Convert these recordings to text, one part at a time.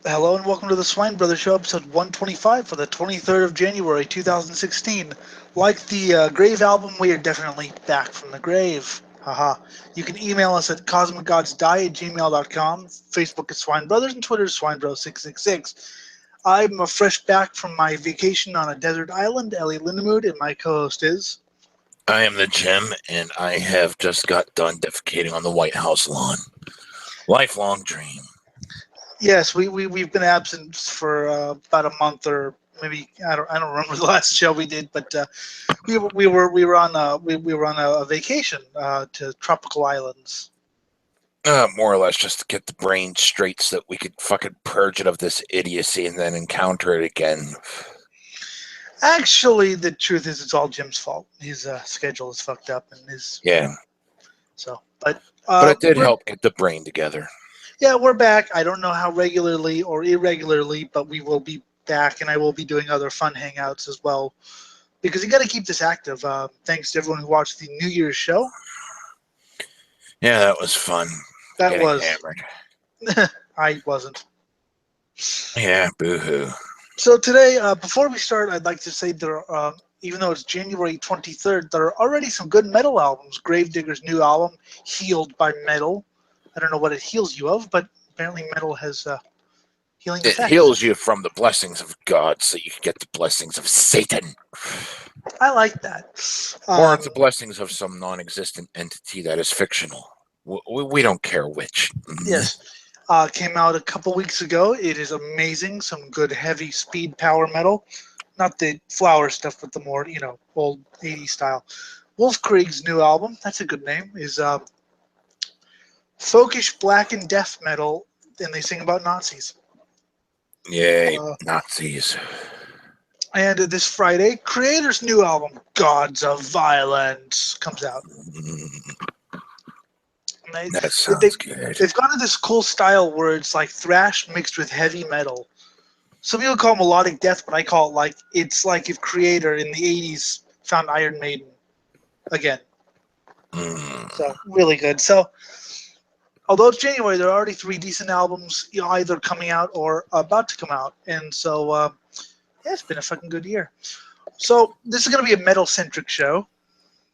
Hello and welcome to the Swine Brothers Show, episode 125 for the 23rd of January, 2016. Like the Grave album, we are definitely back from the grave. Haha. You can email us at cosmicgodsdie@gmail.com, Facebook is Swine Brothers, and Twitter is SwineBro666. I'm fresh back from my vacation on a desert island, Elliott, and my co-host is... I am the Jim, and I have just got done defecating on the White House lawn. Lifelong dream. Yes, we've been absent for about a month, or maybe I don't remember the last show we did, but we were on a vacation to tropical islands. More or less just to get the brain straight so that we could fucking purge it of this idiocy and then encounter it again. Actually, the truth is it's all Jim's fault. His schedule is fucked up, and his... Yeah. So, but it did help get the brain together. Yeah, we're back. I don't know how regularly or irregularly, but we will be back, and I will be doing other fun hangouts as well, because you got to keep this active. Thanks to everyone who watched the New Year's show. Yeah, that was fun. That Getting was hammered. I wasn't. Yeah, boo-hoo. So today, before we start, I'd like to say there, even though it's January 23rd, there are already some good metal albums. Gravedigger's new album, Healed by Metal. I don't know what it heals you of, but apparently metal has healing effects. It heals you from the blessings of God so you can get the blessings of Satan. I like that. Or the blessings of some non-existent entity that is fictional. We don't care which. Yes. Came out a couple weeks ago. It is amazing. Some good heavy speed power metal. Not the flower stuff, but the more, old 80s style. Wolfkrieg's new album, that's a good name, is folkish black and death metal, and they sing about Nazis. Yay, Nazis. And this Friday, Creator's new album, Gods of Violence, comes out. That sounds good. They've gone to this cool style where it's like thrash mixed with heavy metal. Some people call it melodic death, but I call it it's like if Creator in the 80s found Iron Maiden again. So, really good. So, although it's January, there are already 3 decent albums either coming out or about to come out. And so, yeah, it's been a fucking good year. So, this is going to be a metal-centric show.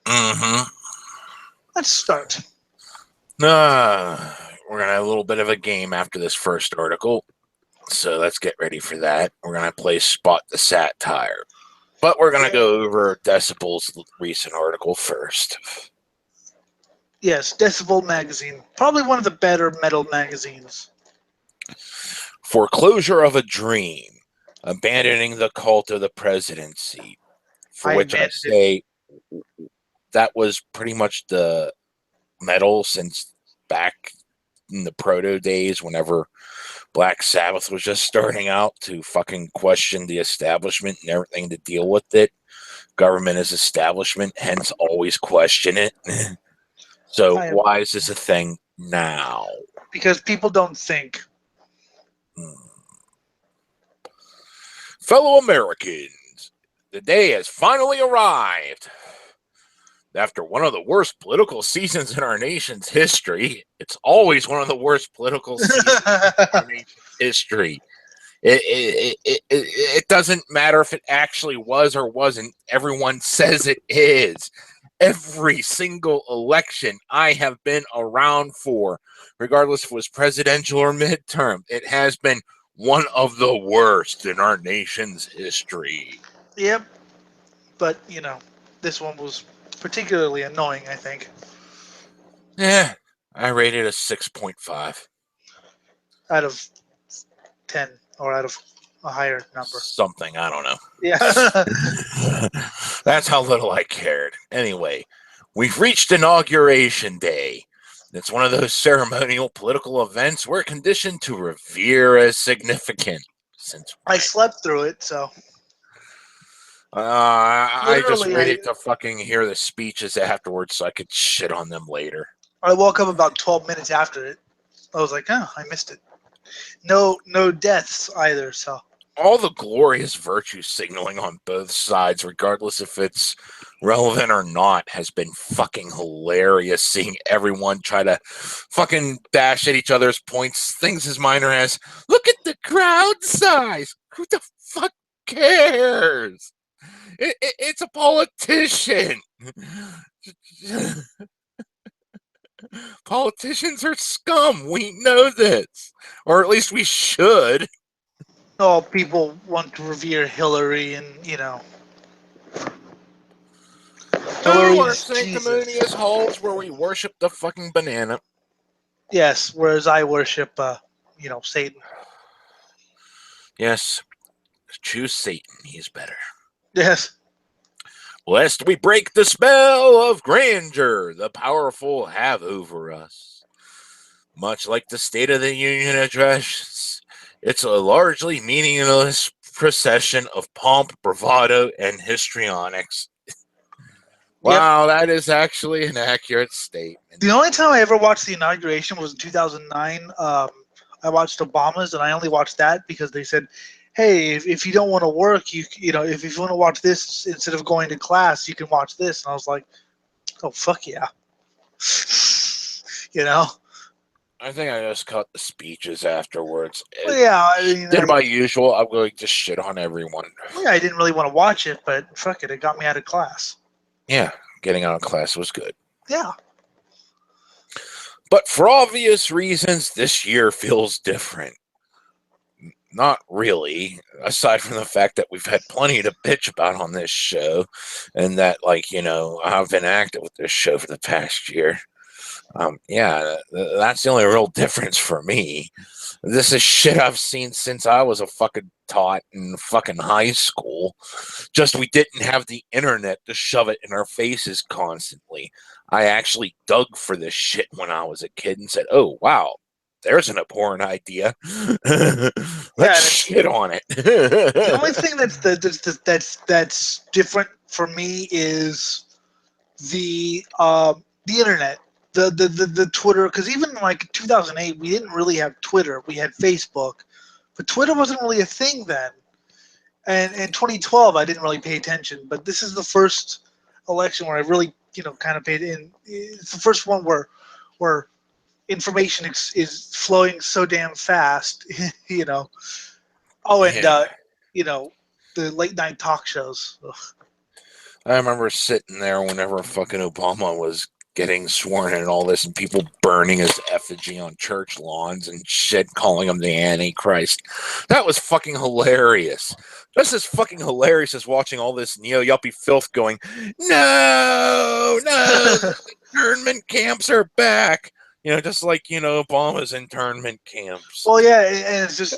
Let's start. We're going to have a little bit of a game after this first article. So let's get ready for that. We're going to play Spot the Satire. But we're going to go over Decibel's recent article first. Yes, Decibel magazine. Probably one of the better metal magazines. Foreclosure of a Dream. Abandoning the Cult of the Presidency. For which I say that was pretty much the metal since back in the proto days whenever Black Sabbath was just starting out to fucking question the establishment and everything to deal with it. Government is establishment, hence always question it. So why is this a thing now? Because people don't think. Fellow Americans, the day has finally arrived. After one of the worst political seasons in our nation's history, it's always one of the worst political seasons in our nation's history. It doesn't matter if it actually was or wasn't. Everyone says it is. Every single election I have been around for, regardless if it was presidential or midterm, it has been one of the worst in our nation's history. Yep. But, this one was particularly annoying, I think. Yeah, I rated a 6.5. Out of 10, or out of a higher number. Something, I don't know. Yeah. That's how little I cared. Anyway, we've reached Inauguration Day. It's one of those ceremonial political events we're conditioned to revere as significant. I slept through it, so... I just waited to fucking hear the speeches afterwards so I could shit on them later. I woke up about 12 minutes after it. I was like, oh, I missed it. No deaths either, so... all the glorious virtue signaling on both sides, regardless if it's relevant or not, has been fucking hilarious. Seeing everyone try to fucking bash at each other's points, things as minor as, look at the crowd size. Who the fuck cares? It's a politician. Politicians are scum. We know this. Or at least we should. Oh, people want to revere Hillary, and Oh, our Hillary's Jesus. sanctimonious halls where we worship the fucking banana. Yes, whereas I worship, Satan. Yes, choose Satan. He's better. Yes. Lest we break the spell of grandeur the powerful have over us. Much like the State of the Union address, it's a largely meaningless procession of pomp, bravado, and histrionics. Wow, that is actually an accurate statement. The only time I ever watched the inauguration was in 2009. I watched Obama's, and I only watched that because they said, "Hey, if you don't want to work, if you want to watch this instead of going to class, you can watch this." And I was like, "Oh fuck yeah!" I think I just cut the speeches afterwards. Well, yeah, did my usual. I'm going to shit on everyone. Yeah, I didn't really want to watch it, but fuck it got me out of class. Yeah, getting out of class was good. Yeah. But for obvious reasons, this year feels different. Not really, aside from the fact that we've had plenty to bitch about on this show, and that, I've been active with this show for the past year. That's the only real difference for me. This is shit I've seen since I was a fucking tot in fucking high school. Just we didn't have the internet to shove it in our faces constantly. I actually dug for this shit when I was a kid and said, oh, wow, there's an abhorrent idea. Let's shit on it. The only thing that's different for me is the internet. The Twitter, because even like 2008, we didn't really have Twitter. We had Facebook, but Twitter wasn't really a thing then. And in 2012, I didn't really pay attention. But this is the first election where I really, kind of paid in. It's the first one where information is flowing so damn fast. Oh, and the late night talk shows. Ugh. I remember sitting there whenever fucking Obama was getting sworn in and all this, and people burning his effigy on church lawns and shit, calling him the Antichrist. That was fucking hilarious. Just as fucking hilarious as watching all this neo-yuppie filth going, no, the internment camps are back. Just like, Obama's internment camps. Well, yeah, and it's just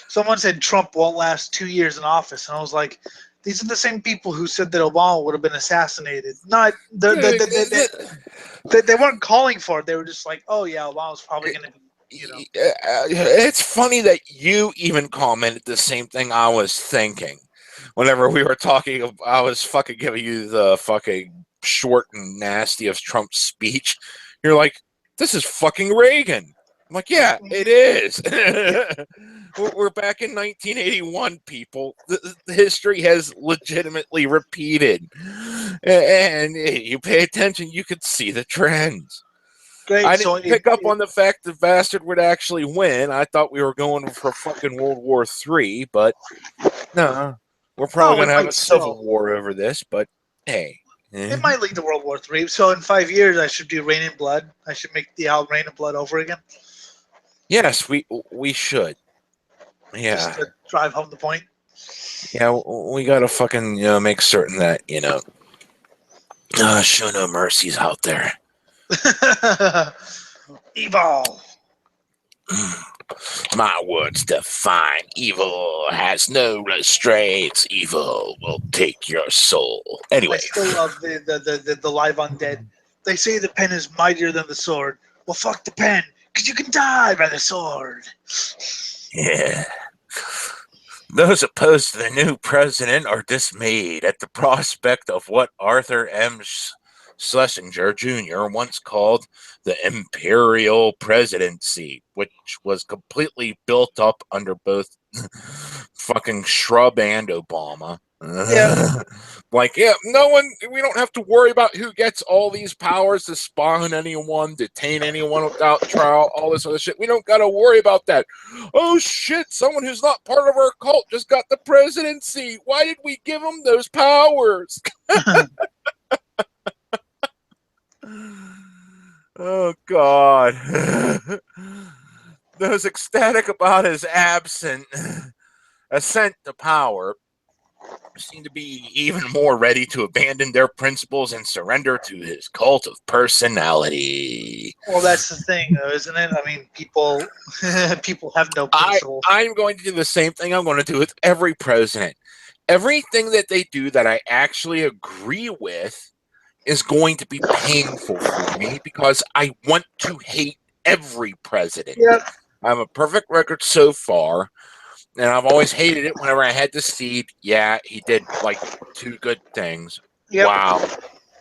someone said Trump won't last 2 years in office, and I was like, these are the same people who said that Obama would have been assassinated. Not they weren't calling for it. They were just like, oh yeah, Obama's probably going to be. It's funny that you even commented the same thing I was thinking. Whenever we were talking, I was fucking giving you the fucking short and nasty of Trump's speech. You're like, this is fucking Reagan. I'm like, yeah, it is. We're back in 1981, people. The history has legitimately repeated. And you pay attention, you could see the trends. Great. I didn't pick up on the fact the bastard would actually win. I thought we were going for fucking World War III, but no. We're probably going to have a civil war over this, but hey. It might lead to World War III. So in 5 years, I should do Rain in Blood. I should make the album Rain in Blood over again. Yes, we should. Yeah. Just to drive home the point. Yeah, we got to fucking make certain that, show no mercies out there. Evil. My words define evil has no restraints. Evil will take your soul. Anyway. I still love the live undead. They say the pen is mightier than the sword. Well, fuck the pen, because you can die by the sword. Yeah. Those opposed to the new president are dismayed at the prospect of what Arthur M. Schlesinger Jr. once called the imperial presidency, which was completely built up under both fucking Shrub and Obama. Yeah. Like, yeah, no one, we don't have to worry about who gets all these powers to spawn anyone, detain anyone without trial, all this other shit. We don't got to worry about that. Oh shit, someone who's not part of our cult just got the presidency. Why did we give them those powers? Oh God. Those ecstatic about his absent ascent to power seem to be even more ready to abandon their principles and surrender to his cult of personality. Well, that's the thing, though, isn't it? I mean, people people have no principles. I'm going to do the same thing I'm going to do with every president. Everything that they do that I actually agree with is going to be painful for me because I want to hate every president. Yep. I have a perfect record so far, and I've always hated it whenever I had to see, yeah, he did like 2 good things. Yep. Wow.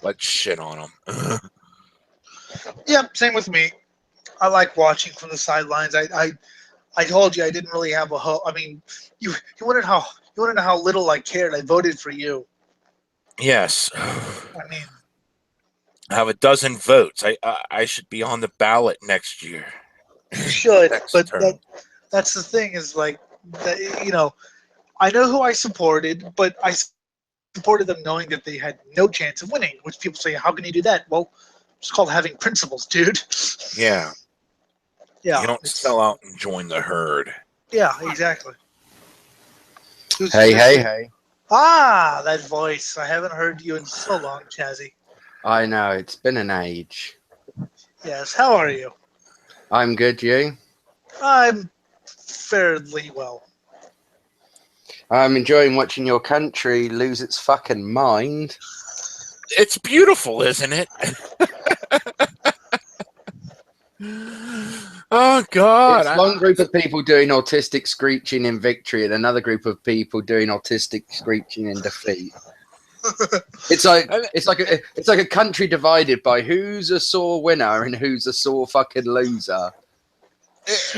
Let's shit on him. Yep, same with me. I like watching from the sidelines. I told you I didn't really have a hope. I mean, you wanted to know how little I cared. I voted for you. Yes. I mean, I have a dozen votes. I should be on the ballot next year. you should, but term. that's the thing is like that, I know who I supported, but I supported them knowing that they had no chance of winning. Which people say, how can you do that? Well, it's called having principles, dude. Yeah. Yeah. You don't sell out and join the herd. Yeah, exactly. Hey. Ah, that voice. I haven't heard you in so long, Chazzy. I know, it's been an age. Yes, how are you? I'm good, you? I'm fairly well. I'm enjoying watching your country lose its fucking mind. It's beautiful, isn't it? Oh, God. It's one group of people doing autistic screeching in victory and another group of people doing autistic screeching in defeat. It's like a country divided by who's a sore winner and who's a sore fucking loser.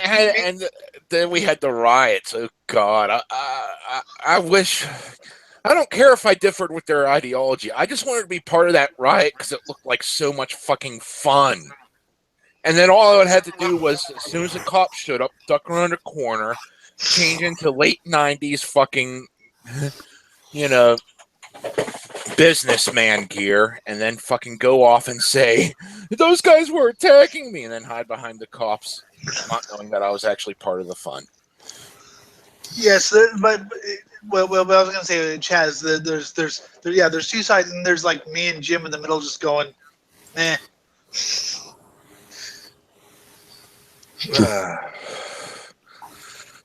And then we had the riots. Oh, God. I wish... I don't care if I differed with their ideology. I just wanted to be part of that riot because it looked like so much fucking fun. And then all I had to do was, as soon as the cops showed up, duck around a corner, change into late 90s fucking, businessman gear, and then fucking go off and say, those guys were attacking me, and then hide behind the cops, not knowing that I was actually part of the fun. Yes, but I was gonna say, Chaz, there's 2 sides, and there's like me and Jim in the middle, just going, eh.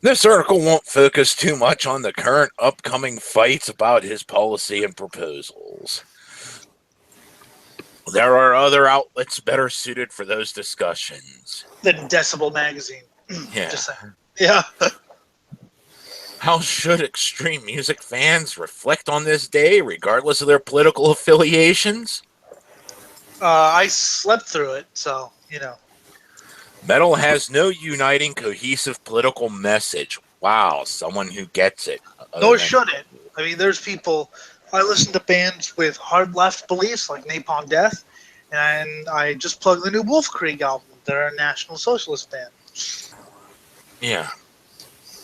This article won't focus too much on the current upcoming fights about his policy and proposals. There are other outlets better suited for those discussions. The Decibel magazine. Yeah. Just saying. Yeah. How should extreme music fans reflect on this day, regardless of their political affiliations? I slept through it, so, Metal has no uniting, cohesive political message. Wow, someone who gets it. Nor should it. I mean, there's people... I listen to bands with hard left beliefs, like Napalm Death, and I just plugged the new Wolf Creek album. They're a National Socialist band. Yeah.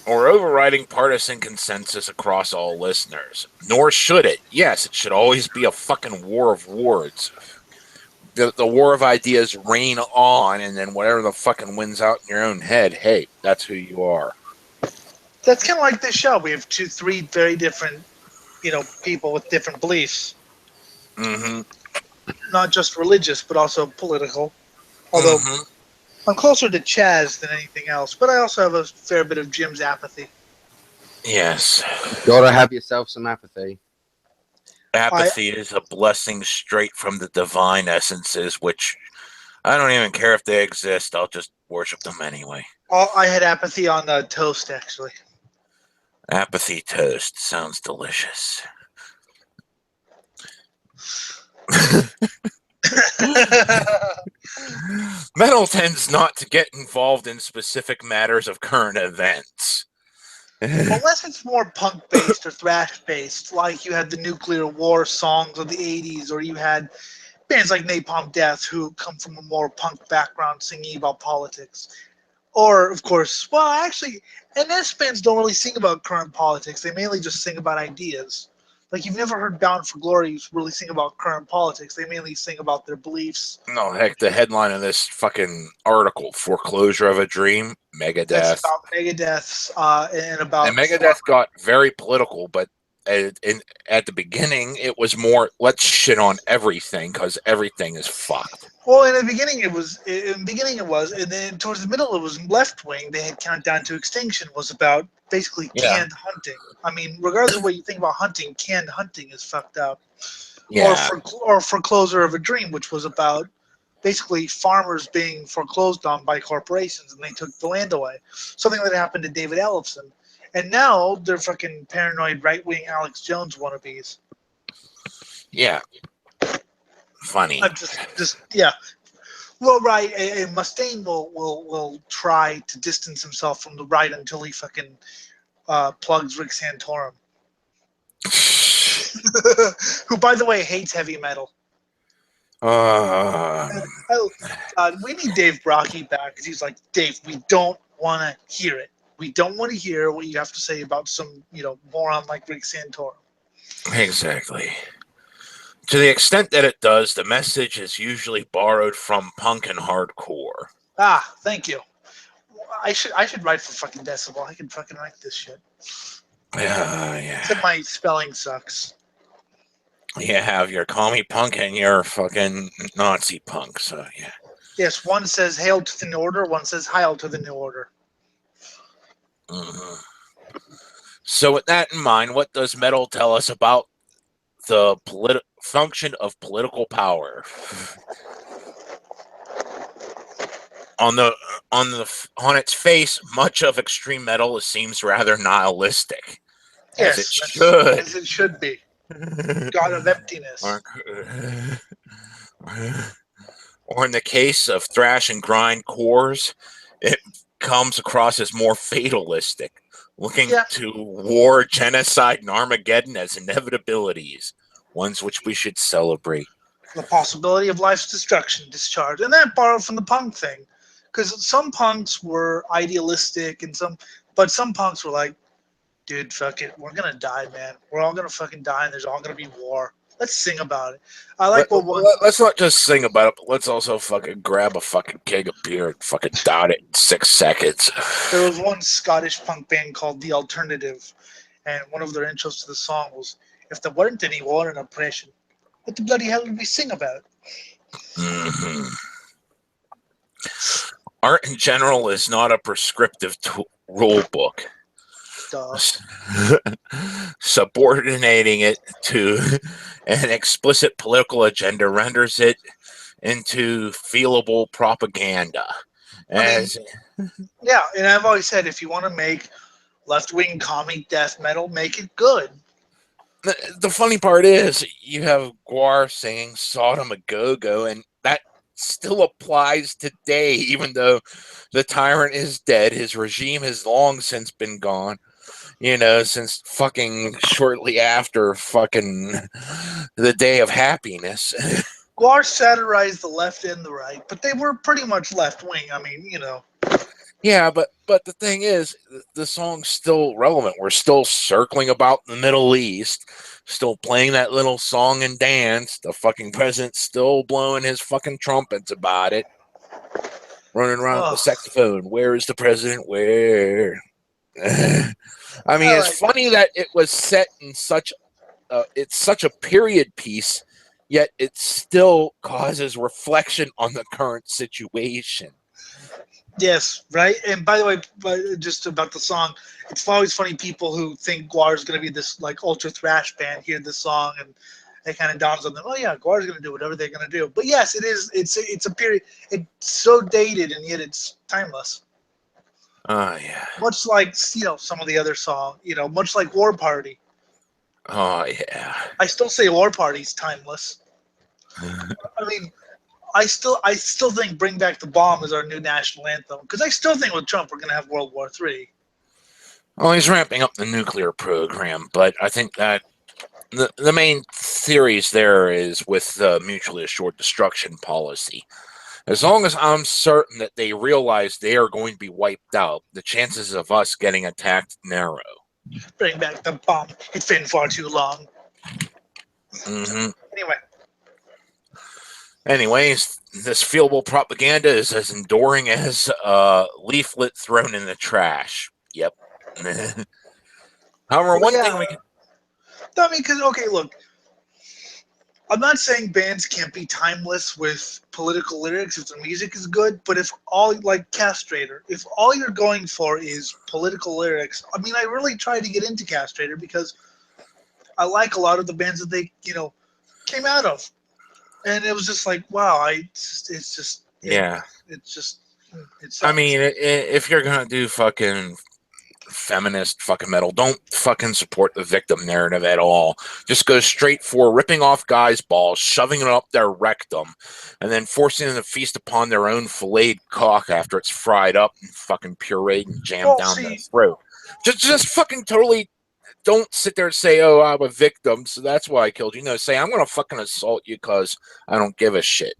Or overriding partisan consensus across all listeners. Nor should it. Yes, it should always be a fucking war of words. The war of ideas reign on, and then whatever the fucking wins out in your own head, hey, that's who you are. That's kind of like this show. We have 3 very different, people with different beliefs. Mm-hmm. Not just religious, but also political. Although I'm closer to Chaz than anything else, but I also have a fair bit of Jim's apathy. Yes. Gotta have yourself some apathy. Apathy is a blessing straight from the divine essences, which I don't even care if they exist. I'll just worship them anyway. I had apathy on toast, actually. Apathy toast sounds delicious. Metal tends not to get involved in specific matters of current events. Unless it's more punk-based or thrash-based, like you had the nuclear war songs of the 80s, or you had bands like Napalm Death who come from a more punk background singing about politics. Or, of course, well, actually, NS bands don't really sing about current politics. They mainly just sing about ideas. Like, you've never heard Bound for Glory really sing about current politics. They mainly sing about their beliefs. No, heck, the headline of this fucking article, Foreclosure of a Dream, That's Megadeth. about Megadeths and about... And Megadeth got very political, but at the beginning, it was more, let's shit on everything, because everything is fucked. Well, in the beginning it was, and then towards the middle it was left wing. They had Countdown to Extinction was about basically canned hunting. I mean, regardless of what you think about hunting, canned hunting is fucked up. Yeah. Or Foreclosure of a Dream, which was about basically farmers being foreclosed on by corporations and they took the land away. Something that happened to David Ellefson. And now they're fucking paranoid right-wing Alex Jones wannabes. Yeah. Funny. I'm just yeah. Well, right, and Mustaine will try to distance himself from the right until he fucking plugs Rick Santorum, who, by the way, hates heavy metal. We need Dave Brocky back because he's like, Dave, we don't want to hear it. We don't want to hear what you have to say about some, moron like Rick Santorum. Exactly. To the extent that it does, the message is usually borrowed from punk and hardcore. Ah, thank you. I should write for fucking Decibel. I can fucking write this shit. Yeah. Except my spelling sucks. You have your commie punk and your fucking Nazi punk, so yeah. Yes, one says hail to the new order, one says heil to the new order. Mm-hmm. So with that in mind, what does metal tell us about the function of political power? On its face, much of extreme metal seems rather nihilistic. Yes, as it should be. God of emptiness. Or in the case of thrash and grind cores, it comes across as more fatalistic, looking to war, genocide, and Armageddon as inevitabilities, ones which we should celebrate. The possibility of life's destruction, discharge, and that borrowed from the punk thing, because some punks were idealistic, but some punks were like, dude, fuck it, we're gonna die, man. We're all gonna fucking die, and there's all gonna be war. Let's sing about it. I like let's not just sing about it, but let's also fucking grab a fucking keg of beer and fucking down it in 6 seconds. There was one Scottish punk band called The Alternative, and one of their intros to the song was, if there weren't any war and oppression, what the bloody hell did we sing about? Mm-hmm. Art in general is not a prescriptive rule book. Subordinating it to an explicit political agenda renders it into feelable propaganda. And I've always said, if you want to make left-wing comic death metal, make it good. The funny part is, you have Guar singing Sodom a Go-Go, and that still applies today, even though the tyrant is dead. His regime has long since been gone. Since fucking shortly after fucking the Day of Happiness. Guar satirized the left and the right, but they were pretty much left-wing. I mean, Yeah, but the thing is, the song's still relevant. We're still circling about the Middle East, still playing that little song and dance. The fucking president's still blowing his fucking trumpets about it. Running around with the saxophone. Where is the president? Where? I mean, it's funny that it was set in it's such a period piece, yet it still causes reflection on the current situation. Yes, right. And by the way, just about the song, it's always funny people who think Guar is going to be this like ultra thrash band hear this song and it kind of dawns on them. Oh yeah, Guar is going to do whatever they're going to do. But yes, it is. It's a period. It's so dated and yet it's timeless. Oh yeah. Much like some of the other songs. Much like War Party. Oh yeah. I still say War Party's timeless. I mean, I still think "Bring Back the Bomb" is our new national anthem because I still think with Trump we're gonna have World War III. Well, he's ramping up the nuclear program, but I think that the main theories there is with the mutually assured destruction policy. As long as I'm certain that they realize they are going to be wiped out, the chances of us getting attacked narrow. Bring back the bomb. It's been far too long. Mm-hmm. Anyway. Anyways, this feelable propaganda is as enduring as a leaflet thrown in the trash. Yep. However, one thing we can... I mean, because, okay, look. I'm not saying bands can't be timeless with political lyrics if their music is good, but if all, like Castrator, if all you're going for is political lyrics, I mean, I really tried to get into Castrator because I like a lot of the bands that they, came out of. And it was just like, wow, it's just. I mean, if you're going to do fucking feminist fucking metal, don't fucking support the victim narrative at all. Just go straight for ripping off guys' balls, shoving it up their rectum, and then forcing them to feast upon their own filleted cock after it's fried up and fucking pureed and jammed down their throat. Just fucking totally don't sit there and say, oh, I'm a victim, so that's why I killed you. No, say, I'm going to fucking assault you because I don't give a shit.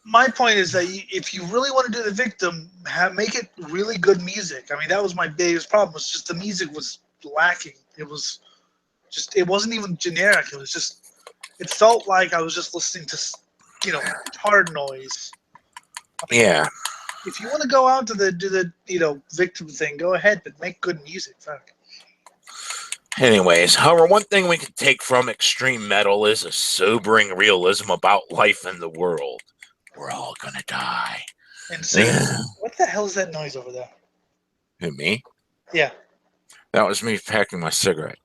My point is that if you really want to do the victim, make it really good music. I mean, that was my biggest problem. Was just the music was lacking. It wasn't even generic. It felt like I was just listening to, hard noise. I mean, yeah. If you want to go out to do the victim thing, go ahead, but make good music. Fuck. Anyways, however, one thing we can take from extreme metal is a sobering realism about life in the world. We're all gonna die. Insane. What the hell is that noise over there? Who, me? Yeah. That was me packing my cigarette.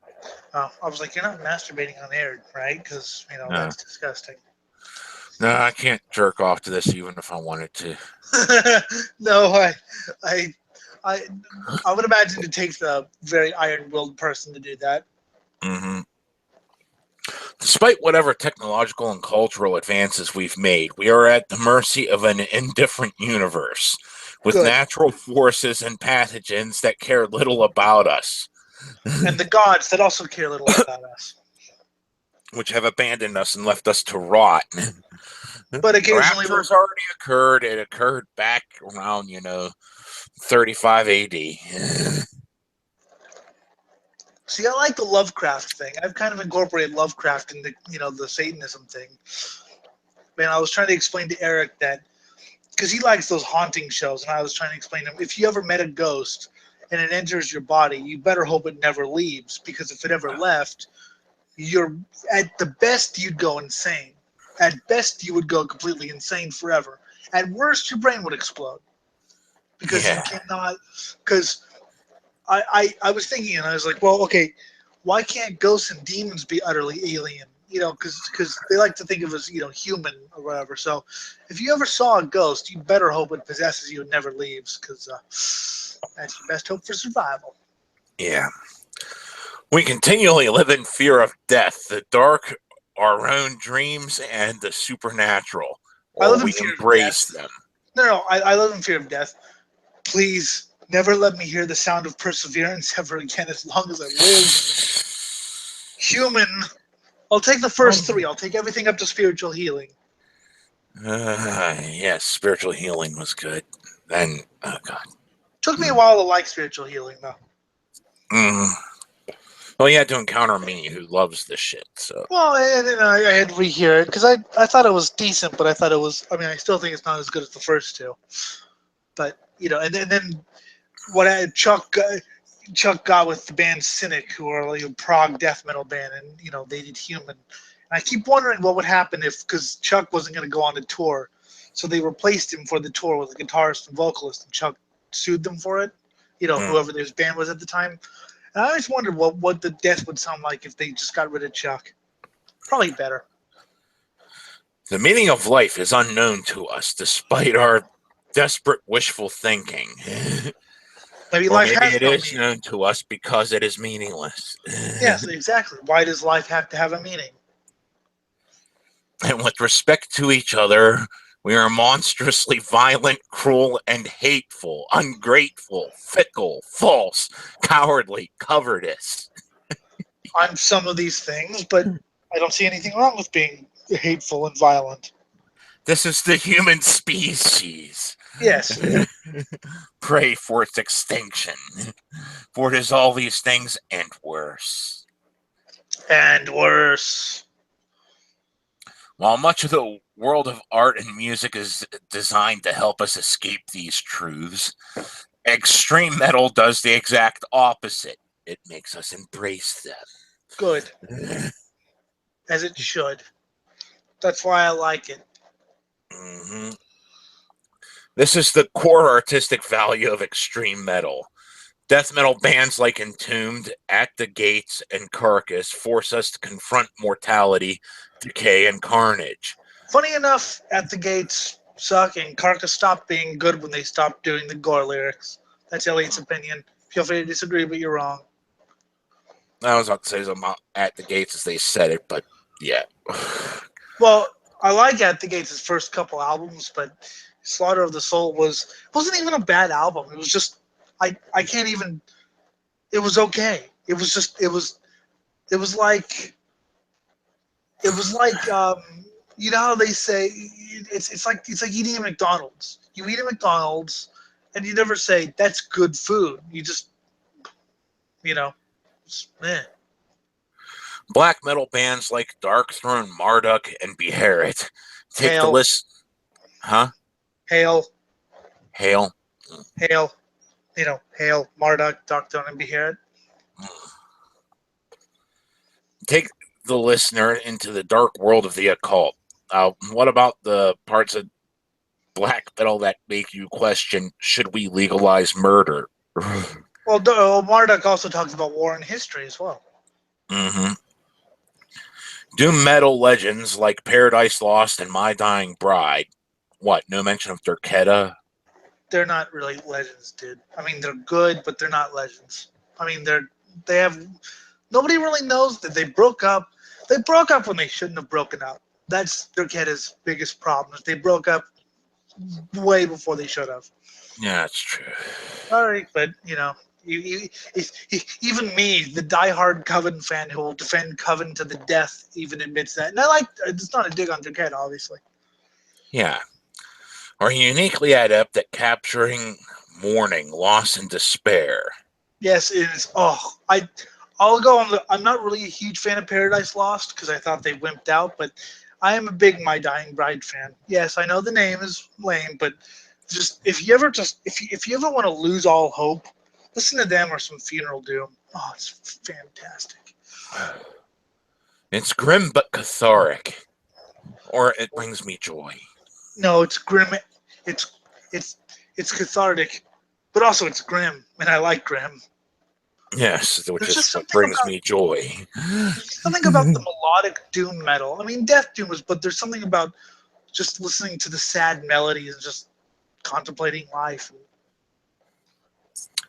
Oh, I was like, you're not masturbating on air, right? Because, that's disgusting. No, I can't jerk off to this even if I wanted to. No, I would imagine it takes a very iron-willed person to do that. Mm-hmm. Despite whatever technological and cultural advances we've made, we are at the mercy of an indifferent universe with natural forces and pathogens that care little about us. And the gods that also care little about us. Which have abandoned us and left us to rot. But occasionally... The rapture's already occurred. It occurred back around, 35 AD. See, I like the Lovecraft thing. I've kind of incorporated Lovecraft into, the Satanism thing. Man, I was trying to explain to Eric that, because he likes those haunting shows, and I was trying to explain to him, if you ever met a ghost and it enters your body, you better hope it never leaves, because if it ever left, at the best, you'd go insane. At best, you would go completely insane forever. At worst, your brain would explode. Because you cannot, because... I was thinking, and I was like, well, okay, why can't ghosts and demons be utterly alien? Because they like to think of us, human or whatever. So if you ever saw a ghost, you better hope it possesses you and never leaves, because that's your best hope for survival. Yeah. We continually live in fear of death, the dark, our own dreams, and the supernatural. Or we embrace them. No, I live in fear of death. Please. Never let me hear the sound of perseverance ever again as long as I live. Human. I'll take the first three. I'll take everything up to spiritual healing. Yes, spiritual healing was good. Then, oh God. Took me a while to like spiritual healing, though. Well, you had to encounter me, who loves this shit, so. Well, and then I had to rehear it, because I thought it was decent, but I thought it was... I mean, I still think it's not as good as the first two. But, and then what Chuck got with the band Cynic, who are like a prog death metal band, and they did Human. And I keep wondering what would happen because Chuck wasn't going to go on the tour, so they replaced him for the tour with a guitarist and vocalist, and Chuck sued them for it. Whoever his band was at the time. And I always wondered what the death would sound like if they just got rid of Chuck. Probably better. The meaning of life is unknown to us, despite our desperate wishful thinking. Maybe it is known to us because it is meaningless. Yes, exactly. Why does life have to have a meaning? And with respect to each other, we are monstrously violent, cruel, and hateful, ungrateful, fickle, false, cowardly, covetous. I'm some of these things, but I don't see anything wrong with being hateful and violent. This is the human species. Yes. Pray for its extinction, for it is all these things and worse. And worse. While much of the world of art and music is designed to help us escape these truths, extreme metal does the exact opposite. It makes us embrace them. Good. As it should. That's why I like it. Mm-hmm. This is the core artistic value of extreme metal. Death metal bands like Entombed, At the Gates, and Carcass force us to confront mortality, decay, and carnage. Funny enough, At the Gates suck, and Carcass stopped being good when they stopped doing the gore lyrics. That's Elliott's opinion. Feel free to disagree, but you're wrong. I was about to say something about At the Gates as they said it, but yeah. Well, I like At the Gates' first couple albums, but Slaughter of the Soul wasn't even a bad album. It was just I can't even. It was okay. It was just it was like you know how they say it's like eating at McDonald's. You eat at McDonald's and you never say that's good food. You just meh. Black metal bands like Darkthrone, Marduk, and Beherit take Hail. the list. Huh? Hail, Hail. Hail, Marduk, Darkthrone, and Beherit. Take the listener into the dark world of the occult. What about the parts of black metal that make you question, should we legalize murder? Well, Marduk also talks about war and history as well. Mm-hmm. Doom metal legends like Paradise Lost and My Dying Bride. What? No mention of Durketa? They're not really legends, dude. I mean, they're good, but they're not legends. I mean, they have nobody really knows that they broke up. They broke up when they shouldn't have broken up. That's Durketa's biggest problem. Is they broke up way before they should have. Yeah, that's true. Sorry, but even me, the diehard Coven fan who will defend Coven to the death, even admits that. And it's not a dig on Durketa, obviously. Yeah. Are uniquely adept at capturing mourning, loss, and despair. Yes, it is. I'll go on I'm not really a huge fan of Paradise Lost because I thought they wimped out, but I am a big My Dying Bride fan. Yes, I know the name is lame, but if you ever want to lose all hope, listen to them or some Funeral Doom. Oh, it's fantastic. It's grim but cathartic, or it brings me joy. No, it's grim. It's cathartic, but also it's grim, and I like grim. Yes, which There's is what brings me joy. There's something about the melodic doom metal. I mean, Death Doom but there's something about just listening to the sad melodies and just contemplating life.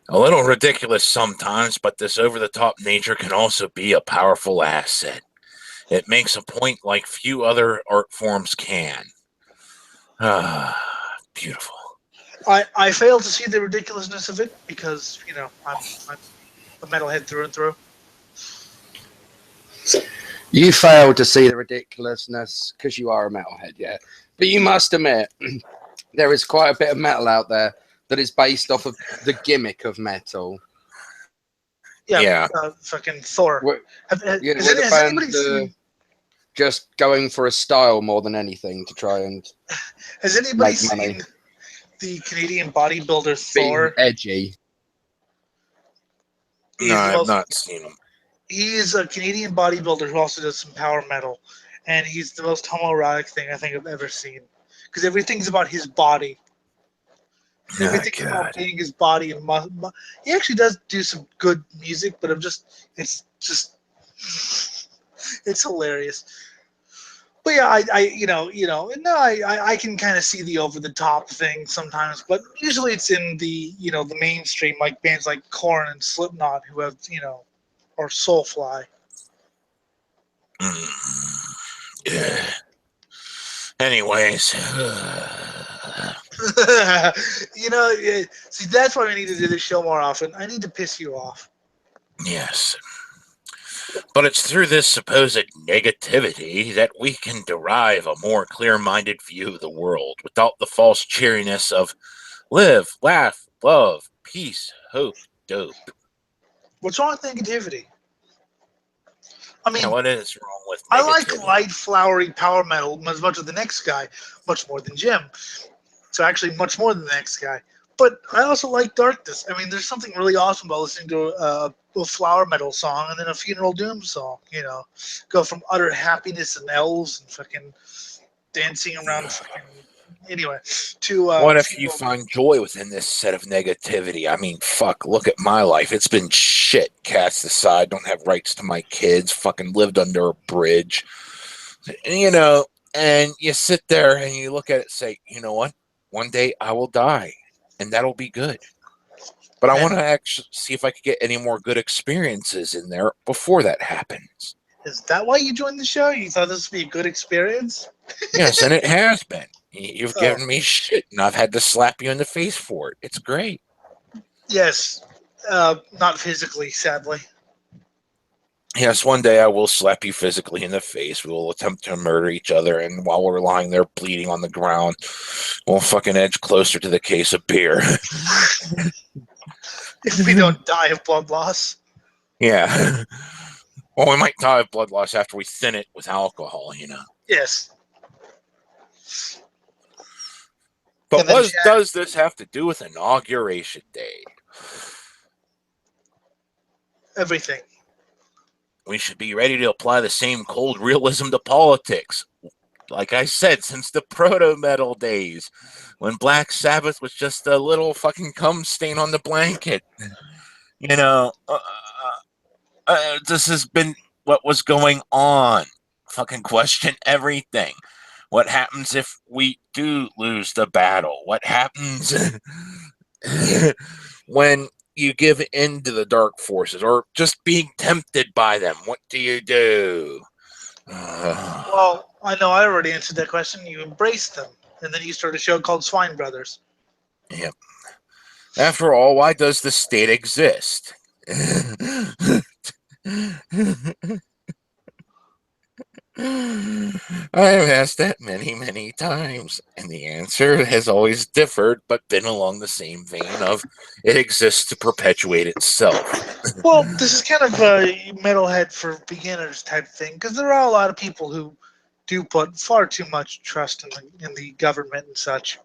A little ridiculous sometimes, but this over-the-top nature can also be a powerful asset. It makes a point like few other art forms can. Beautiful. I fail to see the ridiculousness of it because I'm a metalhead through and through. You fail to see the ridiculousness because you are a metalhead, yeah. But you must admit, there is quite a bit of metal out there that is based off of the gimmick of metal. Yeah. Fucking Thor. Has anybody seen? Just going for a style more than anything to try and has anybody make money. seen the Canadian bodybuilder Thor? Edgy. No, I've not seen him. He is a Canadian bodybuilder who also does some power metal, and he's the most homoerotic thing I think I've ever seen. Because everything's about his body. Everything's about being his body and he actually does do some good music, but it's hilarious. But yeah, I can kind of see the over the top thing sometimes, but usually it's in the the mainstream, like bands like Korn and Slipknot who have or Soulfly. Yeah. Anyways, See, that's why we need to do this show more often. I need to piss you off. yes. But it's through this supposed negativity that we can derive a more clear-minded view of the world without the false cheeriness of live, laugh, love, peace, hope, dope. What's wrong with negativity? I mean, what is wrong with I negativity? like light, flowery power metal as much as the next guy, much more than Jim. So actually, much more than the next guy. But I also like darkness. I mean, there's something really awesome about listening to a flower metal song and then a funeral doom song. Go from utter happiness and elves and fucking dancing around fucking anyway to what if you find joy within this set of negativity? I mean, fuck, look at my life. It's been shit. Cast aside, don't have rights to my kids, fucking lived under a bridge. And you sit there and you look at it and say, you know what? One day I will die, and that'll be good. But I want to actually see if I could get any more good experiences in there before that happens. Is that why you joined the show? You thought this would be a good experience? Yes, and it has been. You've given me shit, and I've had to slap you in the face for it. It's great. Yes. Not physically, sadly. Yes, one day I will slap you physically in the face. We will attempt to murder each other, and while we're lying there bleeding on the ground, we'll fucking edge closer to the case of beer. If we don't die of blood loss. Yeah. Well, we might die of blood loss after we thin it with alcohol, Yes. But what does this have to do with Inauguration Day? Everything. We should be ready to apply the same cold realism to politics. Like I said, since the proto-metal days, when Black Sabbath was just a little fucking cum stain on the blanket. This has been what was going on. Fucking question everything. What happens if we do lose the battle? What happens when you give in to the dark forces or just being tempted by them? What do you do? Well, I know I already answered that question. You embraced them. And then you started a show called Swine Brothers. Yep. After all, why does the state exist? I have asked that many, many times, and the answer has always differed, but been along the same vein of it exists to perpetuate itself. Well, this is kind of a metalhead for beginners type thing, because there are a lot of people who do put far too much trust in the government and such.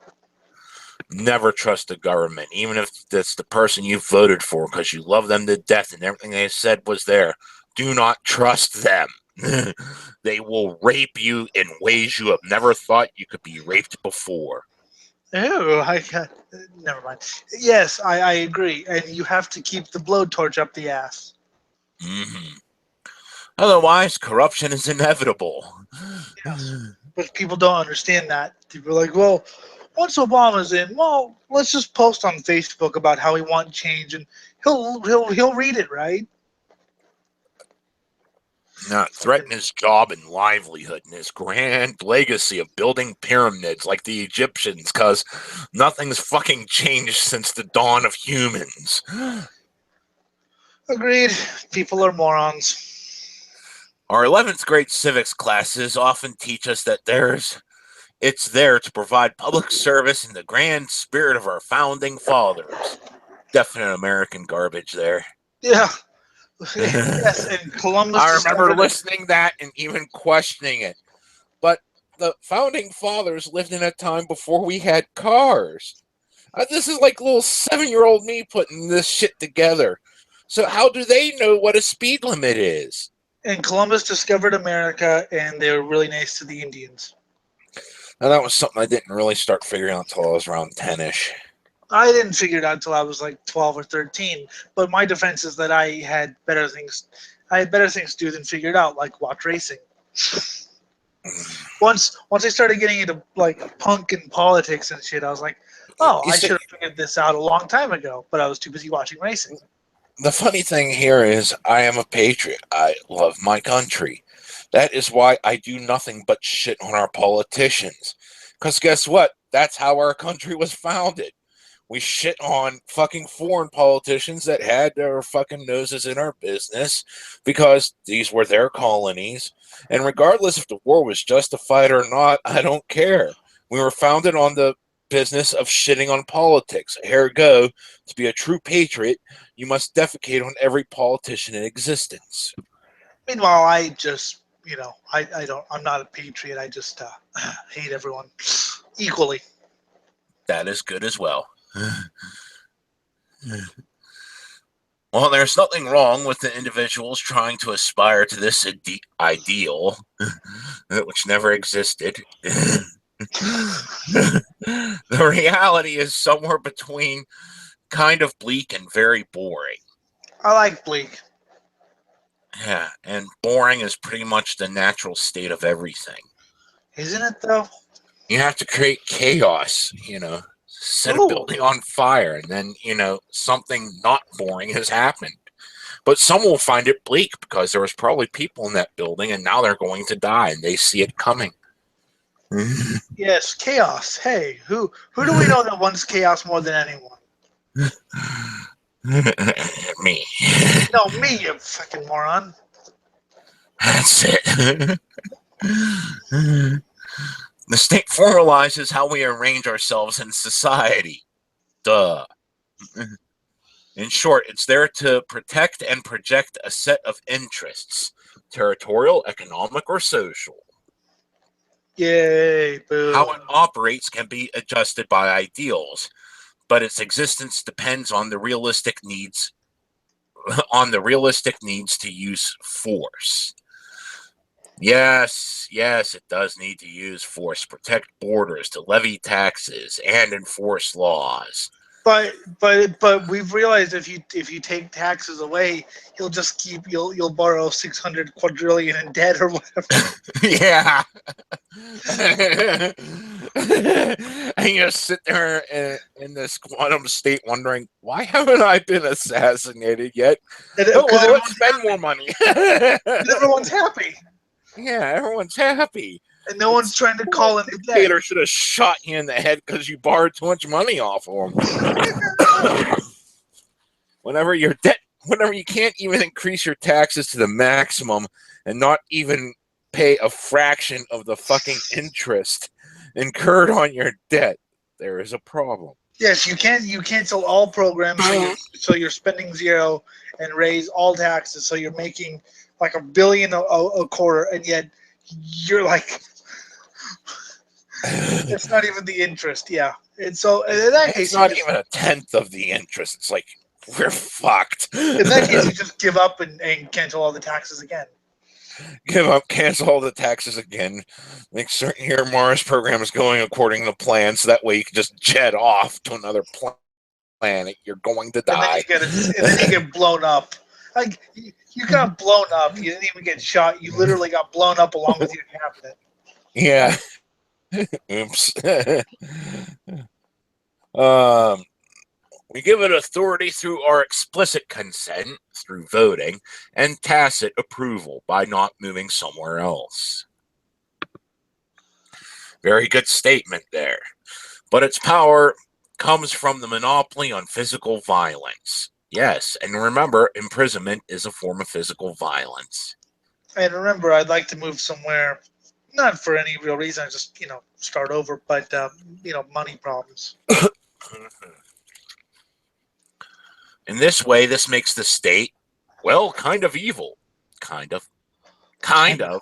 Never trust the government, even if that's the person you voted for because you love them to death and everything they said was there. Do not trust them. They will rape you in ways you have never thought you could be raped before. Oh, never mind. Yes, I agree. And you have to keep the blowtorch up the ass. Mm-hmm. Otherwise, corruption is inevitable. Yes. But people don't understand that. People are like, well, once Obama's in, well, let's just post on Facebook about how we want change, and he'll read it, right? Not threaten his job and livelihood and his grand legacy of building pyramids like the Egyptians, because nothing's fucking changed since the dawn of humans. Agreed. People are morons. Our 11th grade civics classes often teach us that it's there to provide public service in the grand spirit of our founding fathers. Definite American garbage there. Yeah. Yes, and Columbus. I remember listening to that and even questioning it. But the founding fathers lived in a time before we had cars. This is like little 7-year-old me putting this shit together. So how do they know what a speed limit is? And Columbus discovered America, and they were really nice to the Indians. Now, that was something I didn't really start figuring out until I was around 10-ish. I didn't figure it out until I was like 12 or 13. But my defense is that I had better things to do than figure it out, like watch racing. Once I started getting into like punk and politics and shit, I was like, oh, I should have figured this out a long time ago. But I was too busy watching racing. The funny thing here is I am a patriot. I love my country. That is why I do nothing but shit on our politicians. Because guess what? That's how our country was founded. We shit on fucking foreign politicians that had their fucking noses in our business because these were their colonies. And regardless if the war was justified or not, I don't care. We were founded on the business of shitting on politics. Ergo, to be a true patriot, you must defecate on every politician in existence. Meanwhile, I just, I'm not a patriot. I just hate everyone equally. That is good as well. Well, there's nothing wrong with the individuals trying to aspire to this ideal, which never existed. The reality is somewhere between kind of bleak and very boring. I like bleak. Yeah, and boring is pretty much the natural state of everything. Isn't it, though? You have to create chaos, set a building on fire, and then, something not boring has happened. But some will find it bleak because there was probably people in that building, and now they're going to die, and they see it coming. Yes, chaos. Hey, who do we know that wants chaos more than anyone? Me. No, me, you fucking moron. That's it. The state formalizes how we arrange ourselves in society. Duh. In short, it's there to protect and project a set of interests, territorial, economic, or social. Yay, boo. How it operates can be adjusted by ideals, but its existence depends on the realistic needs to use force. Yes, it does need to use force, protect borders, to levy taxes, and enforce laws. But we've realized if you take taxes away, you'll borrow 600 quadrillion in debt or whatever. Yeah. And you sit there in this quantum state wondering, why haven't I been assassinated yet? Let's spend more money. Everyone's happy. Yeah, everyone's happy. And no one's trying to call in the debt. Dictator should have shot you in the head because you borrowed too much money off of him. Whenever you can't even increase your taxes to the maximum and not even pay a fraction of the fucking interest incurred on your debt, there is a problem. Yes, you cancel all programs so you're spending zero and raise all taxes so you're making like $1 billion a quarter, and yet you're like, it's not even the interest. Yeah, and so in that case, it's not even a tenth of the interest. It's like, we're fucked. In that case, you just give up and cancel all the taxes again. Give up, cancel all the taxes again. Make certain your Mars program is going according to plan, so that way you can just jet off to another planet. You're going to die. And then you get blown up. Like, you got blown up. You didn't even get shot. You literally got blown up along with your cabinet. Yeah. Oops. We give it authority through our explicit consent, through voting, and tacit approval by not moving somewhere else. Very good statement there. But its power comes from the monopoly on physical violence. Yes, and remember, imprisonment is a form of physical violence. And remember, I'd like to move somewhere, not for any real reason, just, start over, but, money problems. In this way, this makes the state, well, kind of evil. Kind of. No.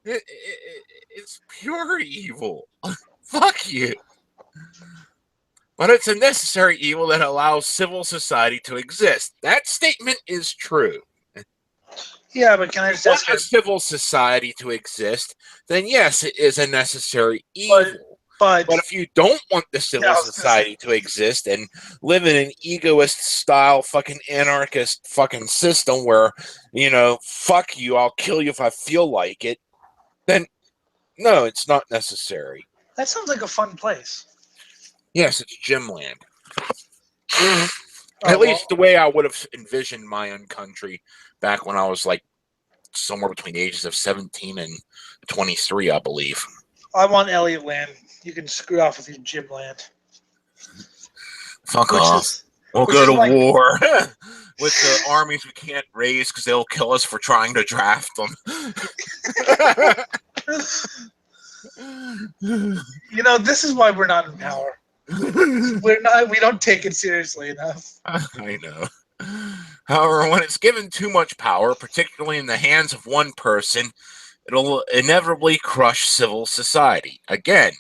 It's pure evil. Fuck you. But it's a necessary evil that allows civil society to exist. That statement is true. Yeah, but can I just ask a civil society to exist, then yes, it is a necessary evil. But if you don't want the civil society to exist and live in an egoist-style fucking anarchist fucking system where, fuck you, I'll kill you if I feel like it, then no, it's not necessary. That sounds like a fun place. Yes, it's Gymland. At least the way I would have envisioned my own country back when I was like somewhere between the ages of 17 and 23, I believe. I want Elliott land. You can screw off with your gym land. Fuck off. We'll go to war with the armies we can't raise because they'll kill us for trying to draft them. You know, this is why we're not in power. We don't take it seriously enough. I know. However, when it's given too much power, particularly in the hands of one person, it'll inevitably crush civil society. Again,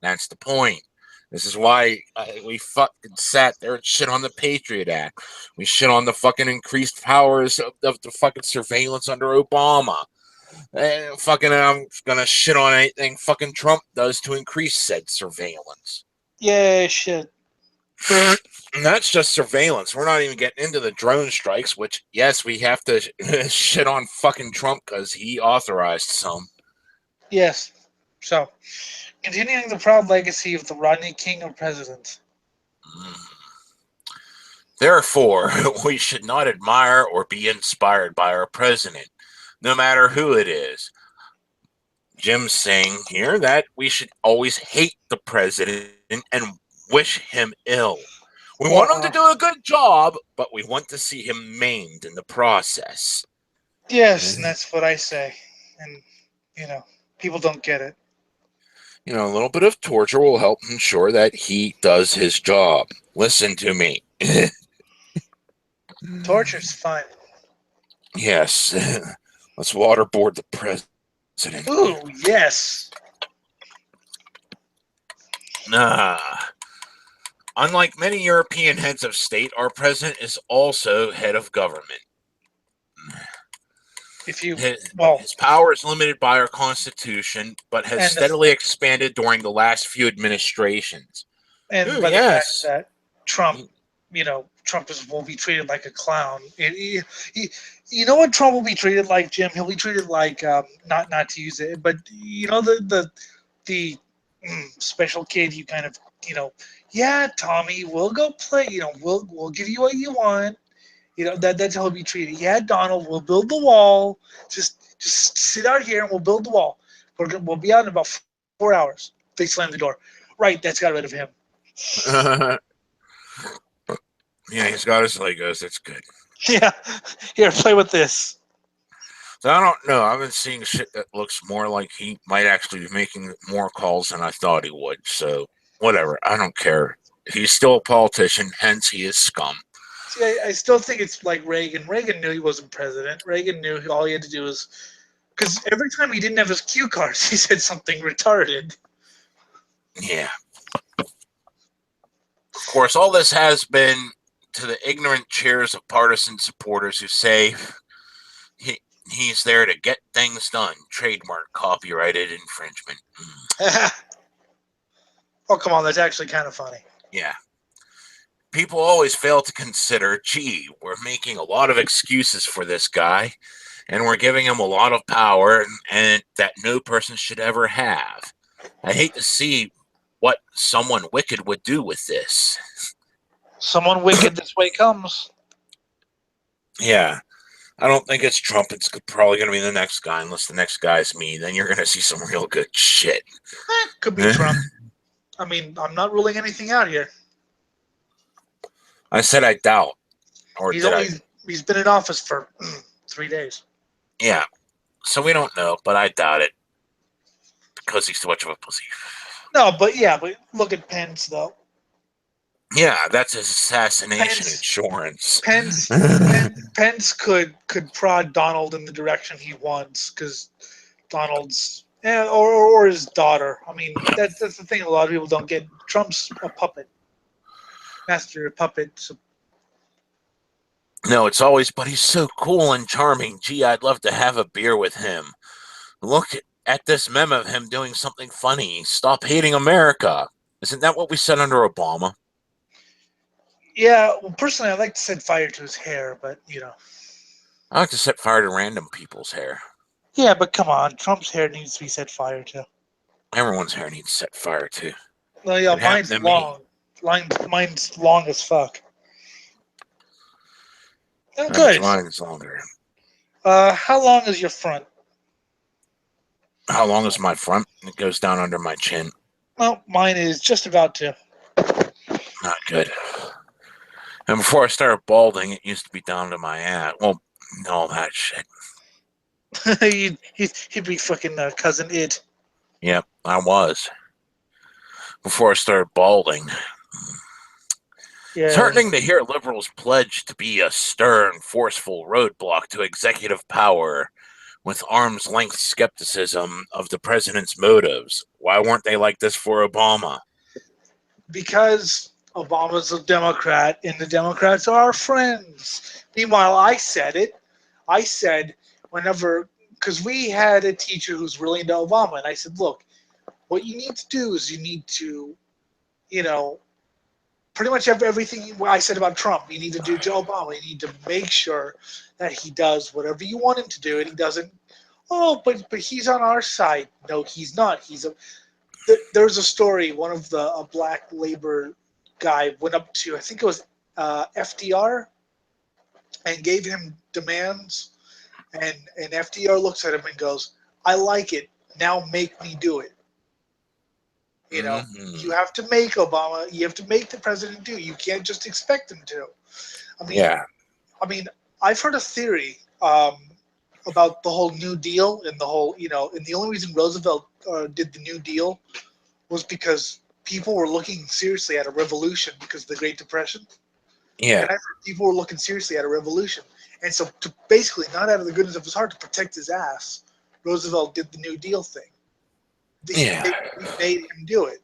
that's the point. This is why we fucking sat there and shit on the Patriot Act. We shit on the fucking increased powers of the fucking surveillance under Obama. And I'm gonna shit on anything fucking Trump does to increase said surveillance. Yeah, shit. And that's just surveillance. We're not even getting into the drone strikes, which, yes, we have to shit on fucking Trump because he authorized some. Yes. So, continuing the proud legacy of the Rodney King of presidents. Therefore, we should not admire or be inspired by our president, no matter who it is. Jim's saying here that we should always hate the president and wish him ill. We want him to do a good job, but we want to see him maimed in the process. Yes, and that's what I say. And, you know, people don't get it. You know, a little bit of torture will help ensure that he does his job. Listen to me. Torture's fun. Yes. Let's waterboard the president. Ooh, yes. Unlike many European heads of state, our president is also head of government. His power is limited by our Constitution, but has steadily expanded during the last few administrations. And by the fact that Trump, Trump will be treated like a clown. You know what Trump will be treated like, Jim? He'll be treated like not to use it, but the special kid. You kind of yeah, Tommy, we'll go play. We'll give you what you want. That's how he'll be treated. Yeah, Donald, we'll build the wall. Just sit out here and we'll build the wall. We'll be out in about 4 hours. They slam the door. Right, that's got rid of him. Yeah, he's got his Legos. That's good. Yeah, here, play with this. So I don't know. I've been seeing shit that looks more like he might actually be making more calls than I thought he would. So whatever. I don't care. He's still a politician, hence he is scum. See, I still think it's like Reagan. Reagan knew he wasn't president. Reagan knew all he had to do was... Because every time he didn't have his cue cards, he said something retarded. Yeah. Of course, all this has been to the ignorant cheers of partisan supporters who say he's there to get things done. Trademark copyrighted infringement. Oh, come on. That's actually kind of funny. Yeah. People always fail to consider, gee, we're making a lot of excuses for this guy, and we're giving him a lot of power and that no person should ever have. I hate to see what someone wicked would do with this. Someone wicked this way comes. Yeah. I don't think it's Trump. It's probably going to be the next guy, unless the next guy's me. Then you're going to see some real good shit. Could be Trump. I mean, I'm not ruling anything out here. I said I doubt. Or he's been in office for 3 days. Yeah. So we don't know, but I doubt it. Because he's too much of a pussy. No, but look at Pence, though. Yeah, that's his assassination insurance. Pence could prod Donald in the direction he wants, because Donald's... or his daughter. I mean, that's the thing a lot of people don't get. Trump's a puppet. Master puppet. So. No, it's always, but he's so cool and charming. Gee, I'd love to have a beer with him. Look at this meme of him doing something funny. Stop hating America. Isn't that what we said under Obama? Yeah, well, personally, I'd like to set fire to his hair, but, I like to set fire to random people's hair. Yeah, but come on. Trump's hair needs to be set fire to. Everyone's hair needs set fire to. Well, yeah, mine's long. Mine's long as fuck. Oh, good. Mine is longer. How long is your front? How long is my front? It goes down under my chin. Well, mine is just about to. Not good. And before I started balding, it used to be down to my ass. Well, all that shit. he'd be fucking cousin It. Yep, I was. Before I started balding. Yeah. It's heartening to hear liberals pledge to be a stern, forceful roadblock to executive power with arm's length skepticism of the president's motives. Why weren't they like this for Obama? Because Obama's a Democrat and the Democrats are our friends. Meanwhile, I said it. I said whenever, because we had a teacher who's really into Obama, and I said, look, what you need to do is you need to, pretty much everything I said about Trump, you need to do to Obama. You need to make sure that he does whatever you want him to do, and he doesn't. Oh, but he's on our side. No, he's not. There's a story. One of a black labor guy went up to, I think it was FDR, and gave him demands, and FDR looks at him and goes, "I like it. Now make me do it." You have to make Obama. You have to make the president do. You can't just expect him to. I mean, I've heard a theory about the whole New Deal and the whole, and the only reason Roosevelt did the New Deal was because people were looking seriously at a revolution because of the Great Depression. Yeah. And I heard people were looking seriously at a revolution. And so to basically, not out of the goodness of his heart, to protect his ass, Roosevelt did the New Deal thing. He made him do it.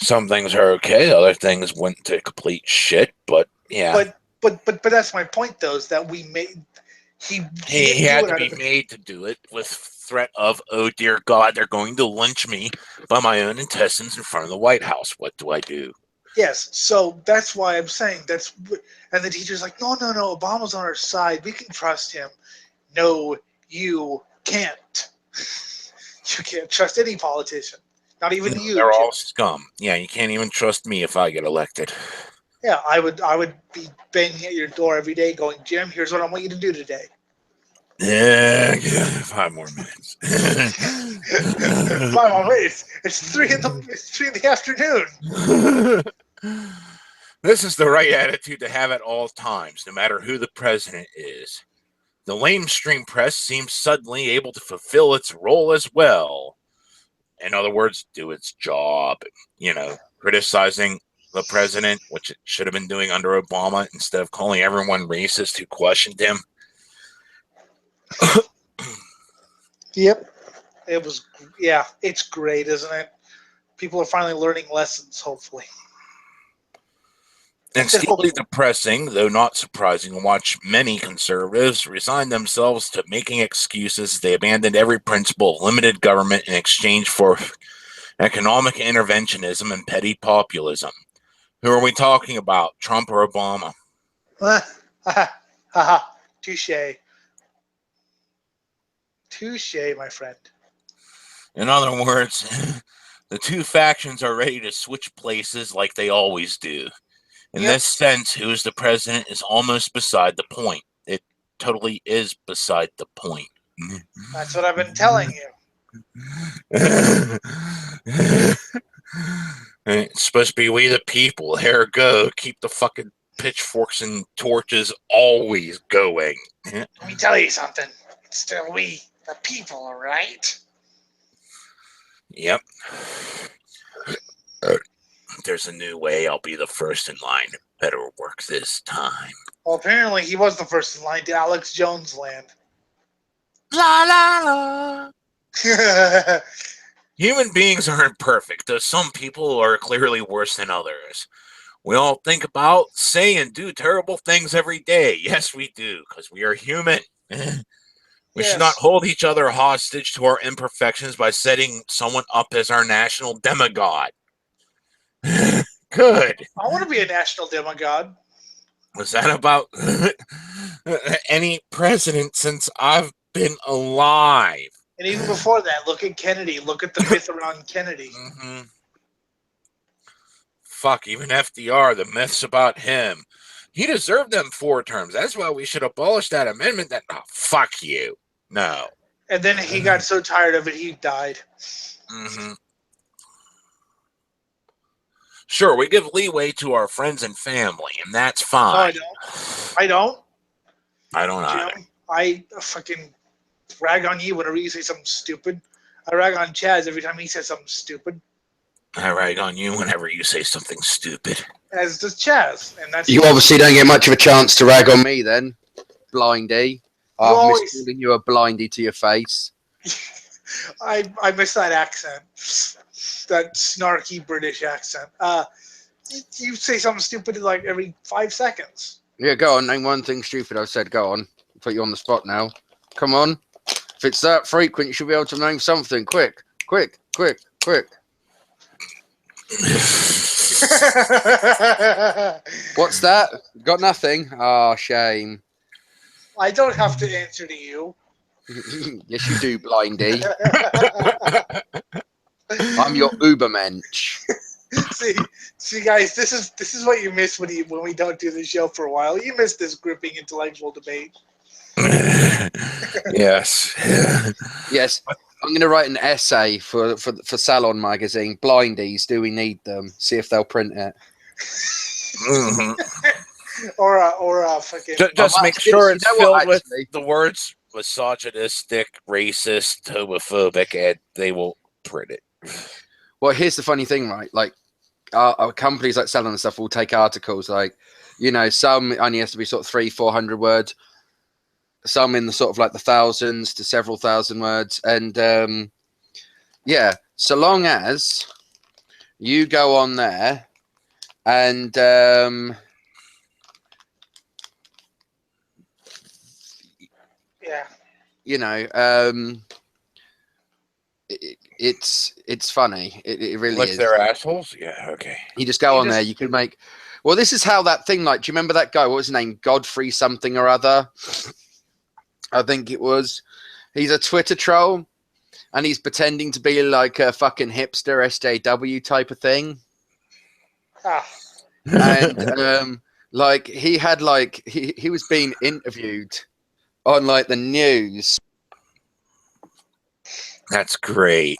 Some things are okay, other things went to complete shit, but yeah. But that's my point, though, is that we made he had to be made to do it with threat of, oh dear God, they're going to lynch me by my own intestines in front of the White House. What do I do? Yes, so that's why I'm saying and the teacher's like, no, Obama's on our side. We can trust him. No, you can't. You can't trust any politician. Not even you. They're all scum. Yeah, you can't even trust me if I get elected. Yeah, I would be banging at your door every day going, Jim, here's what I want you to do today. Yeah, 5 more minutes. 5 more minutes. It's 3 in the afternoon. This is the right attitude to have at all times, no matter who the president is. The lamestream press seems suddenly able to fulfill its role as well. In other words, do its job. Criticizing the president, which it should have been doing under Obama, instead of calling everyone racist who questioned him. Yep. It's great, isn't it? People are finally learning lessons, hopefully. It's deeply depressing, though not surprising, to watch many conservatives resign themselves to making excuses. They abandoned every principle of limited government in exchange for economic interventionism and petty populism. Who are we talking about, Trump or Obama? Touche. Touche, my friend. In other words, the two factions are ready to switch places like they always do. In this sense, who is the president is almost beside the point. It totally is beside the point. That's what I've been telling you. It's supposed to be we the people. Here go. Keep the fucking pitchforks and torches always going. Let me tell you something. It's still we the people, right? Yep. There's a new way. I'll be the first in line. Better work this time. Well, apparently he was the first in line to Alex Jones land. La la la. Human beings aren't perfect, though some people are clearly worse than others. We all think about, say, and do terrible things every day. Yes, we do, because we are human. We should not hold each other hostage to our imperfections by setting someone up as our national demigod. Good. I want to be a national demigod. Was that about any president since I've been alive? And even before that, look at Kennedy. Look at the myth around Kennedy. Mm-hmm. Fuck, even FDR, the myths about him. He deserved them 4 terms. That's why we should abolish that amendment. That fuck you. No. And then he got so tired of it, he died. Mm-hmm. Sure, we give leeway to our friends and family, and that's fine. No, I don't. I don't either. I fucking rag on you whenever you say something stupid. I rag on Chaz every time he says something stupid. I rag on you whenever you say something stupid. As does Chaz, and that's you obviously don't get much of a chance to rag on me then, blindy. I've missed calling you a blindy to your face. I miss that accent, that snarky British accent. You say something stupid like every 5 seconds. Yeah, go on. Name one thing stupid I've said. Go on. Put you on the spot now. Come on. If it's that frequent, you should be able to name something. Quick. What's that? Got nothing? Oh, shame. I don't have to answer to you. Yes, you do, blindy. I'm your Ubermensch. See, guys, this is what you miss when we don't do the show for a while. You miss this gripping intellectual debate. Yes. Yes. I'm going to write an essay for Salon magazine. Blindies, do we need them? See if they'll print it. Mm-hmm. or a fucking. Just make sure it's filled with the words misogynistic, racist, homophobic, and they will print it. Well, here's the funny thing, right? Like, our companies like Salon and stuff will take articles like, some only has to be sort of 300-400 words, some in the sort of like the thousands to several thousand words, and yeah, so long as you go on there and it's funny. It really like is. They're assholes. Yeah. Okay. You just go on there. You can make. Well, this is how that thing. Like, do you remember that guy? What was his name? Godfrey something or other. I think it was. He's a Twitter troll, and he's pretending to be like a fucking hipster SJW type of thing. And like he had like he was being interviewed on like the news. That's great.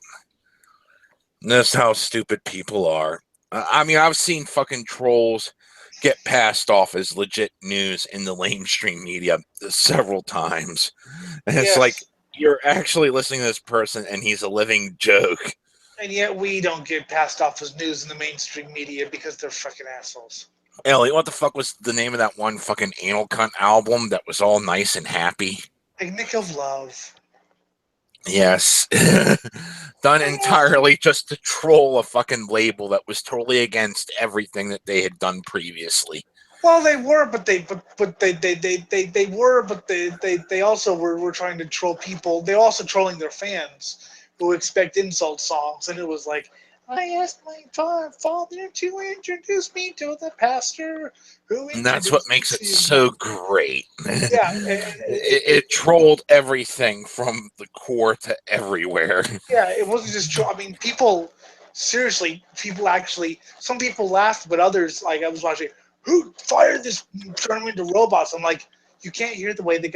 That's how stupid people are. I mean, I've seen fucking trolls get passed off as legit news in the mainstream media several times. And it's like, you're actually listening to this person and he's a living joke. And yet we don't get passed off as news in the mainstream media because they're fucking assholes. Elliott, what the fuck was the name of that one fucking anal cunt album that was all nice and happy? Picnic of Love. Yes. Done entirely just to troll a fucking label that was totally against everything that they had done previously. Well, they were, but they also were trying to troll people. They were also trolling their fans who expect insult songs, and it was like, I asked my father to introduce me to the pastor who. And that's what makes it so great. Yeah, it trolled everything from the core to everywhere. Yeah, it wasn't just troll. I mean, people actually. Some people laughed, but others, like I was watching, who fired this? Turn them into robots. I'm like, you can't hear the way the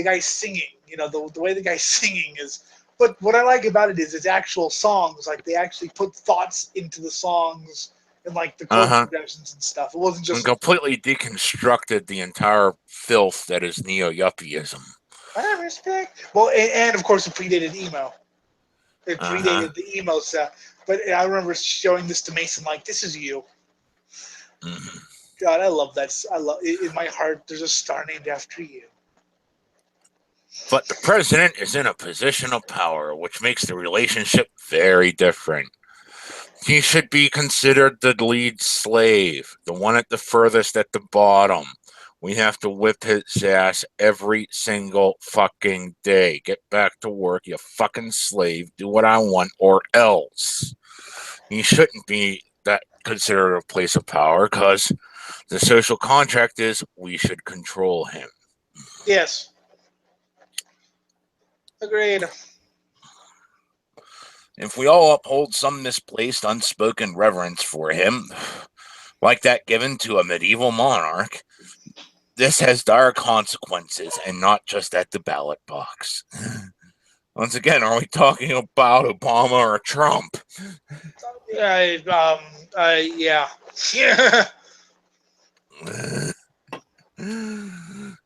guy's singing. The way the guy's singing is. But what I like about it is it's actual songs. Like, they actually put thoughts into the songs and, like, the chord progressions and stuff. It wasn't just... And completely deconstructed the entire filth that is neo-yuppieism. I respect. Well, and of course, it predated emo. It predated the emo stuff. But I remember showing this to Mason, like, this is you. Mm-hmm. God, I love that. In my heart, there's a star named after you. But the president is in a position of power, which makes the relationship very different. He should be considered the lead slave, the one at the furthest at the bottom. We have to whip his ass every single fucking day. Get back to work, you fucking slave. Do what I want, or else. He shouldn't be that considered a place of power, because the social contract is we should control him. Yes. Agreed. If we all uphold some misplaced, unspoken reverence for him, like that given to a medieval monarch, this has dire consequences, and not just at the ballot box. Once again, are we talking about Obama or Trump? Yeah.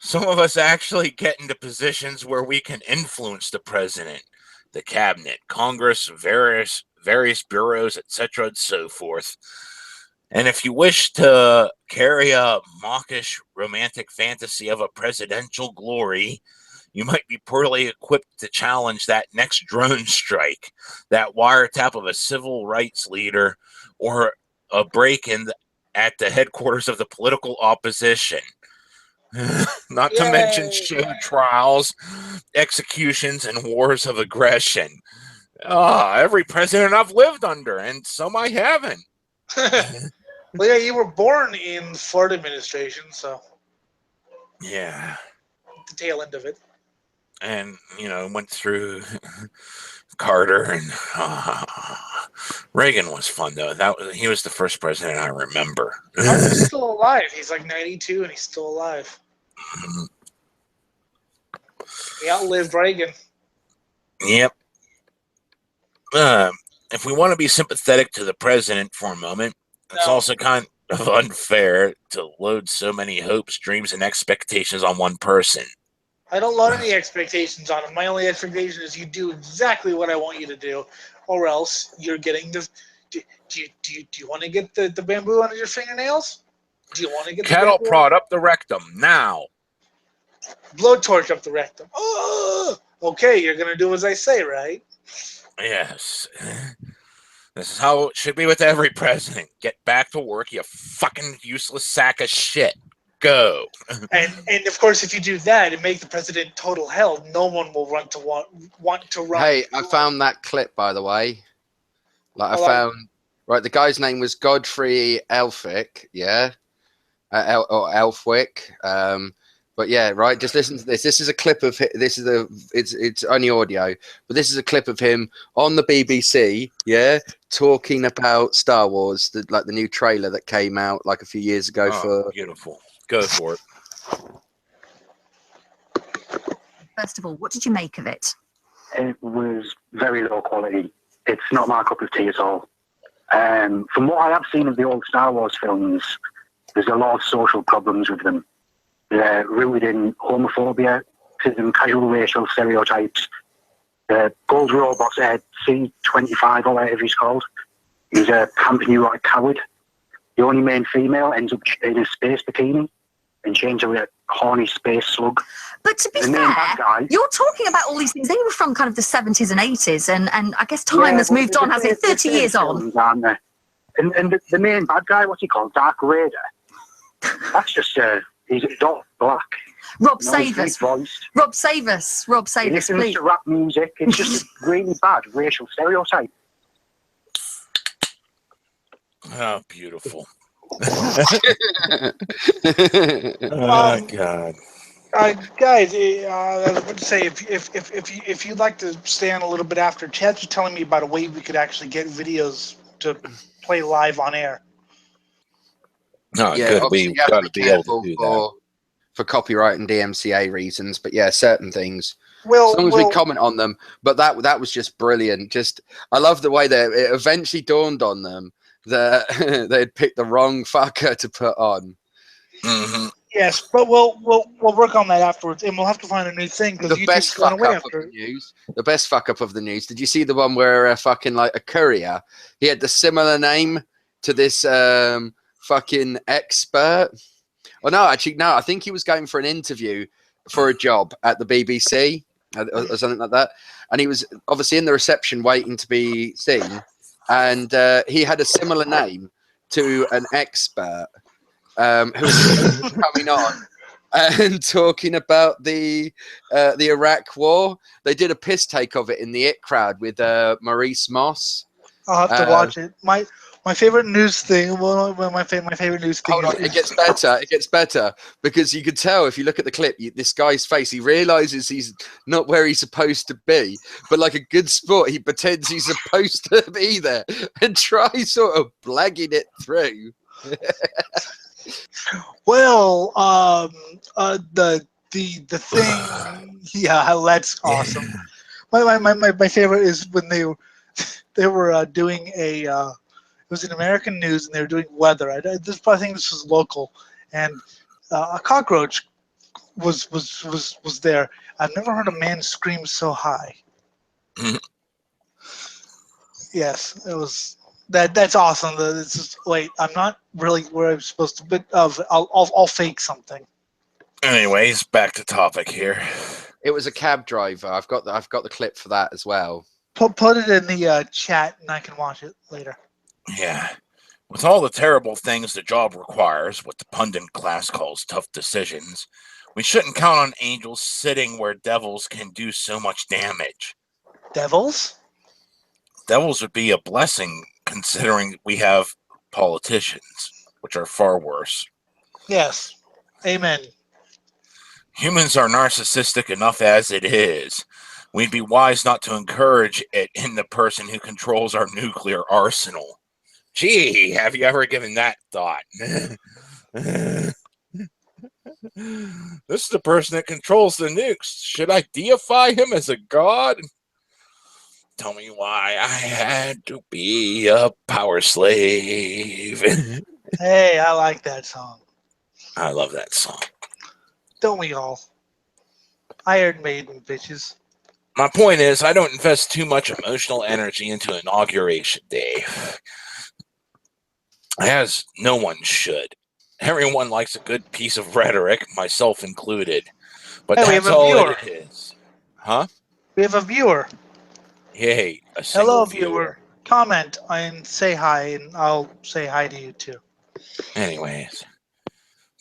Some of us actually get into positions where we can influence the president, the cabinet, Congress, various bureaus, etc., and so forth. And if you wish to carry a mawkish romantic fantasy of a presidential glory, you might be poorly equipped to challenge that next drone strike, that wiretap of a civil rights leader, or a break-in at the headquarters of the political opposition. Not to mention show trials, executions, and wars of aggression. Every president I've lived under, and some I haven't. Well, yeah, you were born in the Ford administration, so Yeah. the tail end of it. And, went through Carter, and Reagan was fun, though. He was the first president I remember. He's still alive. He's like 92, and he's still alive. He outlived Reagan. Yep. If we want to be sympathetic to the president for a moment, it's also kind of unfair to load so many hopes, dreams, and expectations on one person. I don't load any expectations on him. My only expectation is you do exactly what I want you to do, or else you're getting this. Do you want to get the bamboo under your fingernails? Do you want to get cattle prod up the rectum now? Blowtorch up the rectum. Oh, okay, you're gonna do as I say, right? Yes. This is how it should be with every president. Get back to work, you fucking useless sack of shit. Go. And of course, if you do that and make the president total hell, no one will want to run. Hey, I found that clip, by the way. Right, the guy's name was Godfrey Elphick, yeah, or Elfwick. But yeah, right. Just listen to this. This is a clip of it's only audio, but this is a clip of him on the BBC, yeah, talking about Star Wars, the new trailer that came out like a few years ago. Beautiful. Go for it. First of all, what did you make of it? It was very low quality. It's not my cup of tea at all. From what I have seen of the old Star Wars films, there's a lot of social problems with them. They're rooted in homophobia, and casual racial stereotypes. The gold robot's C-25 or whatever he's called. He's a camping neurotic coward. The only main female ends up in a space bikini and changes to a horny space slug. But to be fair, you're talking about all these things. They were from kind of the 70s and 80s, and I guess time has moved on, has it? 30 years on. Aren't they? And the main bad guy, what's he called? Dark Raider. That's just... he's dark black. Rob, save us. Rob, save us. Rob, save us, please. To rap music. It's just a really bad racial stereotype. Oh, beautiful. Oh, God. Guys, I was about to say, if you'd like to stay on a little bit after, Chad's was telling me about a way we could actually get videos to play live on air. No, yeah, good. We've got to be able to do that. For copyright and DMCA reasons, but yeah, certain things. As long as we comment on them. But that was just brilliant. I love the way that it eventually dawned on them that they'd picked the wrong fucker to put on. Mm-hmm. Yes, but we'll work on that afterwards, and we'll have to find a new thing because The best fuck up of the news. The best fuck up of the news. Did you see the one where fucking like a courier? He had the similar name to this fucking expert. Well, no, actually, no. I think he was going for an interview for a job at the BBC or something like that, and he was obviously in the reception waiting to be seen, and he had a similar name to an expert who was coming on and talking about the Iraq War. They did a piss take of it in the It Crowd with Maurice Moss. I'll have to watch it. My favorite news thing. Well, my favorite news thing. Hold on, it gets better. It gets better because you could tell if you look at the clip, this guy's face. He realizes he's not where he's supposed to be, but like a good sport, he pretends he's supposed to be there and tries sort of blagging it through. Well, the thing, yeah, that's awesome. My favorite is when they were doing a it was in American news and they were doing weather. I think this was local, and a cockroach was there. I've never heard a man scream so high. Yes, it was that. That's awesome. It's just, wait, I'm not really where I'm supposed to, but I'll fake something. Anyways, back to topic here. It was a cab driver. I've got the clip for that as well. Put it in the chat, and I can watch it later. Yeah. With all the terrible things the job requires, what the pundit class calls tough decisions, we shouldn't count on angels sitting where devils can do so much damage. Devils? Devils would be a blessing considering we have politicians, which are far worse. Yes. Amen. Humans are narcissistic enough as it is. We'd be wise not to encourage it in the person who controls our nuclear arsenal. Gee, have you ever given that thought? This is the person that controls the nukes. Should I deify him as a god? Tell me why I had to be a power slave. Hey, I like that song. I love that song. Don't we all? Iron Maiden, bitches. My point is, I don't invest too much emotional energy into Inauguration Day. As no one should. Everyone likes a good piece of rhetoric, myself included. But hey, that's all it is. Huh? We have a viewer. Yay, a Hello, single viewer. Comment and say hi, and I'll say hi to you too. Anyways,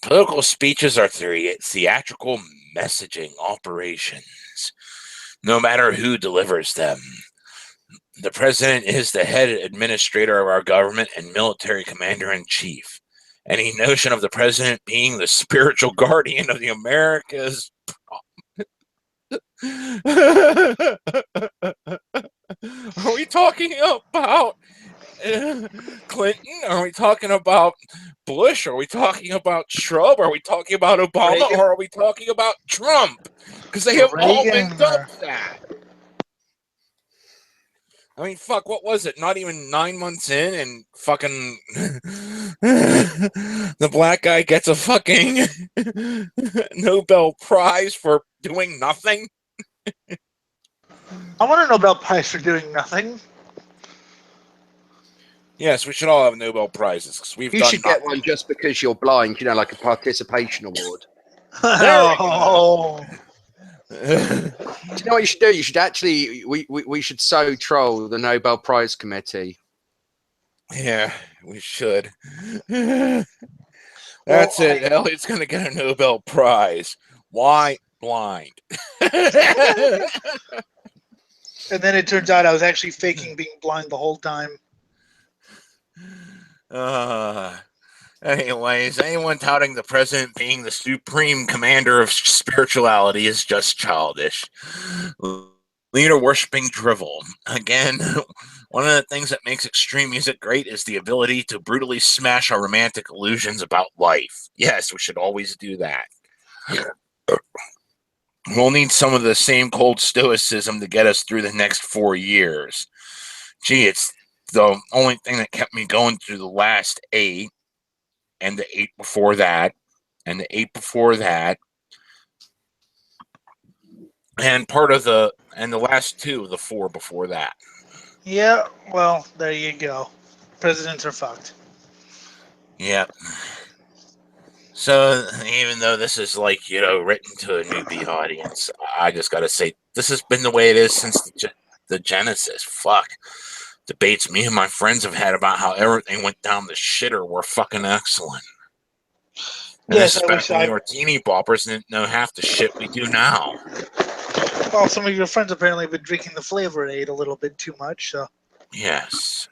political speeches are theatrical messaging operations, no matter who delivers them. The president is the head administrator of our government and military commander-in-chief. Any notion of the president being the spiritual guardian of the Americas... Are we talking about Clinton? Are we talking about Bush? Are we talking about Trump? Are we talking about Obama? Reagan? Or are we talking about Trump? Because they have all been dubbed that. I mean, fuck, what was it? Not even 9 months in, and fucking the black guy gets a fucking Nobel Prize for doing nothing? I want a Nobel Prize for doing nothing. Yes, we should all have Nobel Prizes. Cause You should get one just because you're blind, like a participation award. Oh. Do you know what you should do? You should actually, we should so troll the Nobel Prize Committee. Yeah, we should. That's it. Elliott's going to get a Nobel Prize. Why blind? And then it turns out I was actually faking being blind the whole time. Anyways, anyone touting the president being the supreme commander of spirituality is just childish. Leader worshipping drivel. Again, one of the things that makes extreme music great is the ability to brutally smash our romantic illusions about life. Yes, we should always do that. We'll need some of the same cold stoicism to get us through the next 4 years. Gee, it's the only thing that kept me going through the last 8, and the 8 before that, and the 8 before that, and the last 2 of the 4 before that. Yeah, well, there you go. Presidents are fucked. Yep. So, even though this is written to a newbie audience, I just gotta say, this has been the way it is since the Genesis. Fuck. Debates me and my friends have had about how everything went down the shitter were fucking excellent. And yes, this is back when we were teeny boppers and didn't know half the shit we do now. Well, some of your friends apparently have been drinking the Flavor Aid a little bit too much, so. Yes.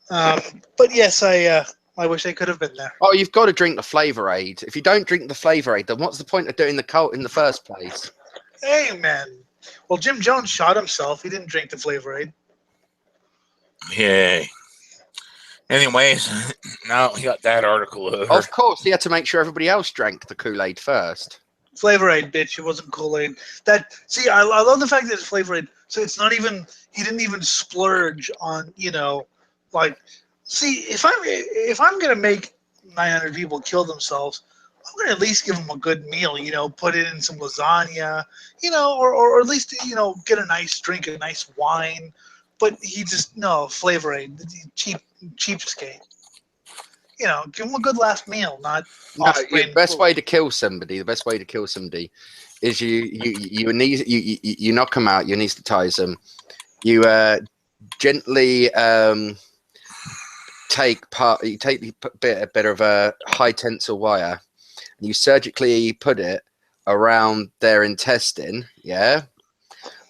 But yes, I wish I could have been there. Oh, you've got to drink the Flavor Aid. If you don't drink the Flavor Aid, then what's the point of doing the cult in the first place? Amen. Well, Jim Jones shot himself. He didn't drink the Flavor Aid. Yay. Anyways, now he got that article over. Of course, he had to make sure everybody else drank the Kool-Aid first. Flavor Aid, bitch. It wasn't Kool-Aid. I love the fact that it's Flavor Aid. So it's not even, he didn't even splurge on, like, see, if I'm gonna make 900 people kill themselves, I'm gonna at least give them a good meal. Put it in some lasagna, or at least get a nice drink, a nice wine. But he just Flavor Aid, cheapskate. Give them a good last meal, not. No, the best way to kill somebody. The best way to kill somebody is you knock them out. You anesthetize them. You gently take a bit of a high tensile wire, and you surgically put it around their intestine. Yeah,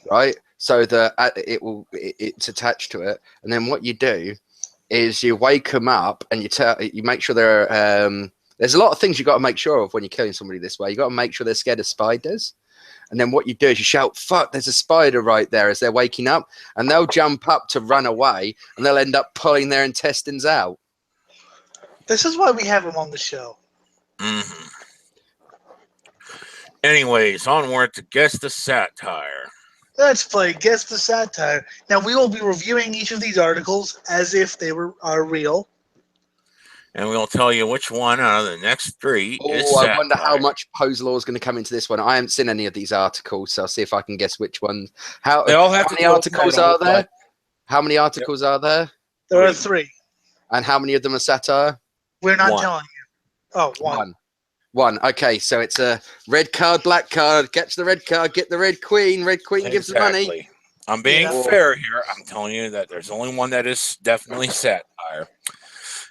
right. So that it's attached to it, and then what you do is you wake them up and you make sure they're there's a lot of things you got to make sure of when you're killing somebody this way. You got to make sure they're scared of spiders, and then what you do is you shout, "Fuck! There's a spider right there!" as they're waking up, and they'll jump up to run away, and they'll end up pulling their intestines out. This is why we have him on the show. Mm-hmm. Anyways, onward to Guess the Satire. Let's play Guess the Satire. Now, we will be reviewing each of these articles as if they are real. And we'll tell you which one out of the next three is satire. I wonder how much Poseurs is going to come into this one. I haven't seen any of these articles, so I'll see if I can guess which ones. How many articles are there? How many articles are there? There are 3. And how many of them are satire? We're not telling you. Oh, one. One. Okay, so it's a red card, black card. Catch the red card, get the red queen. Red queen gives the money. I'm being fair here. I'm telling you that there's only one that is definitely satire.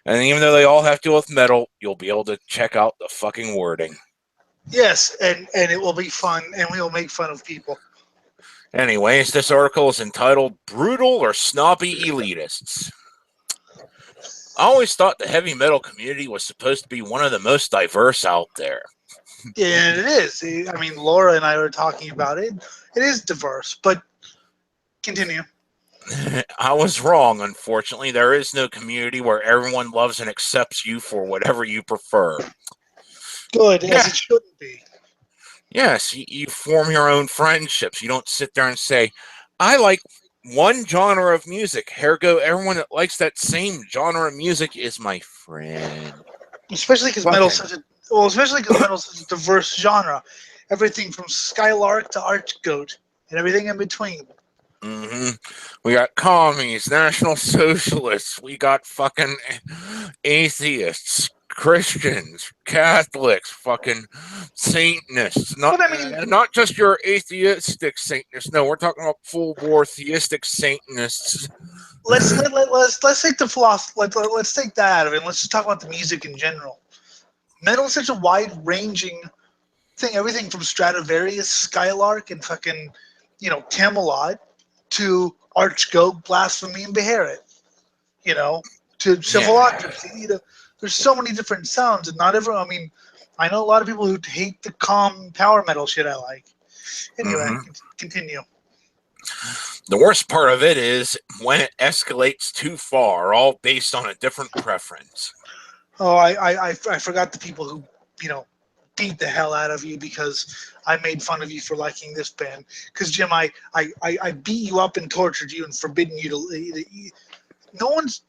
And even though they all have to deal with metal, you'll be able to check out the fucking wording. Yes, and it will be fun, and we will make fun of people. Anyways, this article is entitled Brutal or Snobby Elitists. I always thought the heavy metal community was supposed to be one of the most diverse out there. Yeah, it is. I mean, Laura and I were talking about it. It is diverse, but continue. I was wrong, unfortunately. There is no community where everyone loves and accepts you for whatever you prefer. Good, as it shouldn't be. Yes, you form your own friendships. You don't sit there and say, I like one genre of music. Ergo, everyone that likes that same genre of music is my friend. Especially because metal's such a diverse genre. Everything from Skylark to Archgoat and everything in between. Mm-hmm. We got commies, National Socialists. We got fucking atheists, Christians, Catholics, fucking Satanists. Not just your atheistic Satanists. No, we're talking about full-bore theistic Satanists. Let's take the philosophy. Let's take that out of it. Let's just talk about the music in general. Metal is such a wide-ranging thing. Everything from Stradivarius, Skylark, and fucking Camelot to Archgoat, Blasphemy, and Beherit. To Civil Octopsy. There's so many different sounds, and not everyone. I mean, I know a lot of people who hate the calm power metal shit I like. Anyway, continue. The worst part of it is when it escalates too far, all based on a different preference. Oh, I forgot the people who, beat the hell out of you because I made fun of you for liking this band. Because, Jim, I beat you up and tortured you and forbidden you to... No one's...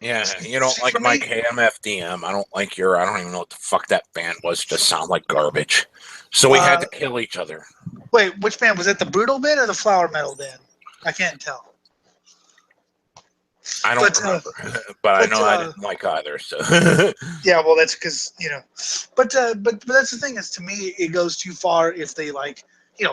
Yeah, you don't like my KMFDM. I don't like your... I don't even know what the fuck that band was. It just sound like garbage. So we had to kill each other. Wait, which band? Was it the Brutal band or the Flower Metal band? I can't tell. I don't remember, but I know I didn't like either. So yeah, well, that's because but that's the thing is, to me, it goes too far if they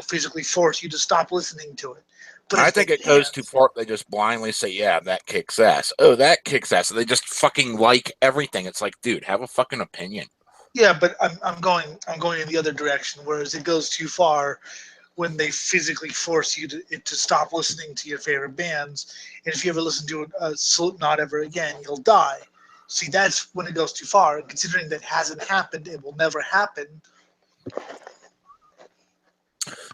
physically force you to stop listening to it. But I think it goes too far if they just blindly say, "Yeah, that kicks ass." Oh, that kicks ass. They just fucking like everything. It's like, dude, have a fucking opinion. Yeah, but I'm going in the other direction. Whereas it goes too far when they physically force you to stop listening to your favorite bands. And if you ever listen to a Slipknot ever again, you'll die. See, that's when it goes too far. And considering that hasn't happened, it will never happen.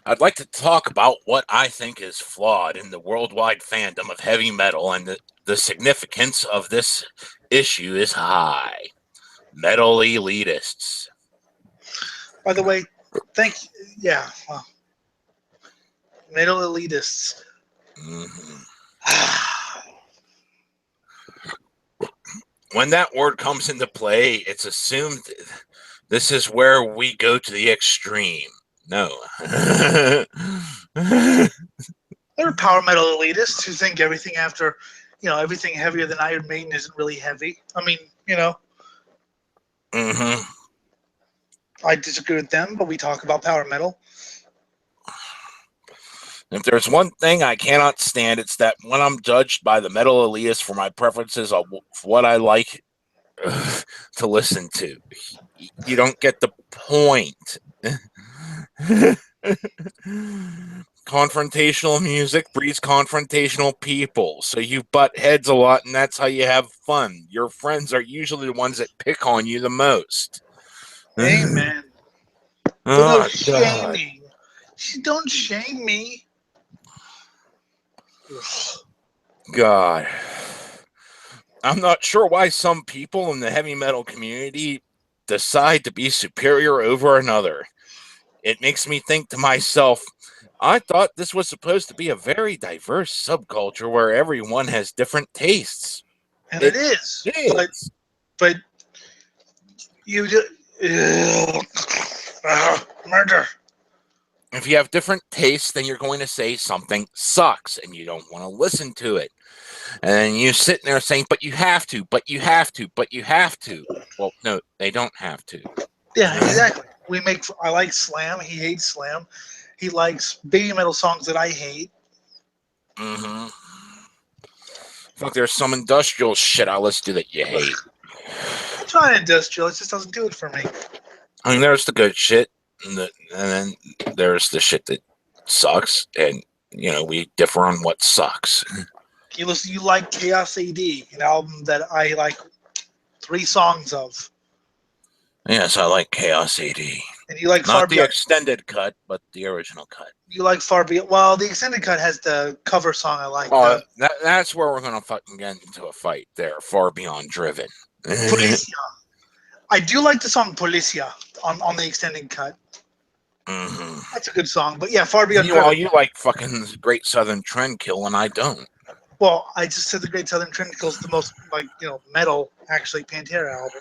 I'd like to talk about what I think is flawed in the worldwide fandom of heavy metal and the significance of this issue is high. Metal elitists. By the way, yeah. Well, metal elitists. Mm-hmm. When that word comes into play, it's assumed this is where we go to the extreme. No. There are power metal elitists who think everything everything heavier than Iron Maiden isn't really heavy. I mean, Mm-hmm. I disagree with them, but we talk about power metal. If there's one thing I cannot stand, it's that when I'm judged by the metal elitists for my preferences of what I like to listen to, you don't get the point. Confrontational music breeds confrontational people, so you butt heads a lot, and that's how you have fun. Your friends are usually the ones that pick on you the most. Amen. Oh, shaming. Don't shame me. God. I'm not sure why some people in the heavy metal community decide to be superior over another. It makes me think to myself, I thought this was supposed to be a very diverse subculture where everyone has different tastes. And it is. But you do murder. If you have different tastes, then you're going to say something sucks and you don't want to listen to it. And then you sit there saying, but you have to, but you have to, but you have to. Well, no, they don't have to. Yeah, exactly. I like slam. He hates slam. He likes baby metal songs that I hate. Mm-hmm. Fuck, there's some industrial shit I listen to that you hate. It's not industrial. It just doesn't do it for me. I mean, there's the good shit, and then there's the shit that sucks, and we differ on what sucks. You like Chaos AD, an album that I like 3 songs of. Yes, I like Chaos AD. And you like not the extended cut, but the original cut. You like Far Beyond. Well, the extended cut has the cover song I like. Oh, that's where we're gonna fucking get into a fight there. Far Beyond Driven. Policia. I do like the song Policia on the extended cut. Mm-hmm. That's a good song, but yeah, Far Beyond Driven. Well, you like fucking Great Southern Trendkill, and I don't. Well, I just said the Great Southern Trendkill is the most metal actually Pantera album.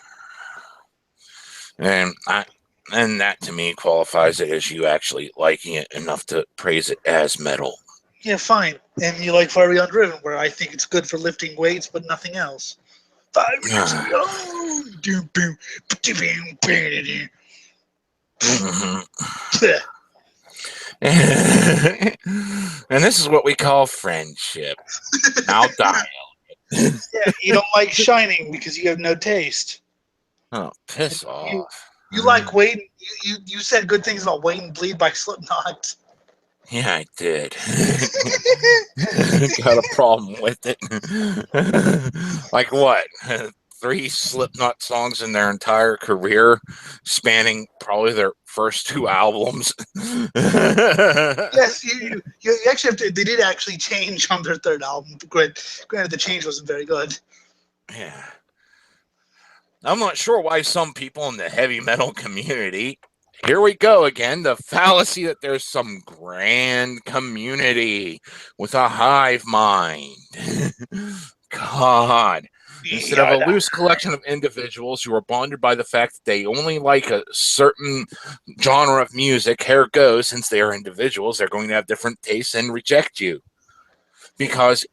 And that to me qualifies it as you actually liking it enough to praise it as metal. Yeah, fine. And you like Far Beyond Driven, where I think it's good for lifting weights, but nothing else. 5 years ago. And this is what we call friendship. Now die. Yeah, you don't like Shining because you have no taste. Oh, piss off. You like Wait. You said good things about Wait and Bleed by Slipknot. Yeah, I did. Got a problem with it. Like what? 3 Slipknot songs in their entire career, spanning probably their first 2 albums. Yes, you actually have to. They did actually change on their 3rd album. Granted, the change wasn't very good. Yeah. I'm not sure why some people in the heavy metal community, here we go again, the fallacy that there's some grand community with a hive mind. God. Instead of a loose collection of individuals who are bonded by the fact that they only like a certain genre of music, here goes, since they are individuals, they're going to have different tastes and reject you. Because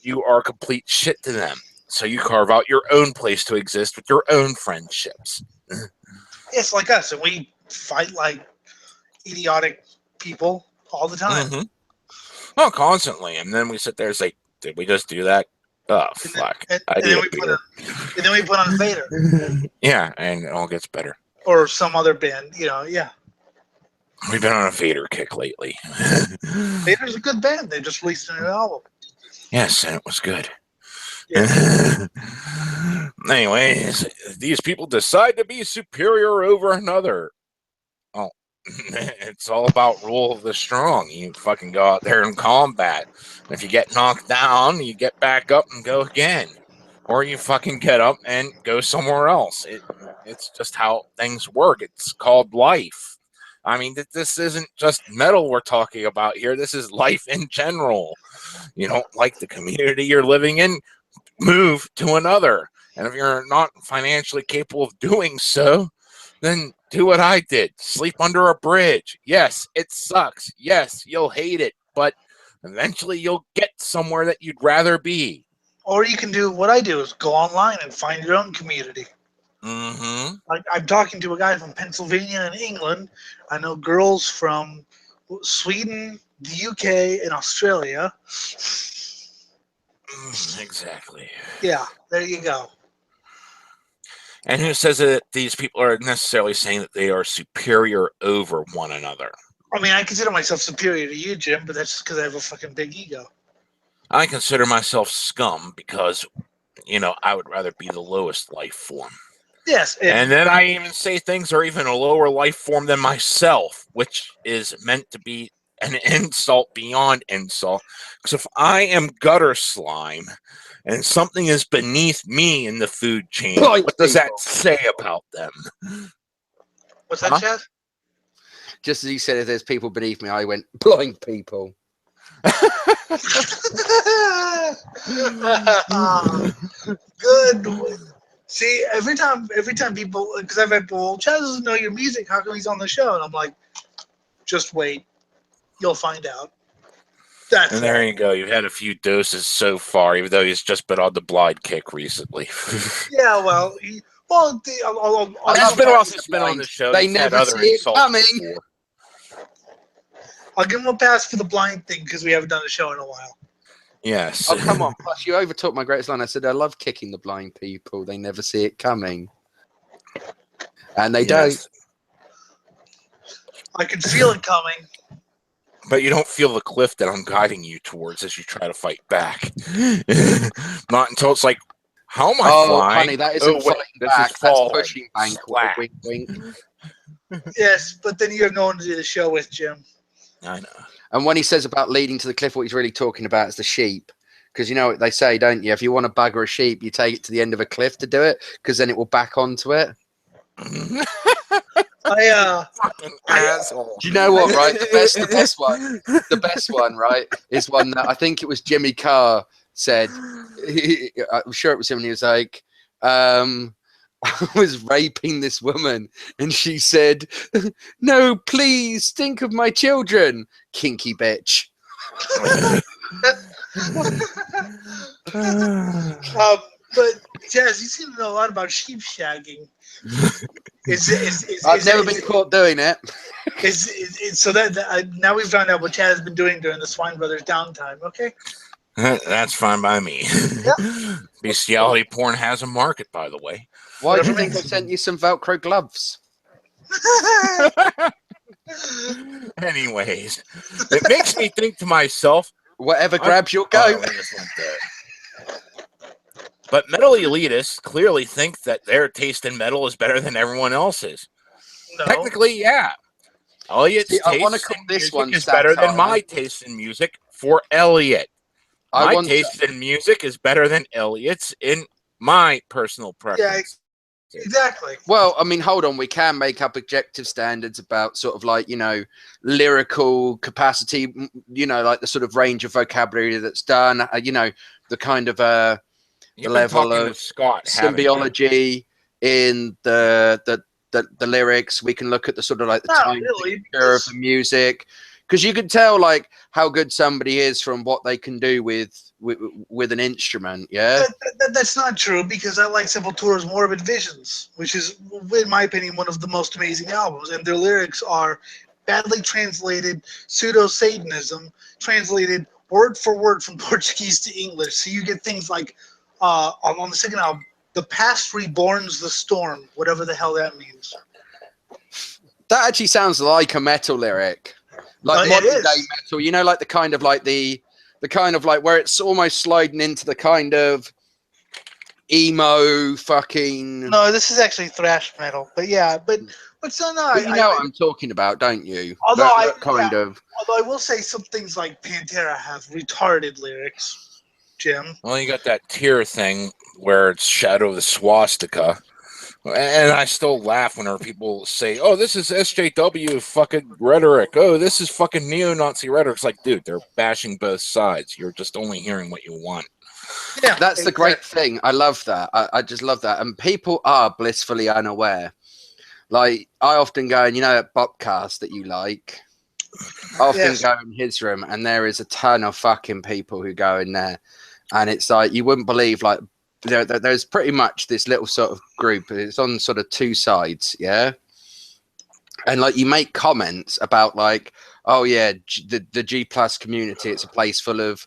you are complete shit to them. So you carve out your own place to exist with your own friendships. It's like us, and we fight like idiotic people all the time. Mm-hmm. Well, constantly. And then we sit there and say, did we just do that? Oh, fuck. And then we put on Vader. Yeah, and it all gets better. Or some other band, yeah. We've been on a Vader kick lately. Vader's a good band. They just released a new album. Yes, and it was good. Yeah. Anyways, these people decide to be superior over another. Oh, It's all about rule of the strong. You fucking go out there in combat. And if you get knocked down, you get back up and go again. Or you fucking get up and go somewhere else. It's just how things work. It's called life. I mean, this isn't just metal we're talking about here. This is life in general. You don't like the community you're living in, move to another. And if you're not financially capable of doing so, then do what I did. Sleep under a bridge. Yes, it sucks. Yes, you'll hate it. But eventually you'll get somewhere that you'd rather be. Or you can do what I do, is go online and find your own community. Mm-hmm. Like, I'm talking to a guy from Pennsylvania and England. I know girls from Sweden, the UK, and Australia. Exactly. Yeah, there you go. And who says that these people are necessarily saying that they are superior over one another? I mean, I consider myself superior to you, Jim, but that's just because I have a fucking big ego. I consider myself scum because, I would rather be the lowest life form. Yes. And then I even say things are even a lower life form than myself, which is meant to be an insult beyond insult. Because if I am gutter slime and something is beneath me in the food chain, what does that say about them? What's that, Chad? Just as you said, if there's people beneath me, I went, blind people. Good. See, every time people, because I've had people, Chad doesn't know your music. How come he's on the show? And I'm like, just wait, you'll find out. And there you go. You've had a few doses so far, even though he's just been on the blind kick recently. Yeah, well, it's been a while since he's been on the show. They never see it coming. Before. I'll give him a pass for the blind thing because we haven't done a show in a while. Yes. Oh, come on. Plus, you overtook my greatest line. I said, I love kicking the blind people. They never see it coming. And they don't. I can feel it coming. But you don't feel the cliff that I'm guiding you towards as you try to fight back. Not until it's like, how am I flying? Honey, that isn't fighting back. That's pushing back. Wink, wink. Yes, but then you have no one to do the show with, Jim. I know. And when he says about leading to the cliff, what he's really talking about is the sheep. Because you know what they say, don't you? If you want to bugger a sheep, you take it to the end of a cliff to do it, because then it will back onto it. Fucking asshole. Do you know what, right? The best one, right, is one that I think it was Jimmy Carr said. I'm sure it was him, and he was like, I was raping this woman, and she said, no, please, think of my children, kinky bitch. But Jazz, you seem to know a lot about sheep shagging. I've never been caught doing it. So that now we've found out what Chad has been doing during the Swine Brothers downtime. Okay, that's fine by me. Yeah. Bestiality porn has a market, by the way. Why do you think I sent you some Velcro gloves? Anyways, it makes me think to myself, whatever grabs your goat. But metal elitists clearly think that their taste in metal is better than everyone else's. No. Technically, yeah. Elliott's taste in music is better than my taste in music for Elliott. My taste in music is better than Elliott's in my personal preference. Yeah, exactly. Well, I mean, hold on. We can make up objective standards about sort of like, lyrical capacity, like the sort of range of vocabulary that's done, the kind of the level of Scott, symbiology in the lyrics. We can look at the sort of like the time signature of the music, because you can tell like how good somebody is from what they can do with an instrument. Yeah, that's not true, because I like Sepultura's Morbid Visions, which is, in my opinion, one of the most amazing albums, and their lyrics are badly translated pseudo-Satanism, translated word for word from Portuguese to English. So you get things like on the second album, the past reborns the storm, whatever the hell that means. That actually sounds like a metal lyric, like modern day metal. Like the kind of like where it's almost sliding into the kind of emo fucking. No, this is actually thrash metal. But yeah, but so no. But you know what I'm talking about, don't you? Although that kind of. Although I will say some things like Pantera have retarded lyrics. Jim. Well, you got that tier thing where it's Shadow of the Swastika. And I still laugh whenever people say, "Oh, this is SJW fucking rhetoric. Oh, this is fucking neo-Nazi rhetoric." It's like, dude, they're bashing both sides. You're just only hearing what you want. Yeah, that's the great thing. I love that. I just love that. And people are blissfully unaware. Like, I often go, and you know, at Bobcast that you like, I often go in his room, and there is a ton of fucking people who go in there, and it's like you wouldn't believe, like. There's pretty much this little sort of group. It's on sort of two sides, yeah. And like you make comments about like, oh yeah, the G plus community. It's a place full of,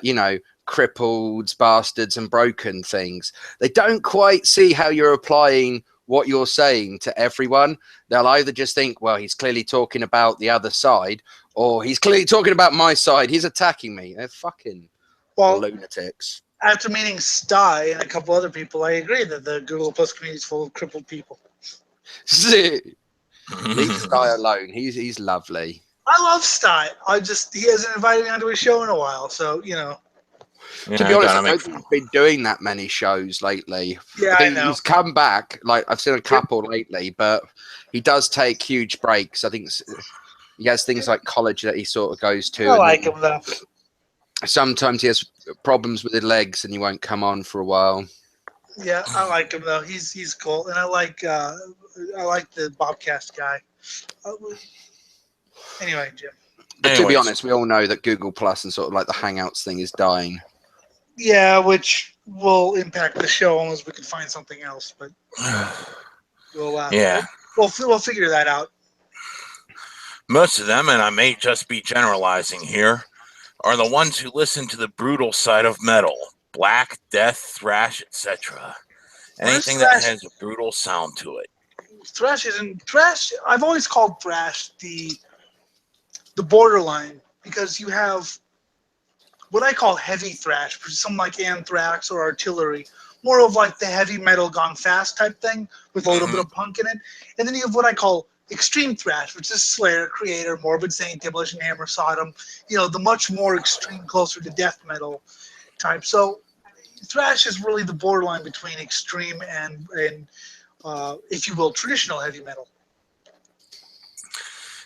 you know, crippled bastards and broken things. They don't quite see how you're applying what you're saying to everyone. They'll either just think, well, he's clearly talking about the other side, or he's clearly talking about my side. He's attacking me. They're fucking lunatics. After meeting Sty and a couple other people, I agree that the Google Plus community is full of crippled people. Leave Sty alone. He's lovely. I love Sty. He hasn't invited me onto his show in a while, so you know. Yeah, to be honest, I don't think he's been doing that many shows lately. Yeah, I know. He's come back. Like I've seen a couple lately, but he does take huge breaks. I think he has things like college that he sort of goes to. I like him though. Sometimes he has problems with his legs and he won't come on for a while. Yeah, I like him though. He's cool, and I like the Bobcast guy. Anyway, Jim. But to be honest, we all know that Google Plus and sort of like the Hangouts thing is dying. Yeah, which will impact the show unless we can find something else. But we'll figure that out. Most of them, and I may just be generalizing here, are the ones who listen to the brutal side of metal, black, death, thrash, etc. Anything that has a brutal sound to it. Thrash isn't thrash. I've always called thrash the borderline, because you have what I call heavy thrash, which is something like Anthrax or Artillery, more of like the heavy metal gone fast type thing with a little bit of punk in it. And then you have what I call extreme thrash, which is Slayer, Creator, Morbid Saint, Demolition Hammer, Sodom, you know, the much more extreme, closer to death metal type. So thrash is really the borderline between extreme and if you will, traditional heavy metal.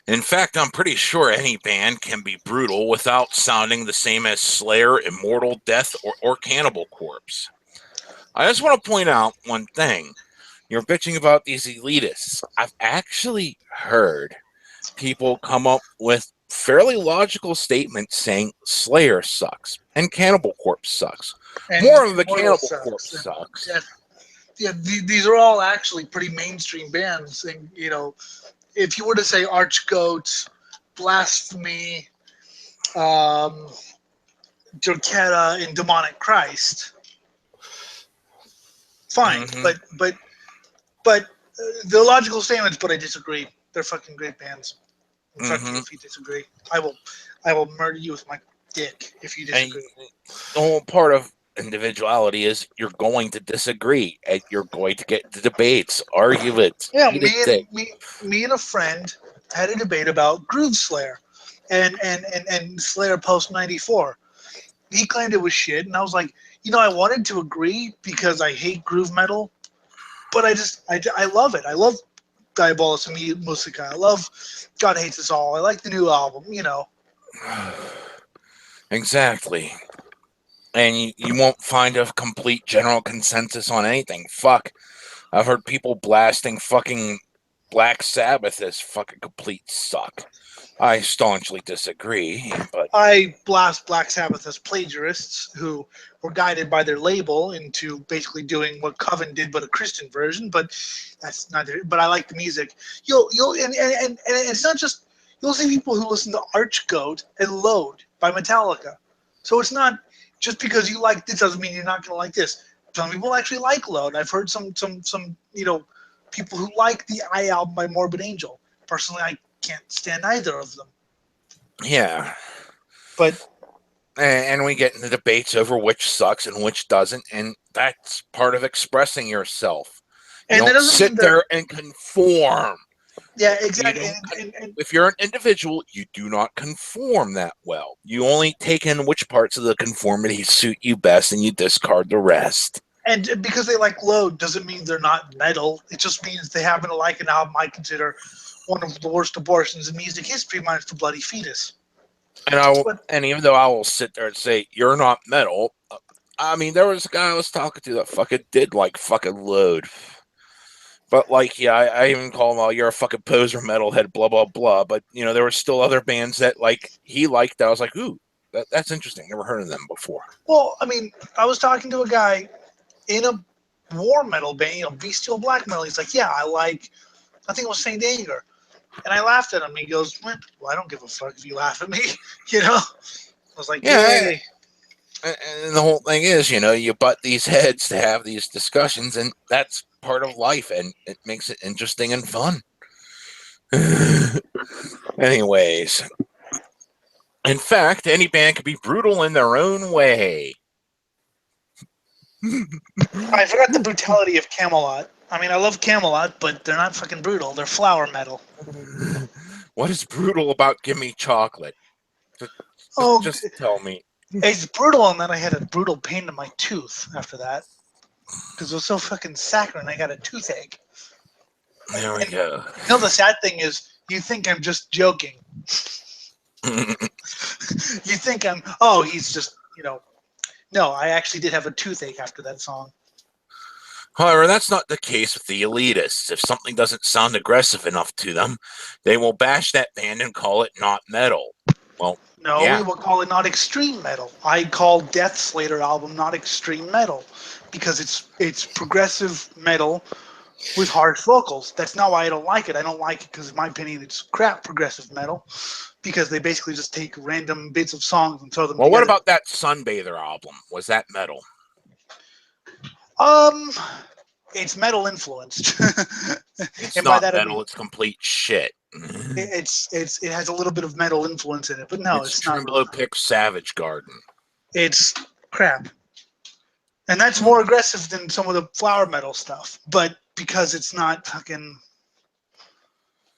In fact, I'm pretty sure any band can be brutal without sounding the same as Slayer, Immortal Death, or Cannibal Corpse. I just want to point out one thing. You're bitching about these elitists. I've actually heard people come up with fairly logical statements saying Slayer sucks and Cannibal Corpse sucks. And more of the Cannibal Corpse sucks. Yeah, these are all actually pretty mainstream bands. And, you know, if you were to say Archgoat, Blasphemy, Dorketta, and Demonic Christ, fine. But the logical statements, but I disagree. They're fucking great bands. Fuck you if you disagree. I will murder you with my dick if you disagree. And the whole part of individuality is you're going to disagree and you're going to get into debates, arguments. Yeah, me and a friend had a debate about Groove Slayer and Slayer post 94. He claimed it was shit, and I was like, you know, I wanted to agree because I hate groove metal, but I love it. I love Diabolus Musica. I love God Hates Us All. I like the new album, you know. Exactly. And you won't find a complete general consensus on anything. Fuck. I've heard people blasting fucking Black Sabbath as fucking complete suck. I staunchly disagree, but I blast Black Sabbath as plagiarists who were guided by their label into basically doing what Coven did, but a Christian version. But that's not. But I like the music. And it's not just. You'll see people who listen to Archgoat and Load by Metallica. So it's not just because you like this doesn't mean you're not going to like this. Some people actually like Load. I've heard some you know people who like the I album by Morbid Angel. Personally, I can't stand either of them. Yeah. But And we get into debates over which sucks and which doesn't, and that's part of expressing yourself. You And that don't doesn't sit mean that, there and conform. yeah, You exactly. don't if you're an individual, you do not conform that well. You only take in which parts of the conformity suit you best, and you discard the rest. And because they like load doesn't mean they're not metal. It just means they happen to like an album I consider one of the worst abortions in music history, minus the Bloody Fetus. And even though I will sit there and say you're not metal, I mean, there was a guy I was talking to that fucking did like fucking load. But like, yeah, I even call him, "Oh, you're a fucking poser metalhead," blah blah blah. But you know, there were still other bands that like he liked. I was like, "Ooh, that's interesting. Never heard of them before." Well, I mean, I was talking to a guy in a war metal band, you know, bestial black metal. He's like, "Yeah, I think it was Saint Anger," and I laughed at him. He goes, "Well, I don't give a fuck if you laugh at me," you know. I was like, "Yeah." And the whole thing is, you know, you butt these heads to have these discussions, and that's part of life, and it makes it interesting and fun. Anyways, in fact, any band can be brutal in their own way. I forgot the brutality of Camelot. I mean, I love Camelot, but they're not fucking brutal. They're flower metal. What is brutal about Give Me Chocolate? Just tell me. It's brutal, and then I had a brutal pain in my tooth after that. Because it was so fucking saccharine, I got a toothache. There we go. You know, the sad thing is, you think I'm just joking. You think he's just, you know. No, I actually did have a toothache after that song. However, that's not the case with the elitists. If something doesn't sound aggressive enough to them, they will bash that band and call it not metal. Well, no, yeah. We will call it not extreme metal. I call Death Slater album not extreme metal because it's progressive metal with harsh vocals. That's not why I don't like it. I don't like it because, in my opinion, it's crap progressive metal because they basically just take random bits of songs and throw them together. Well, what about that Sunbather album? Was that metal? It's metal influenced. It's and not by that, metal. I mean, it's complete shit. it has a little bit of metal influence in it, but no, it's not. Tremblow Picks Savage Garden. It's crap, and that's more aggressive than some of the flower metal stuff. But because it's not fucking,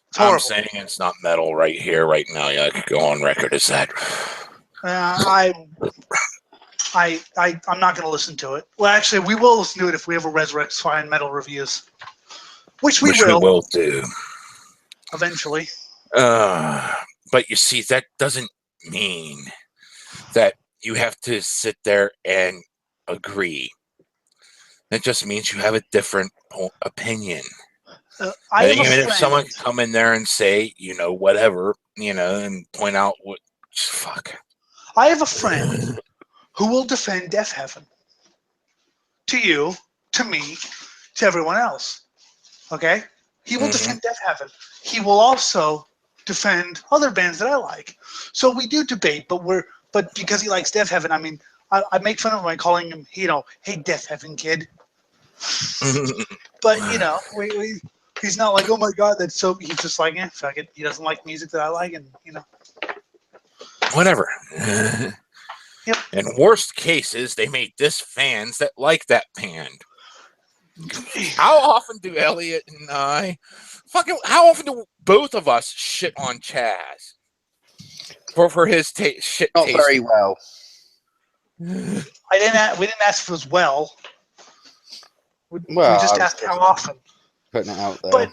it's horrible. I'm saying it's not metal right here, right now. Yeah, I could go on record as that. I'm not going to listen to it. Well, actually, we will listen to it if we ever resurrect Swine metal reviews, which we will do eventually. But you see, that doesn't mean that you have to sit there and agree. That just means you have a different opinion. Even if someone could come in there and say, you know, whatever, you know, and point out what, fuck. I have a friend who will defend Death Heaven. To you, to me, to everyone else. Okay? He will defend Death Heaven. He will also defend other bands that I like. So we do debate, but because he likes Death Heaven, I mean, I make fun of him by calling him, you know, hey, Death Heaven kid. But, you know, he's not like, oh my God, that's so, he's just like, fuck it. He doesn't like music that I like, and, you know. Whatever. Yep. In worst cases, they may diss fans that like that band. How often do Elliott and I how often do both of us shit on Chaz for his shit not taste? Very well. We didn't ask if it was well. We just asked how often. Putting it out there. But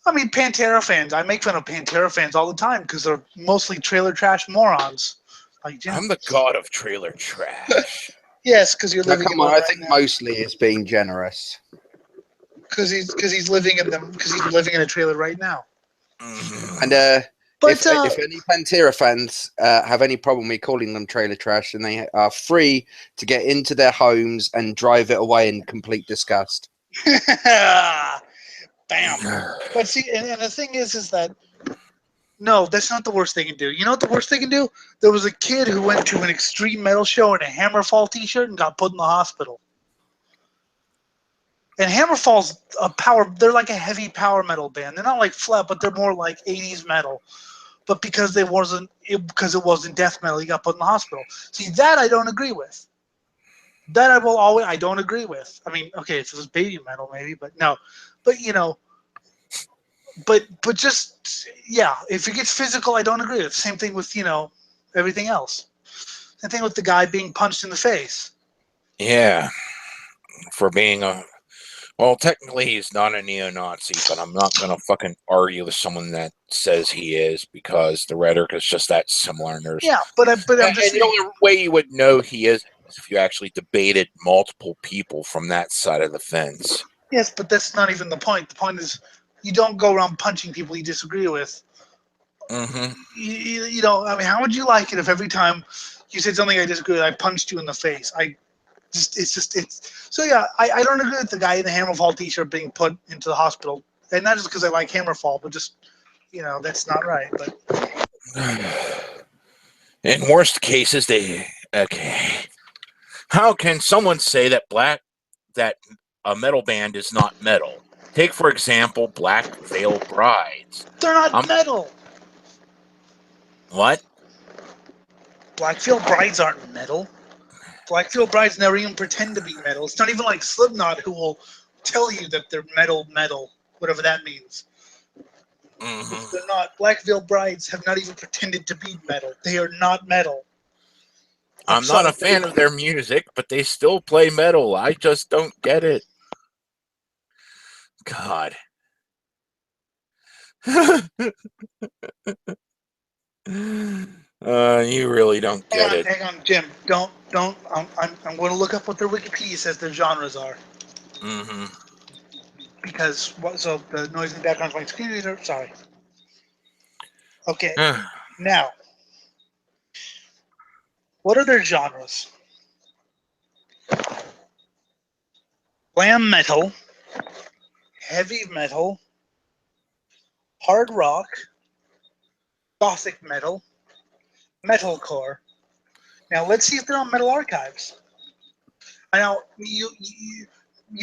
I mean, Pantera fans. I make fun of Pantera fans all the time because they're mostly trailer trash morons. Like, you know, I'm the god of trailer trash. Yes, because you're living. Come on, I think mostly it's being generous. Because he's living in them. Because he's living in a trailer right now. And if any Pantera fans have any problem with calling them trailer trash, then they are free to get into their homes and drive it away in complete disgust. Bam. But see, and the thing is that no, that's not the worst they can do. You know what the worst they can do? There was a kid who went to an extreme metal show in a Hammerfall t-shirt and got put in the hospital. And Hammerfall's they're like a heavy power metal band. They're not like Flap, but they're more like 80s metal. but because it wasn't death metal, he got put in the hospital. See, that I don't agree with. That I don't agree with. I mean, okay, if it was baby metal, maybe, but no. But but just if it gets physical, I don't agree with. Same thing with everything else. Same thing with the guy being punched in the face. Yeah, for being technically he's not a neo-Nazi, but I'm not gonna fucking argue with someone that says he is because the rhetoric is just that similar. And but I'm just saying, the only way you would know he is if you actually debated multiple people from that side of the fence. Yes, but that's not even the point. The point is, you don't go around punching people you disagree with. Mm-hmm. I mean, how would you like it if every time you said something I disagree with, I punched you in the face? So yeah, I don't agree with the guy in the Hammerfall t-shirt being put into the hospital, and not just because I like Hammerfall, but just that's not right. But in worst cases, how can someone say that a metal band is not metal? Take for example, Black Veil Brides. They're not metal. What? Black Veil Brides aren't metal. Black Veil Brides never even pretend to be metal. It's not even like Slipknot, who will tell you that they're metal, whatever that means. Mm-hmm. They're not. Black Veil Brides have not even pretended to be metal. They are not metal. I'm not a fan of their music, but they still play metal. I just don't get it. God. You really don't get it. Hang on, Jim. Don't. I'm going to look up what their Wikipedia says their genres are. Mm-hmm. Because so the noise in the background is my screen reader. Sorry. Okay. Now, what are their genres? Glam metal, heavy metal, hard rock, gothic metal, metalcore. Now let's see if they're on Metal Archives. I know you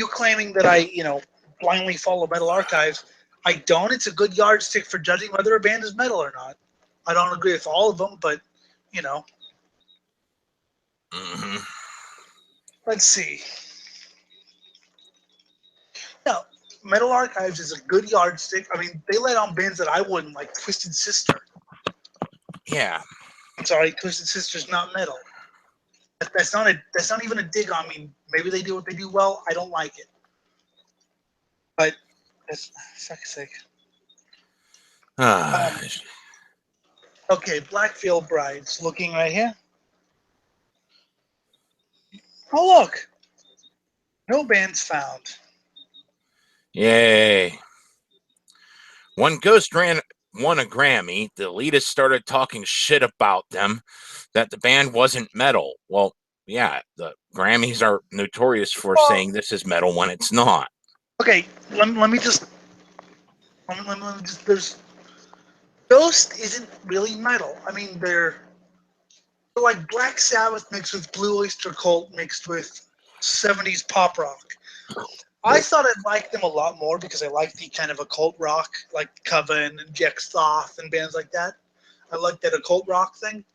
claiming that I blindly follow Metal Archives. I don't. It's a good yardstick for judging whether a band is metal or not. I don't agree with all of them, but Mm-hmm. Let's see. Now, Metal Archives is a good yardstick. I mean, they let on bands that I wouldn't, like Twisted Sister. Yeah. I'm sorry, Twisted Sister's not metal. That's not even a dig on me. Maybe they do what they do well. I don't like it. But that's fuck's sake. Okay, Black Veil Brides. Looking right here. Oh look, no bands found. Yay. When Ghost won a Grammy, the elitists started talking shit about them, that the band wasn't metal. Well, yeah, the Grammys are notorious for saying this is metal when it's not. Okay, let me just there's Ghost isn't really metal. I mean, they're like Black Sabbath mixed with Blue Oyster Cult mixed with 70s pop rock. I thought I'd like them a lot more because I like the kind of occult rock, like Coven and Jex Thoth and bands like that. I like that occult rock thing.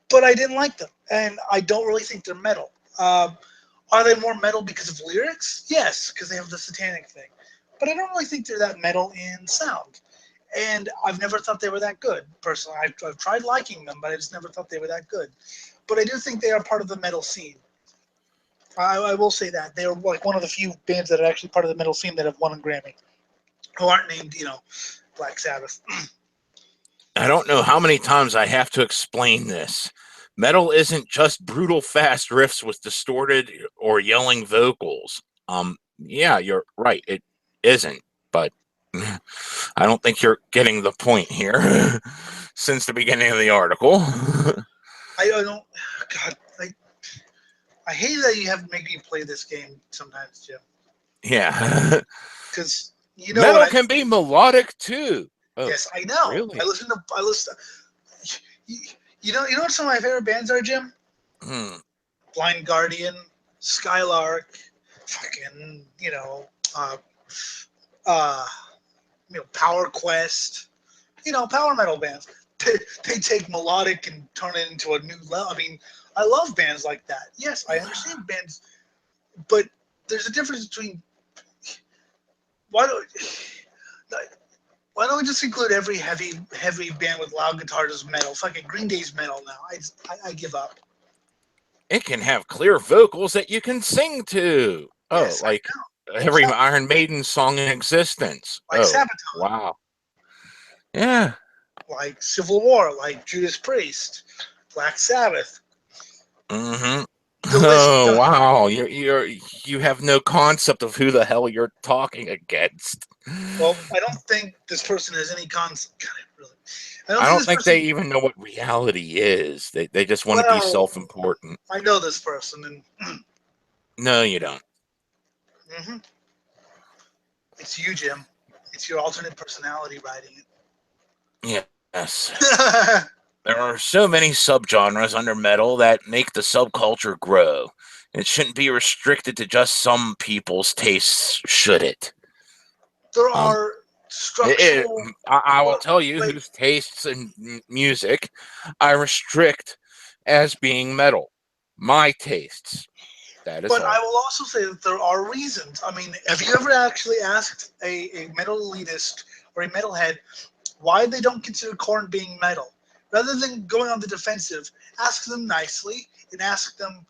But I didn't like them, and I don't really think they're metal. Are they more metal because of lyrics? Yes, because they have the satanic thing. But I don't really think they're that metal in sound. And I've never thought they were that good, personally. I've tried liking them, but I just never thought they were that good. But I do think they are part of the metal scene. I will say that. They are like one of the few bands that are actually part of the metal scene that have won a Grammy. Who aren't named, Black Sabbath. I don't know how many times I have to explain this. Metal isn't just brutal fast riffs with distorted or yelling vocals. Yeah, you're right. It isn't, but I don't think you're getting the point here since the beginning of the article. I don't. God, I hate that you have to make me play this game sometimes, Jim. Yeah. Because metal can be melodic too. Oh, yes, I know. Really? I listen. You know what some of my favorite bands are, Jim? Blind Guardian, Skylark, fucking Power Quest, power metal bands. They take melodic and turn it into a new level. I mean, I love bands like that. Yes, I understand bands, but there's a difference between why don't we just include every heavy band with loud guitars as metal? Fucking Green Day's metal now. I give up. It can have clear vocals that you can sing to. Oh, Yes, like every Iron Maiden song in existence. Like Sabaton. Wow. Yeah. Like Civil War, like Judas Priest, Black Sabbath. Mm-hmm. Oh wow, you have no concept of who the hell you're talking against. Well, I don't think this person has any concept. God, really. I don't think they even know what reality is. They just want to be self-important. I know this person, and no, you don't. Mm-hmm. It's you, Jim. It's your alternate personality writing it. Yes. There are so many subgenres under metal that make the subculture grow. It shouldn't be restricted to just some people's tastes, should it? There are structural... I will tell you whose tastes in music I restrict as being metal. My tastes. That is all. I will also say that there are reasons. I mean, have you ever actually asked a metal elitist or a metalhead why they don't consider Korn being metal? Rather than going on the defensive, ask them nicely and ask them,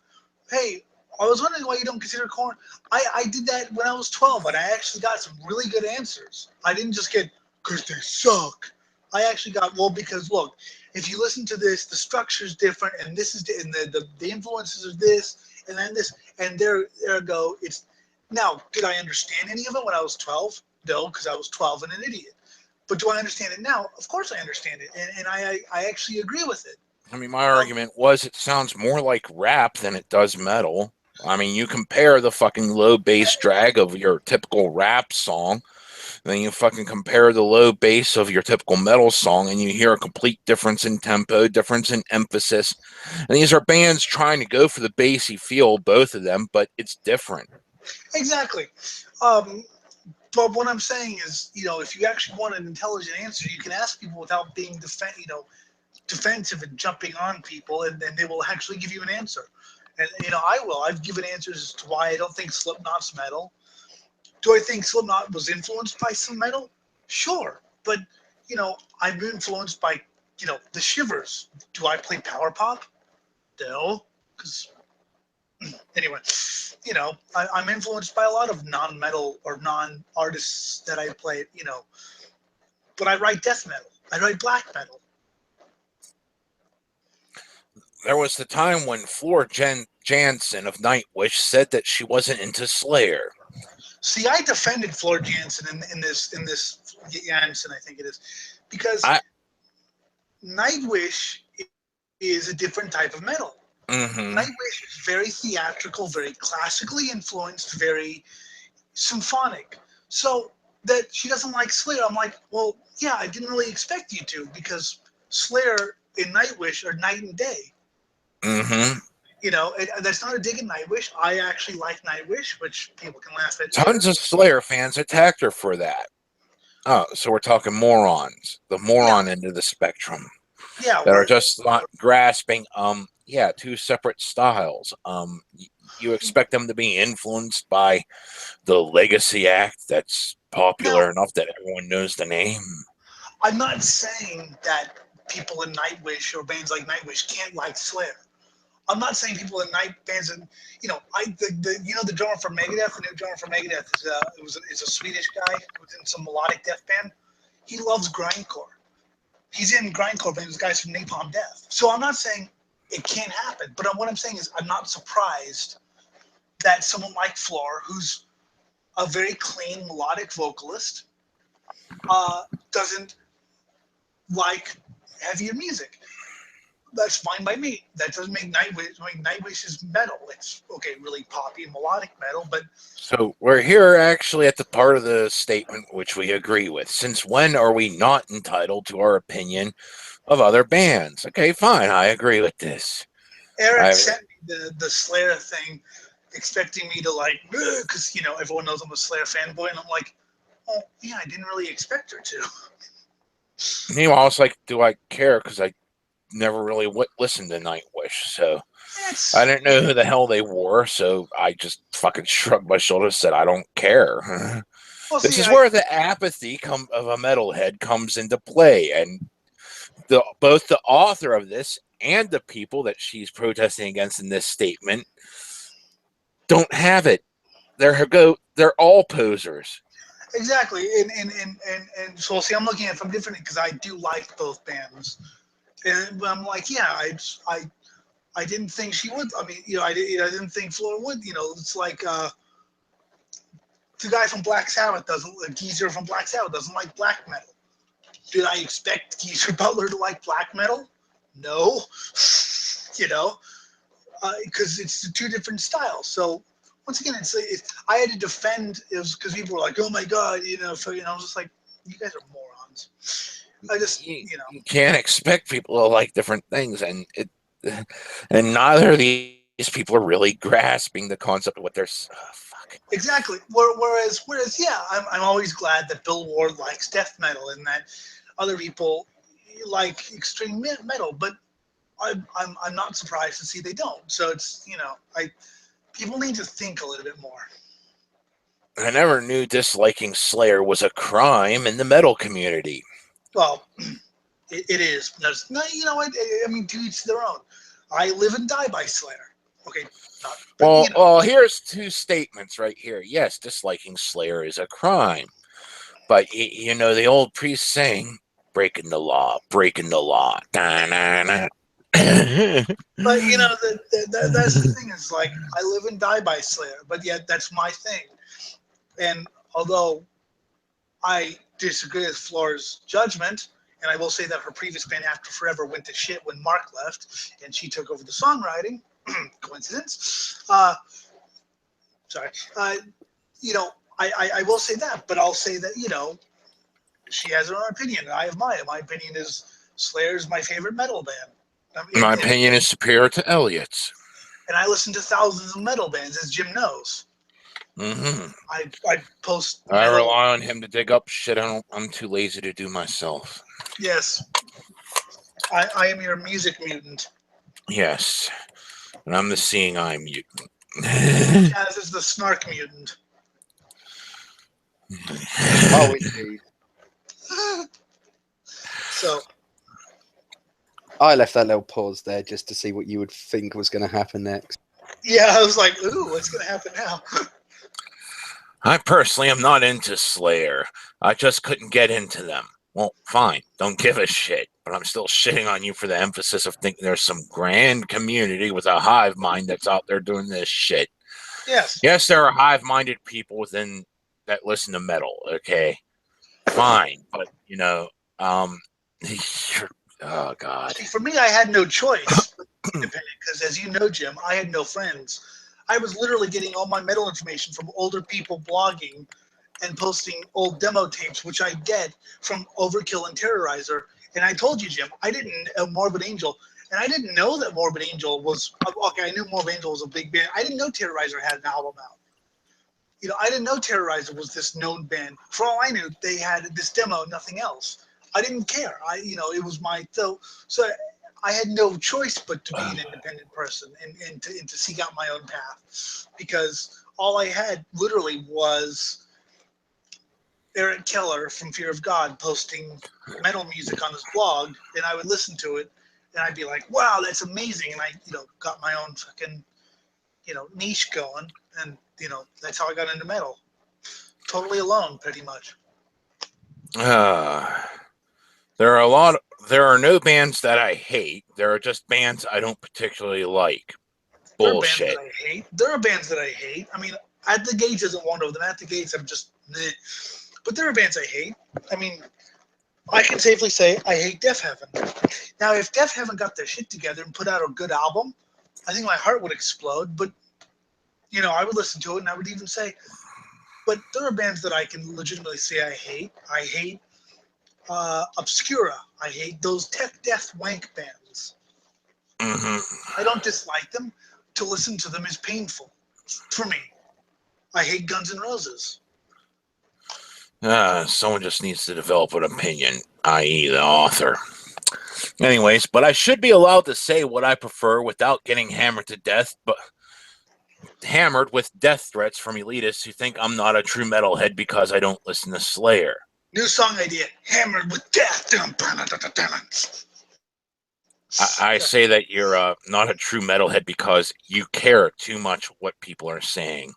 hey, I was wondering why you don't consider Korn. I did that when I was 12, and I actually got some really good answers. I didn't just get, because they suck. I actually got, well, because look, if you listen to this, the structure is different, and this is, and the influences are this, and then this, and there go. It's now, did I understand any of it when I was 12? No, because I was 12 and an idiot. But do I understand it now? Of course I understand it, and I actually agree with it. I mean, my argument was it sounds more like rap than it does metal. I mean, you compare the fucking low bass drag of your typical rap song, then you fucking compare the low bass of your typical metal song, and you hear a complete difference in tempo, difference in emphasis. And these are bands trying to go for the bassy feel, both of them, but it's different. Exactly. But what I'm saying is, if you actually want an intelligent answer, you can ask people without being defensive and jumping on people, and then they will actually give you an answer. And I will. I've given answers as to why I don't think Slipknot's metal. Do I think Slipknot was influenced by some metal? Sure, but I'm influenced by the Shivers. Do I play power pop? No, because anyway, I'm influenced by a lot of non-metal or non-artists that I play, but I write death metal. I write black metal. There was the time when Floor Jansen of Nightwish said that she wasn't into Slayer. See, I defended Floor Jansen in this Jansen, I think it is, because Nightwish is a different type of metal. Mm-hmm. Nightwish is very theatrical, very classically influenced, very symphonic. So that she doesn't like Slayer, I'm like, well, yeah, I didn't really expect you to, because Slayer and Nightwish are night and day. Mm-hmm. That's not a dig at Nightwish. I actually like Nightwish, which people can laugh at. Tons of Slayer fans attacked her for that. Oh, so we're talking morons. The moron end of the spectrum. Yeah. That are just not grasping, two separate styles. You expect them to be influenced by the Legacy Act that's popular enough that everyone knows the name. I'm not saying that people in Nightwish or bands like Nightwish can't like Slayer. I'm not saying people in bands, and the drummer for Megadeth, the new drummer for Megadeth is a Swedish guy who's in some melodic death band. He loves grindcore. He's in grindcore bands with guys from Napalm Death. So I'm not saying it can't happen, but what I'm saying is I'm not surprised that someone like Floor, who's a very clean melodic vocalist, doesn't like heavier music. That's fine by me. That doesn't make Nightwish. I mean, Nightwish is metal. It's really poppy and melodic metal, but so we're here actually at the part of the statement which we agree with. Since when are we not entitled to our opinion of other bands? Okay, fine. I agree with this. Eric sent me the Slayer thing, expecting me to because everyone knows I'm a Slayer fanboy, and I'm like, oh yeah, I didn't really expect her to. Meanwhile, it's like, do I care? Because I never really listened to Nightwish, so I didn't know who the hell they were, so I just fucking shrugged my shoulders and said, I don't care. Well, This see, is where the apathy of a metalhead comes into play, and both the author of this and the people that she's protesting against in this statement don't have it. They're all posers. exactly, and so see, I'm looking at it from different because I do like both bands, and I'm like, yeah, I didn't think she would. I mean, I didn't think Flora would. It's like the guy from Black Sabbath Geezer from Black Sabbath doesn't like black metal. Did I expect Geezer Butler to like black metal? No, because it's two different styles. So once again, I had to defend it was because people were like, "Oh my god," So I was just like, "You guys are morons." I just, you can't expect people to like different things, and neither of these people are really grasping the concept of what they're. Fuck. Exactly. Whereas, yeah, I'm always glad that Bill Ward likes death metal and that other people like extreme metal, but I'm not surprised to see they don't. So it's people need to think a little bit more. I never knew disliking Slayer was a crime in the metal community. Well, it is. No, you know what? I mean, to each their own. I live and die by Slayer. Okay. Well, here's two statements right here. Yes, disliking Slayer is a crime, but the old priest saying, "Breaking the law, breaking the law." Da-na-na. But that's the thing. Is like I live and die by Slayer, but yet that's my thing. And although I disagree with Flora's judgment, and I will say that her previous band, After Forever, went to shit when Mark left, and she took over the songwriting. Coincidence? Sorry. I will say that, but I'll say that she has her own opinion, and I have mine. My opinion is Slayer's my favorite metal band. My opinion is superior to Elliott's. And I listen to thousands of metal bands, as Jim knows. Mm-hmm. I post. I rely on him to dig up shit I'm too lazy to do myself. Yes. I am your music mutant. Yes. And I'm the seeing eye mutant. Chaz is the snark mutant. Oh, indeed. So. I left that little pause there just to see what you would think was going to happen next. Yeah, I was like, ooh, what's going to happen now? I personally am not into Slayer. I just couldn't get into them. Well, fine. Don't give a shit. But I'm still shitting on you for the emphasis of thinking there's some grand community with a hive mind that's out there doing this shit. Yes. Yes, there are hive-minded people within that listen to metal, okay? Fine. But, oh, God. See, for me, I had no choice, because as you know, Jim, I had no friends. I was literally getting all my metal information from older people blogging and posting old demo tapes, which I get from Overkill and Terrorizer. And I told you, Jim, I didn't know Morbid Angel, and I didn't know that Morbid Angel was okay. I knew Morbid Angel was a big band. I didn't know Terrorizer had an album out. I didn't know Terrorizer was this known band. For all I knew, they had this demo, nothing else. I didn't care. It was my so I had no choice but to be an independent person and to seek out my own path, because all I had literally was Eric Keller from Fear of God posting metal music on his blog, and I would listen to it, and I'd be like, "Wow, that's amazing!" And I, got my own fucking, niche going, and that's how I got into metal, totally alone, pretty much. There are no bands that I hate. There are just bands I don't particularly like. Bullshit. There are bands that I hate. I mean, At the Gates isn't one of them. At the Gates, I'm just meh. But there are bands I hate. I mean, I can safely say I hate Death Heaven. Now, if Death Heaven got their shit together and put out a good album, I think my heart would explode. But, I would listen to it, and I would even say, but there are bands that I can legitimately say I hate. I hate Obscura. I hate those tech death wank bands. Mm-hmm. I don't dislike them. To listen to them is painful for me. I hate Guns N' Roses. Someone just needs to develop an opinion. i.e. the author. Anyways, but I should be allowed to say what I prefer without getting hammered to death, but hammered with death threats from elitists who think I'm not a true metalhead because I don't listen to Slayer. New song idea, hammered with death. I say that you're not a true metalhead because you care too much what people are saying.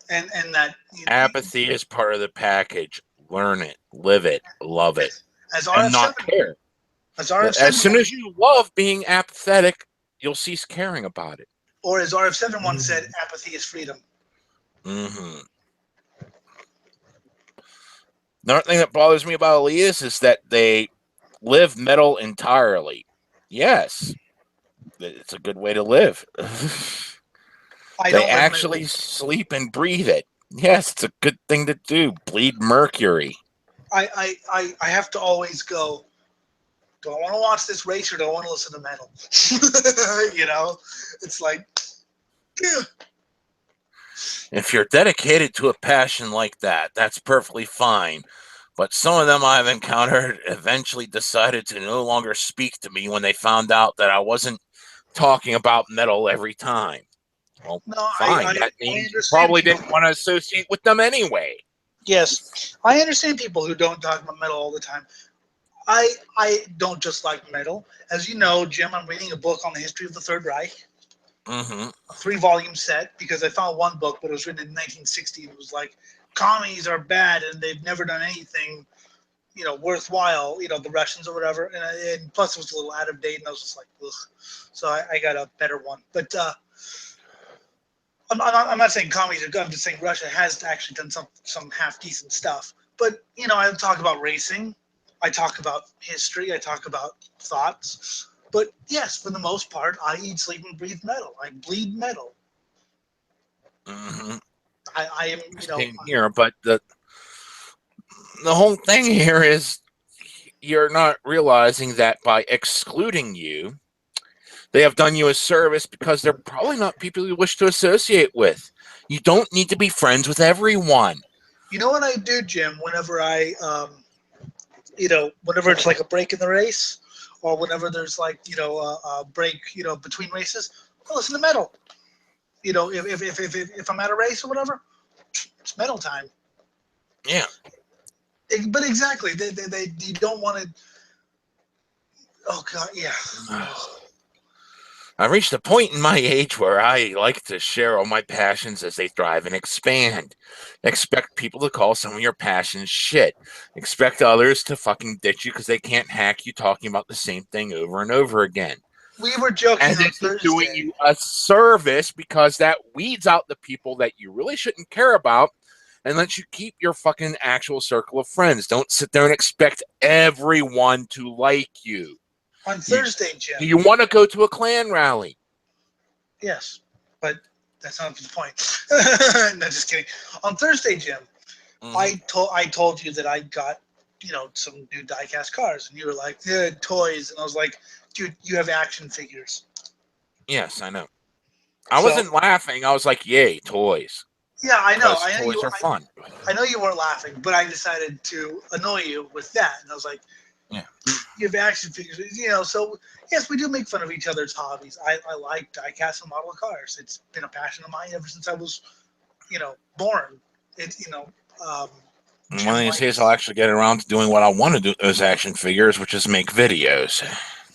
And that apathy is part of the package. Learn it, live it, love it, and not care. As soon as you love being apathetic, you'll cease caring about it. Or as RF7 once said, apathy is freedom. Mm-hmm. Another thing that bothers me about elitists is that they live metal entirely. Yes, it's a good way to live. They actually sleep and breathe it. Yes, it's a good thing to do. Bleed mercury. I have to always go, do I want to watch this race or do I want to listen to metal? You know? It's like, yeah. If you're dedicated to a passion like that, that's perfectly fine. But some of them I've encountered eventually decided to no longer speak to me when they found out that I wasn't talking about metal every time. Well, no, fine. That means you probably didn't want to associate with them anyway. Yes. I understand people who don't talk about metal all the time. I don't just like metal. As you know, Jim, I'm reading a book on the history of the Third Reich. Mm-hmm. A 3-volume set, because I found one book, but it was written in 1960. And it was like, commies are bad and they've never done anything, you know, worthwhile, you know, the Russians or whatever. And plus it was a little out of date, and I was just like, ugh. So I got a better one. But I'm not saying commies are good. I'm just saying Russia has actually done some half-decent stuff. But, you know, I talk about racing. I talk about history. I talk about thoughts. But, yes, for the most part, I eat, sleep, and breathe metal. I bleed metal. Mm-hmm. I am, you know... Same here, but the whole thing here is you're not realizing that by excluding you, they have done you a service because they're probably not people you wish to associate with. You don't need to be friends with everyone. You know what I do, Jim, whenever you know, whenever it's like a break in the race, or whenever there's like, you know, a break, you know, between races, I listen to metal. You know, if I'm at a race or whatever, it's metal time. Yeah. But exactly, they you don't want to. Oh God, yeah. I've reached a point in my age where I like to share all my passions as they thrive and expand. Expect people to call some of your passions shit. Expect others to fucking ditch you because they can't hack you talking about the same thing over and over again. We were joking and on Thursday. It's doing you a service because that weeds out the people that you really shouldn't care about and lets you keep your fucking actual circle of friends. Don't sit there and expect everyone to like you. On Thursday, Jim. Do you want to go to a Klan rally? Yes, but that's not the point. No, just kidding. On Thursday, Jim, I told you that I got, you know, some new die-cast cars, and you were like, yeah, toys, and I was like, dude, you have action figures. Yes, I know. I wasn't laughing. I was like, yay, toys. Yeah, I know. Toys are fun. I know you weren't laughing, but I decided to annoy you with that, and I was like, yeah, you have action figures, you know. So yes, we do make fun of each other's hobbies. I like die-cast and model cars. It's been a passion of mine ever since I was, you know, born. It's, you know. One of these days, I'll actually get around to doing what I want to do with those action figures, which is make videos.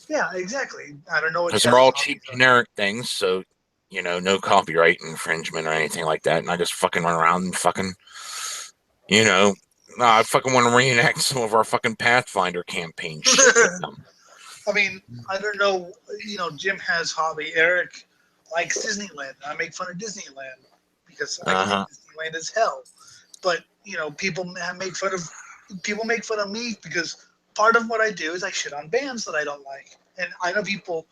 Yeah, exactly. I don't know what. Because they're all cheap, generic things, so you know, no copyright infringement or anything like that. And I just fucking run around and fucking, you know. I fucking want to reenact some of our fucking Pathfinder campaign shit with them. I mean, I don't know. You know, Jim has hobby. Eric likes Disneyland. I make fun of Disneyland because I think Disneyland is hell. But you know, people make fun of me because part of what I do is I shit on bands that I don't like. And I know people,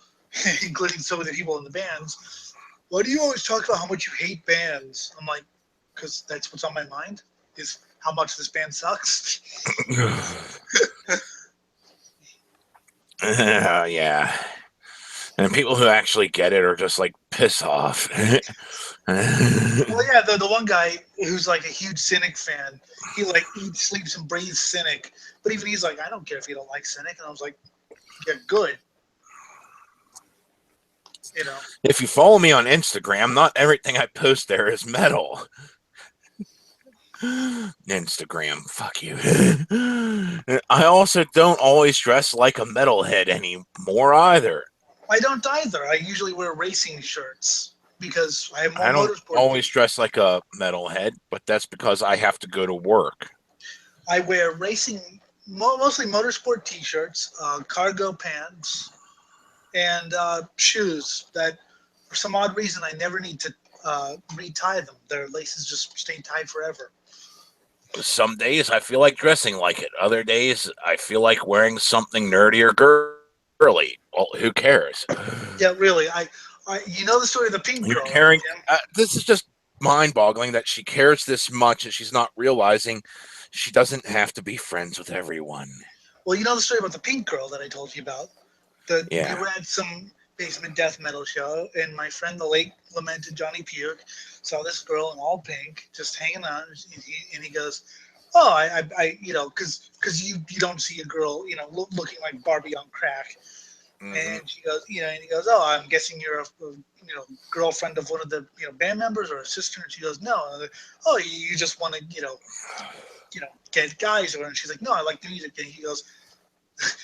including some of the people in the bands, why do you always talk about how much you hate bands? I'm like, because that's what's on my mind is how much this band sucks. Yeah. And people who actually get it are just like, piss off. Well, yeah, the one guy who's like a huge Cynic fan, he like eats, sleeps, and breathes Cynic. But even he's like, I don't care if you don't like Cynic. And I was like, yeah, good. You know. If you follow me on Instagram, not everything I post there is metal. Instagram, fuck you. I also don't always dress like a metalhead anymore either. I don't either. I usually wear racing shirts because I have more I don't motorsport. always dress like a metalhead, but that's because I have to go to work. I wear racing, mostly motorsport t-shirts, cargo pants, and shoes that, for some odd reason, I never need to retie them. Their laces just stay tied forever. Some days I feel like dressing like it. Other days I feel like wearing something nerdy or girly. Well, who cares? Yeah, really. You know the story of the pink girl. You're caring. This is just mind-boggling that she cares this much and she's not realizing she doesn't have to be friends with everyone. Well, you know the story about the pink girl that I told you about. We were at some basement death metal show, and my friend, the late lamented Johnny Puke, saw this girl in all pink just hanging out, and he goes, "Oh, I you know, because you don't see a girl, you know, looking like Barbie on crack." Mm-hmm. And she goes, you know, and he goes, "Oh, I'm guessing you're a you know, girlfriend of one of the, you know, band members or a sister." And she goes, "No." Like, "Oh, you just want to, you know, get guys," or? And she's like, "No, I like the music." And he goes,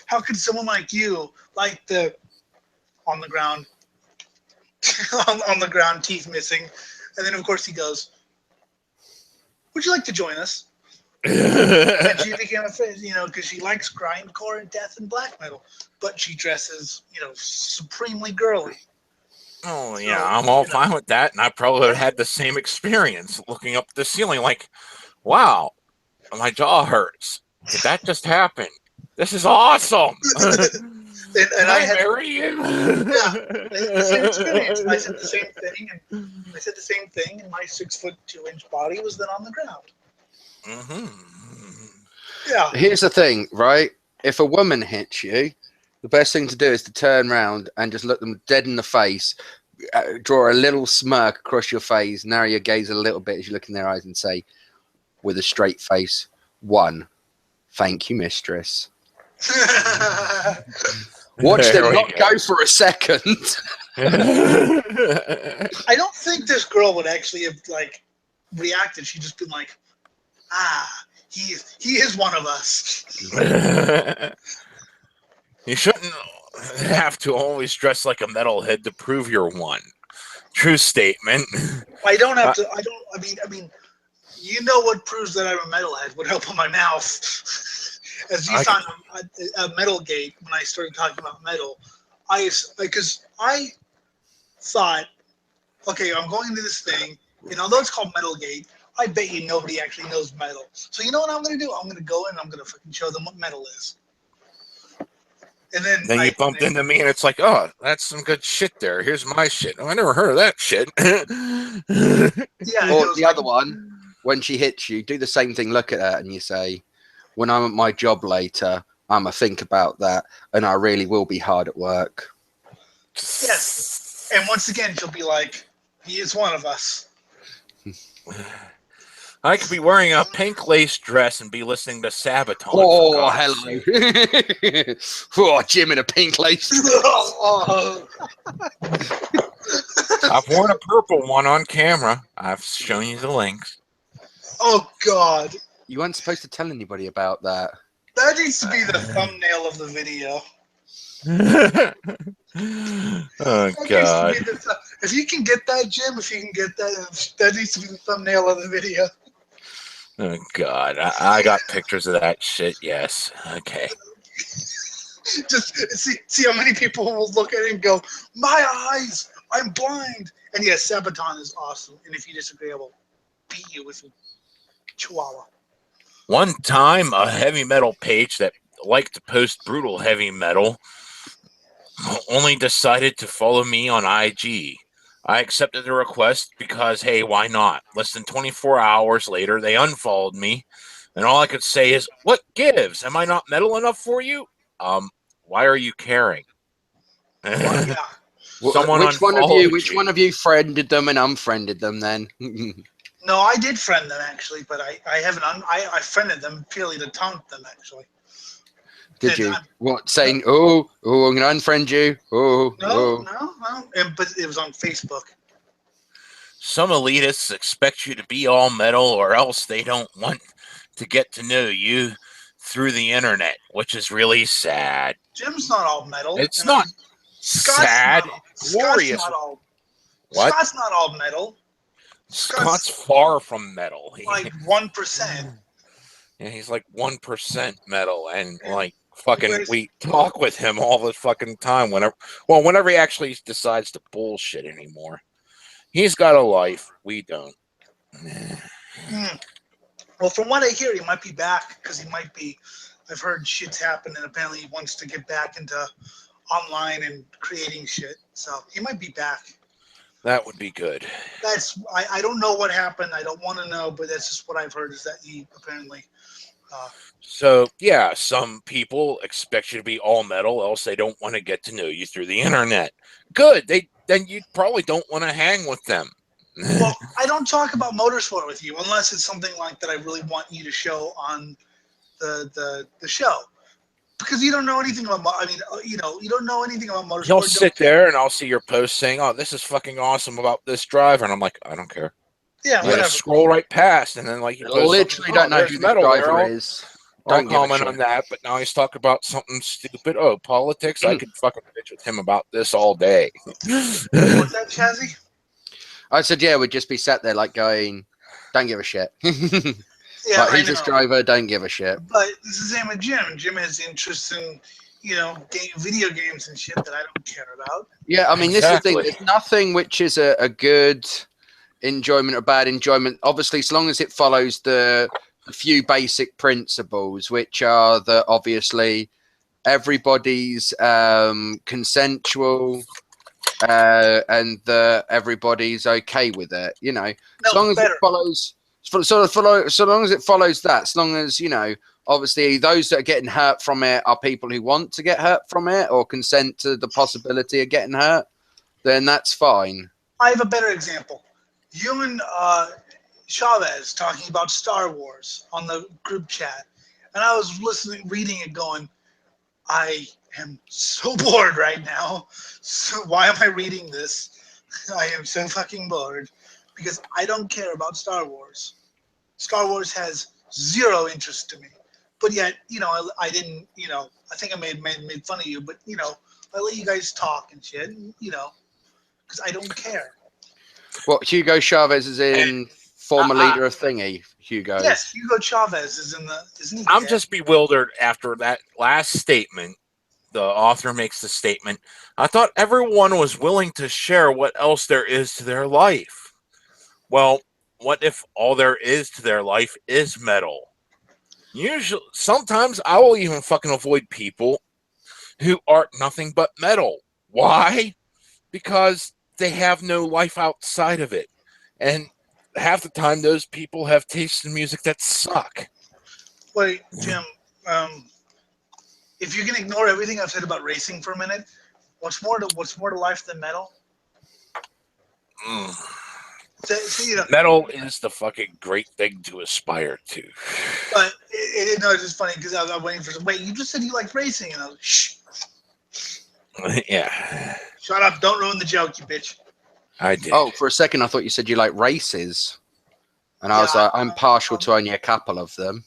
"How could someone like you like the on the ground, on the ground, teeth missing?" And then of course he goes, "Would you like to join us?" And she became a friend, you know, because she likes grindcore and death and black metal, but she dresses, you know, supremely girly. Oh yeah, so, I'm all fine with that, and I probably would have had the same experience looking up the ceiling, like, wow, my jaw hurts. Did that just happen? This is awesome. And I had marry you. Yeah, the same experience. I said the same thing, and my 6'2" body was then on the ground. Mm-hmm. Yeah. Here's the thing, right? If a woman hits you, the best thing to do is to turn around and just look them dead in the face, draw a little smirk across your face, narrow your gaze a little bit as you look in their eyes, and say, with a straight face, 1, thank you, mistress. Watch them not go for a second. I don't think this girl would actually have like reacted. She'd just been like, he is one of us. You shouldn't have to always dress like a metalhead to prove you're one. True statement. I don't have to. I mean, you know what proves that I'm a metalhead? Would open my mouth. As you saw a Metal Gate when I started talking about metal, because I thought, okay, I'm going into this thing, and although it's called Metal Gate, I bet you nobody actually knows metal. So you know what I'm going to do? I'm going to go in and I'm going to fucking show them what metal is. And then you bumped into me, and it's like, oh, that's some good shit there. Here's my shit. Oh, I never heard of that shit. Yeah. Or the other one, when she hits you, do the same thing. Look at her, and you say, when I'm at my job later, I'm going to think about that, and I really will be hard at work. Yes. And once again, she'll be like, he is one of us. I could be wearing a pink lace dress and be listening to Sabaton. Oh, hello. Oh, Jim in a pink lace dress. I've worn a purple one on camera. I've shown you the links. Oh, God. You weren't supposed to tell anybody about that. That needs to be the thumbnail of the video. Oh, God. If you can get that, Jim, that needs to be the thumbnail of the video. Oh, God. I got pictures of that shit, yes. Okay. Just see how many people will look at it and go, my eyes, I'm blind. And yes, Sabaton is awesome. And if you disagree, I will beat you with a chihuahua. One time, a heavy metal page that liked to post brutal heavy metal only decided to follow me on IG. I accepted the request because, hey, why not? Less than 24 hours later, they unfollowed me, and all I could say is, what gives? Am I not metal enough for you? Why are you caring? Well, yeah. Someone which one unfollowed of you friended them and unfriended them then? No, I did friend them actually, but I haven't. I friended them purely to taunt them actually. Did you? What, saying, oh, I'm going to unfriend you? No. But it was on Facebook. Some elitists expect you to be all metal, or else they don't want to get to know you through the internet, which is really sad. Jim's not all metal. It's not sad. Glorious. Scott's not all metal. Scott's far from metal. Like 1%. Yeah, he's like 1% metal, and like fucking, we talk with him all the fucking time. Whenever he actually decides to bullshit anymore. He's got a life. We don't. Well, from what I hear, he might be back because he might be. I've heard shit's happened, and apparently he wants to get back into online and creating shit. So he might be back. That would be good. I don't know what happened. I don't want to know, but that's just what I've heard is that he apparently. So yeah, some people expect you to be all metal, else they don't want to get to know you through the internet. Good. Then you probably don't want to hang with them. Well, I don't talk about motorsport with you unless it's something like that I really want you to show on the show, because you don't know anything about. I mean, you don't know anything about motorsport. You'll sit there and I'll see your post saying, "Oh, this is fucking awesome about this driver," and I'm like, I don't care. Yeah, whatever. Just scroll right past, and then like you literally don't know who the driver is. Don't comment on that, but now he's talking about something stupid. Oh, politics. I could fucking bitch with him about this all day. What's that, Chazzy? I said, yeah, we'd just be sat there like going, don't give a shit. Yeah, like, he's this driver, don't give a shit. But it's the same with Jim. Jim has interests in, video games and shit that I don't care about. Yeah, I mean, this is the thing. There's nothing which is a good enjoyment or bad enjoyment. Obviously, as long as it follows the few basic principles, which are that obviously everybody's consensual and that everybody's okay with it. As long as it follows, so long as it follows that, as long as obviously those that are getting hurt from it are people who want to get hurt from it or consent to the possibility of getting hurt, then that's fine. I have a better example. You and Chavez talking about Star Wars on the group chat, and I was reading it going, I am so bored right now. So why am I reading this? I am so fucking bored because I don't care about Star Wars. Star Wars has zero interest to me. But yet, I didn't, I think I made fun of you, but, I let you guys talk and shit, because I don't care. What, Hugo Chavez is in former leader of Thingy, Hugo? Yes, Hugo Chavez is in the, isn't he? I'm just bewildered after that last statement. The author makes the statement, I thought everyone was willing to share what else there is to their life. Well, what if all there is to their life is metal? Sometimes I will even fucking avoid people who are nothing but metal. Why? Because they have no life outside of it. And half the time those people have tastes in music that suck. Wait, Jim, if you can ignore everything I've said about racing for a minute, what's more to life than metal? Metal is the fucking great thing to aspire to. But it's just funny because I was waiting for some. Wait, you just said you like racing, and I was like, shh. Yeah. Shut up! Don't ruin the joke, you bitch. I did. Oh, for a second I thought you said you like races, and I was like, I'm partial to only a couple of them.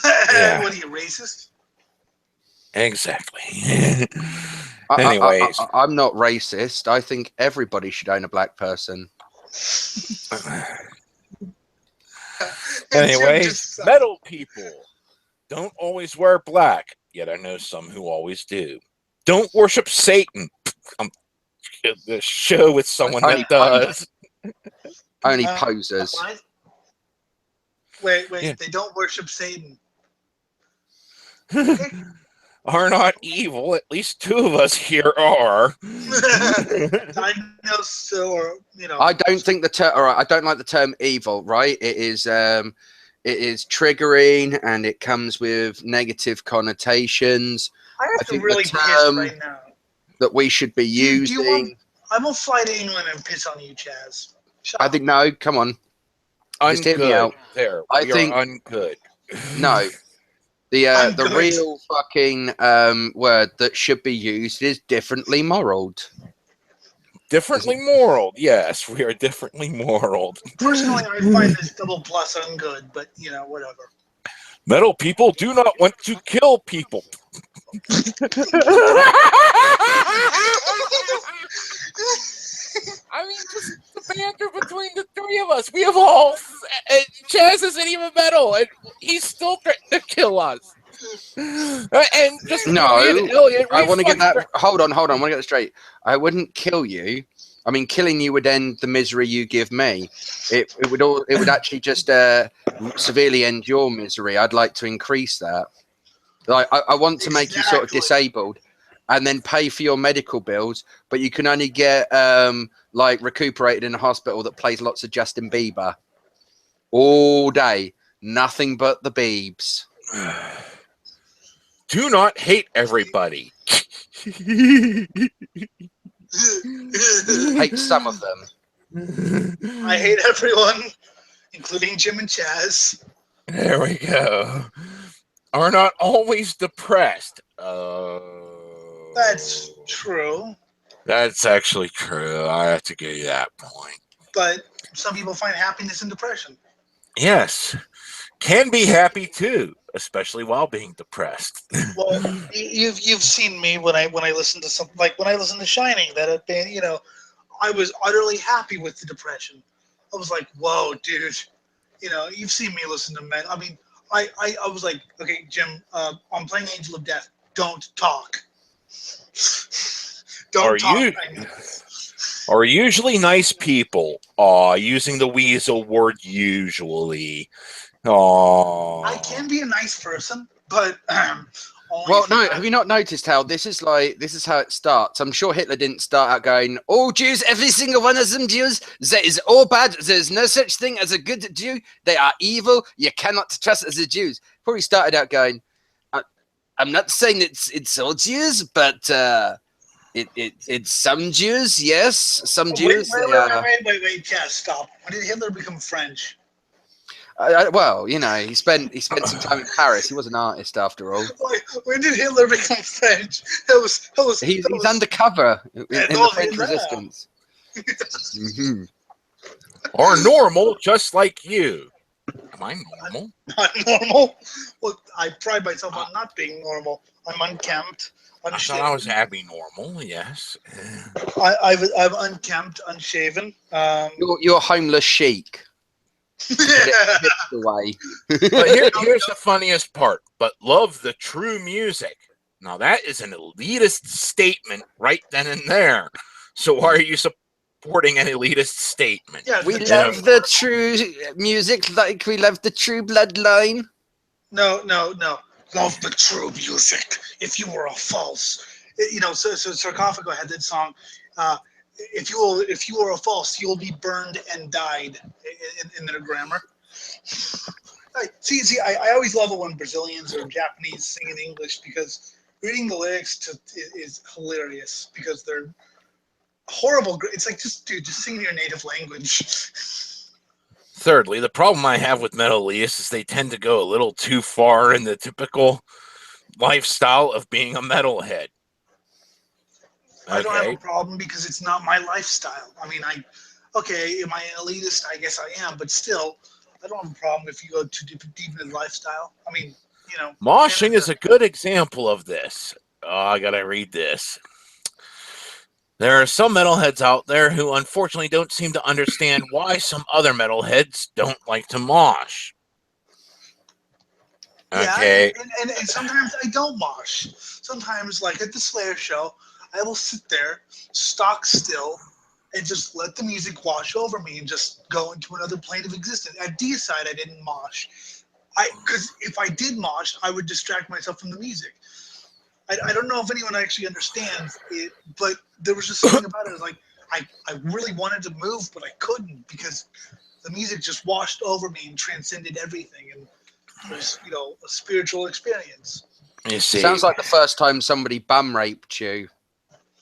Yeah. What are you, racist? Exactly. Anyways, I'm not racist. I think everybody should own a black person. Anyways, metal people don't always wear black, yet I know some who always do. Don't worship Satan. I'm the show with someone that does. Only posers. Wait, yeah. They don't worship Satan. Are not evil. At least two of us here are. I know, so, or, I don't think the term. All right, I don't like the term evil. Right? It is triggering, and it comes with negative connotations. I have to really piss right now. that we should be using. I will fly to England and piss on you, Chaz. I think no. Come on, just hear me out. There, I we think are ungood. No, the good. real fucking word that should be used is differently moraled. Differently moraled. Yes, we are differently moraled. Personally, I find this double plus ungood, but you know, whatever. Metal people do not want to kill people. I mean, just the banter between the three of us. We have all. Chaz isn't even metal, and he's still threatening to kill us. And just No, Elliott, I want to get that. Hold on. I want to get that straight. I wouldn't kill you. I mean, killing you would end the misery you give me. It would actually just severely end your misery. I'd like to increase that. Like, I want to make you sort of disabled, and then pay for your medical bills, but you can only get like recuperated in a hospital that plays lots of Justin Bieber all day. Nothing but the Biebs. Do not hate everybody. Hate some of them. I hate everyone, including Jim and Chaz. There we go. Are not always depressed. That's true. That's actually true. I have to give you that point. But some people find happiness in depression. Yes. Can be happy too, especially while being depressed. Well, you've seen me when I listen to something like when I listen to Shining, that band, you know, I was utterly happy with the depression. I was like, whoa, dude. You know, you've seen me listen to men. I mean, I was like, okay, Jim, I'm playing Angel of Death. Don't talk. Don't talk. Are usually nice people using the weasel word usually. I can be a nice person, but well, no. Have you not noticed how this is how it starts? I'm sure Hitler didn't start out going, "All Jews, every single one of them Jews. That is all bad. There's no such thing as a good Jew. They are evil. You cannot trust as a Jews." Probably started out going, "I'm not saying it's all Jews, but it's some Jews. Yes, some Jews." Wait, Chaz, stop. When did Hitler become French? Well, you know, he spent some time in Paris. He was an artist after all. When did Hitler become French? He's undercover in the French resistance. Mm-hmm. Or normal, just like you. Am I normal? Not normal. Well, I pride myself on not being normal. I'm unkempt. I thought I was happy normal. Yes. I'm unkempt, unshaven. You're homeless chic. Away. But here's the funniest part. But love the true music. Now that is an elitist statement right then and there. So why are you supporting an elitist statement? Yeah, we love the true music like we love the true bloodline. No. Love the true music. If you were a false, you know. So Sarcophago had that song. If you are a false, you'll be burned and died in their grammar. See, I always love it when Brazilians or Japanese sing in English because reading the lyrics is hilarious because they're horrible. It's like just sing in your native language. Thirdly, the problem I have with metal-elists is they tend to go a little too far in the typical lifestyle of being a metalhead. I don't have a problem because it's not my lifestyle. I mean, am I an elitist? I guess I am, but still, I don't have a problem if you go too deep in the lifestyle. I mean, you know. Moshing is a good example of this. Oh, I gotta read this. There are some metalheads out there who unfortunately don't seem to understand why some other metalheads don't like to mosh. Okay. Yeah, and sometimes I don't mosh. Sometimes, like at the Slayer show, I will sit there, stock still, and just let the music wash over me and just go into another plane of existence. At Deicide, I didn't mosh. Because if I did mosh, I would distract myself from the music. I don't know if anyone actually understands it, but there was just something about it. It was like I really wanted to move, but I couldn't because the music just washed over me and transcended everything. And it was, you know, a spiritual experience. You see, sounds like the first time somebody bum raped you.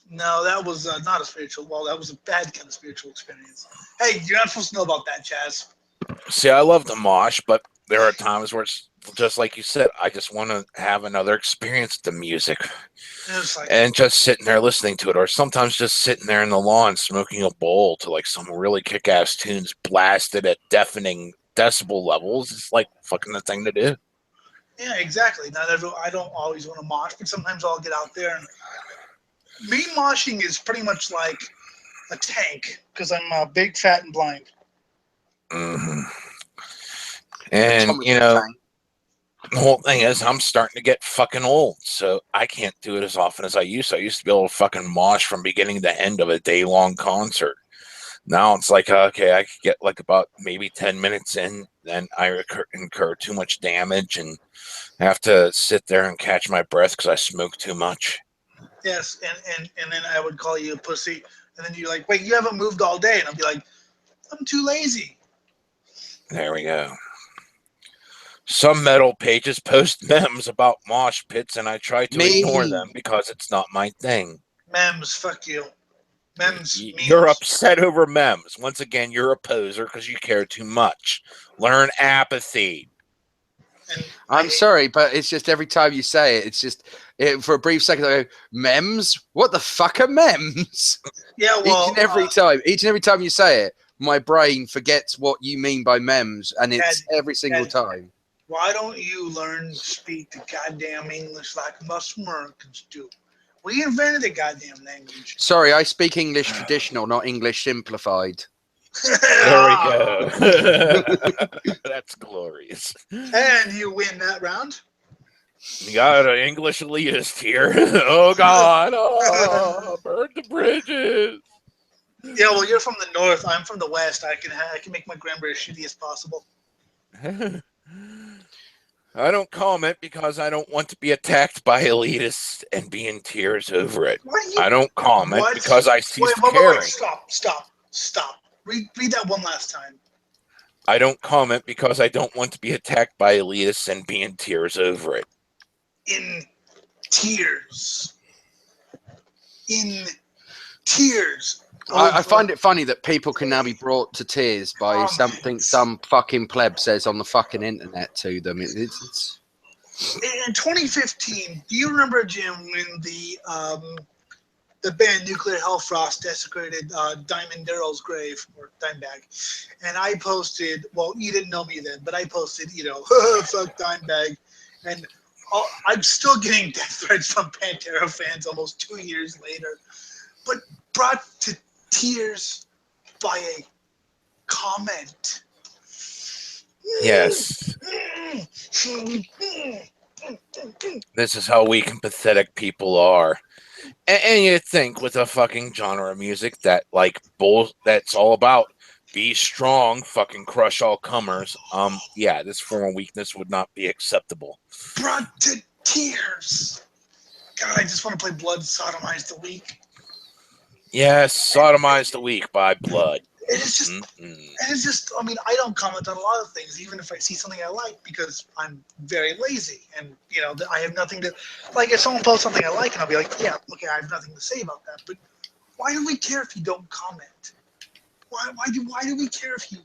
No, that was not a spiritual. Well, that was a bad kind of spiritual experience. Hey, you're not supposed to know about that, Chaz. See, I love the mosh, but there are times where it's just like you said. I just want to have another experience with the music, Like, and just sitting there listening to it, or sometimes just sitting there in the lawn smoking a bowl to like some really kick-ass tunes blasted at deafening decibel levels. It's like fucking the thing to do. yeah, exactly. I don't always want to mosh, but sometimes I'll get out there. And me moshing is pretty much like a tank because I'm big, fat, and blind. Mm-hmm. And you know, the whole thing is I'm starting to get fucking old, so I can't do it as often as I used to. I used to be able to fucking mosh from beginning to end of a day-long concert. Now it's like, okay, I could get like about maybe 10 minutes in, then I incur too much damage and have to sit there and catch my breath because I smoke too much. Yes, and then I would call you a pussy, and then you're like, wait, you haven't moved all day, and I'll be like, I'm too lazy. There we go. Some metal pages post memes about mosh pits, and I try to ignore them because it's not my thing. Memes, fuck you. Memes. You're upset over memes. Once again, you're a poser because you care too much. Learn apathy. I'm sorry, but it's just every time you say it, it's just for a brief second I go, memes? What the fuck are memes? Yeah, well, each and every time you say it, my brain forgets what you mean by memes, and it's every single time. Why don't you learn to speak the goddamn English like us Americans do? We invented the goddamn language. Sorry, I speak English traditional, not English simplified. There we go. That's glorious. And you win that round. You got an English elitist here. Oh, God. Oh, burn the bridges. Yeah, well, you're from the north. I'm from the west. I can make my grammar as shitty as possible. I don't comment because I don't want to be attacked by elitists and be in tears over it. I don't comment because I cease caring. Stop. Read that one last time. I don't comment because I don't want to be attacked by elitists and be in tears over it. In tears. In tears. I find it funny that people can now be brought to tears by something some fucking pleb says on the fucking internet to them. It's... In 2015, do you remember, Jim, when the band Nuclear Hellfrost desecrated Diamond Darrell's grave, or Dimebag? And I posted, well, you didn't know me then, but I posted, fuck Dimebag. And I'm still getting death threats from Pantera fans almost 2 years later. But brought to tears by a comment. Yes. This is how weak and pathetic people are. And you think with a fucking genre of music that that's all about be strong, fucking crush all comers. Yeah, this form of weakness would not be acceptable. Brought to tears. God, I just want to play Blood Sodomize the Weak. Yes, Sodomize the Weak by Blood. It's just, I mean, I don't comment on a lot of things, even if I see something I like, because I'm very lazy. And, I have nothing to, like, if someone posts something I like, and I'll be like, yeah, okay, I have nothing to say about that. But why do we care if you don't comment? Why do we care if you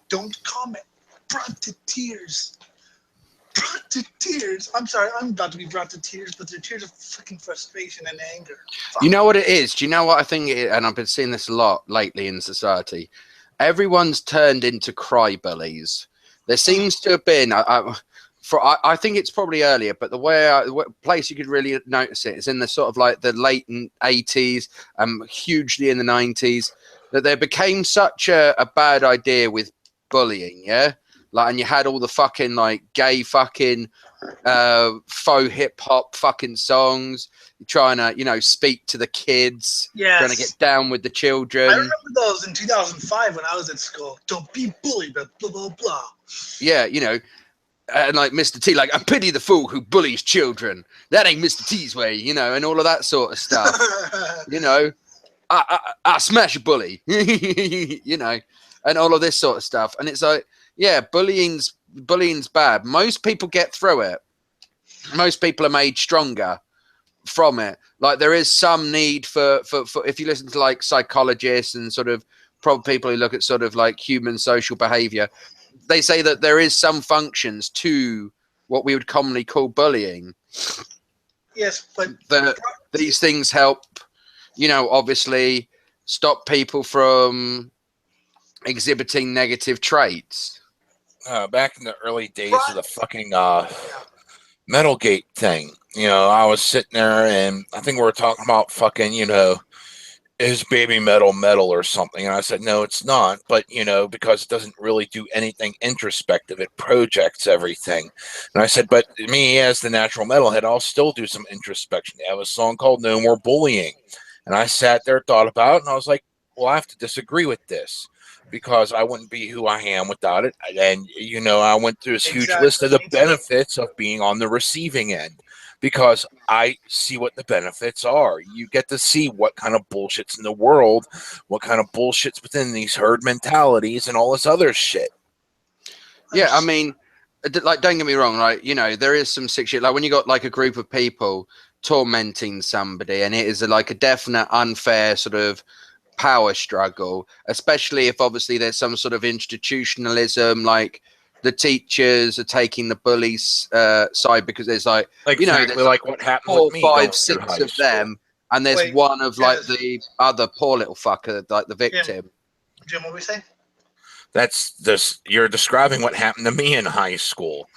don't comment? Brought to tears. Brought to tears. I'm sorry, I'm about to be brought to tears, but they're tears of fucking frustration and anger. You know what it is? Do you know what I think it is? And I've been seeing this a lot lately in society. Everyone's turned into cry bullies. There seems to have been, I think it's probably earlier, but the place you could really notice it is in the sort of like the late 80s, hugely in the 90s, that there became such a bad idea with bullying, yeah? Like, and you had all the fucking like gay fucking faux hip hop fucking songs. You're trying to, speak to the kids. Yes. Trying to get down with the children. I remember those in 2005 when I was at school. Don't be bullied, but blah, blah, blah. Yeah, and like Mr. T, like, I pity the fool who bullies children. That ain't Mr. T's way, and all of that sort of stuff. I smash a bully, and all of this sort of stuff. And it's like, yeah, bullying's bad. Most people get through it. Most people are made stronger. from it. Like there is some need for if you listen to like psychologists and sort of people who look at sort of like human social behavior, they say that there is some functions to what we would commonly call bullying. Yes, but that these things help, you know, obviously stop people from exhibiting negative traits. Back in the early days of the fucking Metalgate thing, you know, I was sitting there and I think we were talking about fucking, you know, is baby metal or something? And I said, no, it's not. But, you know, because it doesn't really do anything introspective, it projects everything. And I said, but me as the natural metalhead, I'll still do some introspection. They have a song called No More Bullying. And I sat there, thought about it, and I was like, well, I have to disagree with this because I wouldn't be who I am without it. And, you know, I went through this huge list of the benefits of being on the receiving end. Because I see what the benefits are. You get to see what kind of bullshit's in the world, what kind of bullshit's within these herd mentalities and all this other shit. Yeah, I mean, like, don't get me wrong, right? You know, there is some sick shit. Like when you got like a group of people tormenting somebody and it is like a definite unfair sort of power struggle, especially if obviously there's some sort of institutionalism, like the teachers are taking the bullies' side because there's like you know, there's like what happened 4, with me 5, 6 of them, and there's one of like the other poor little fucker, like the victim. Jim, what were we saying? That's this. You're describing what happened to me in high school.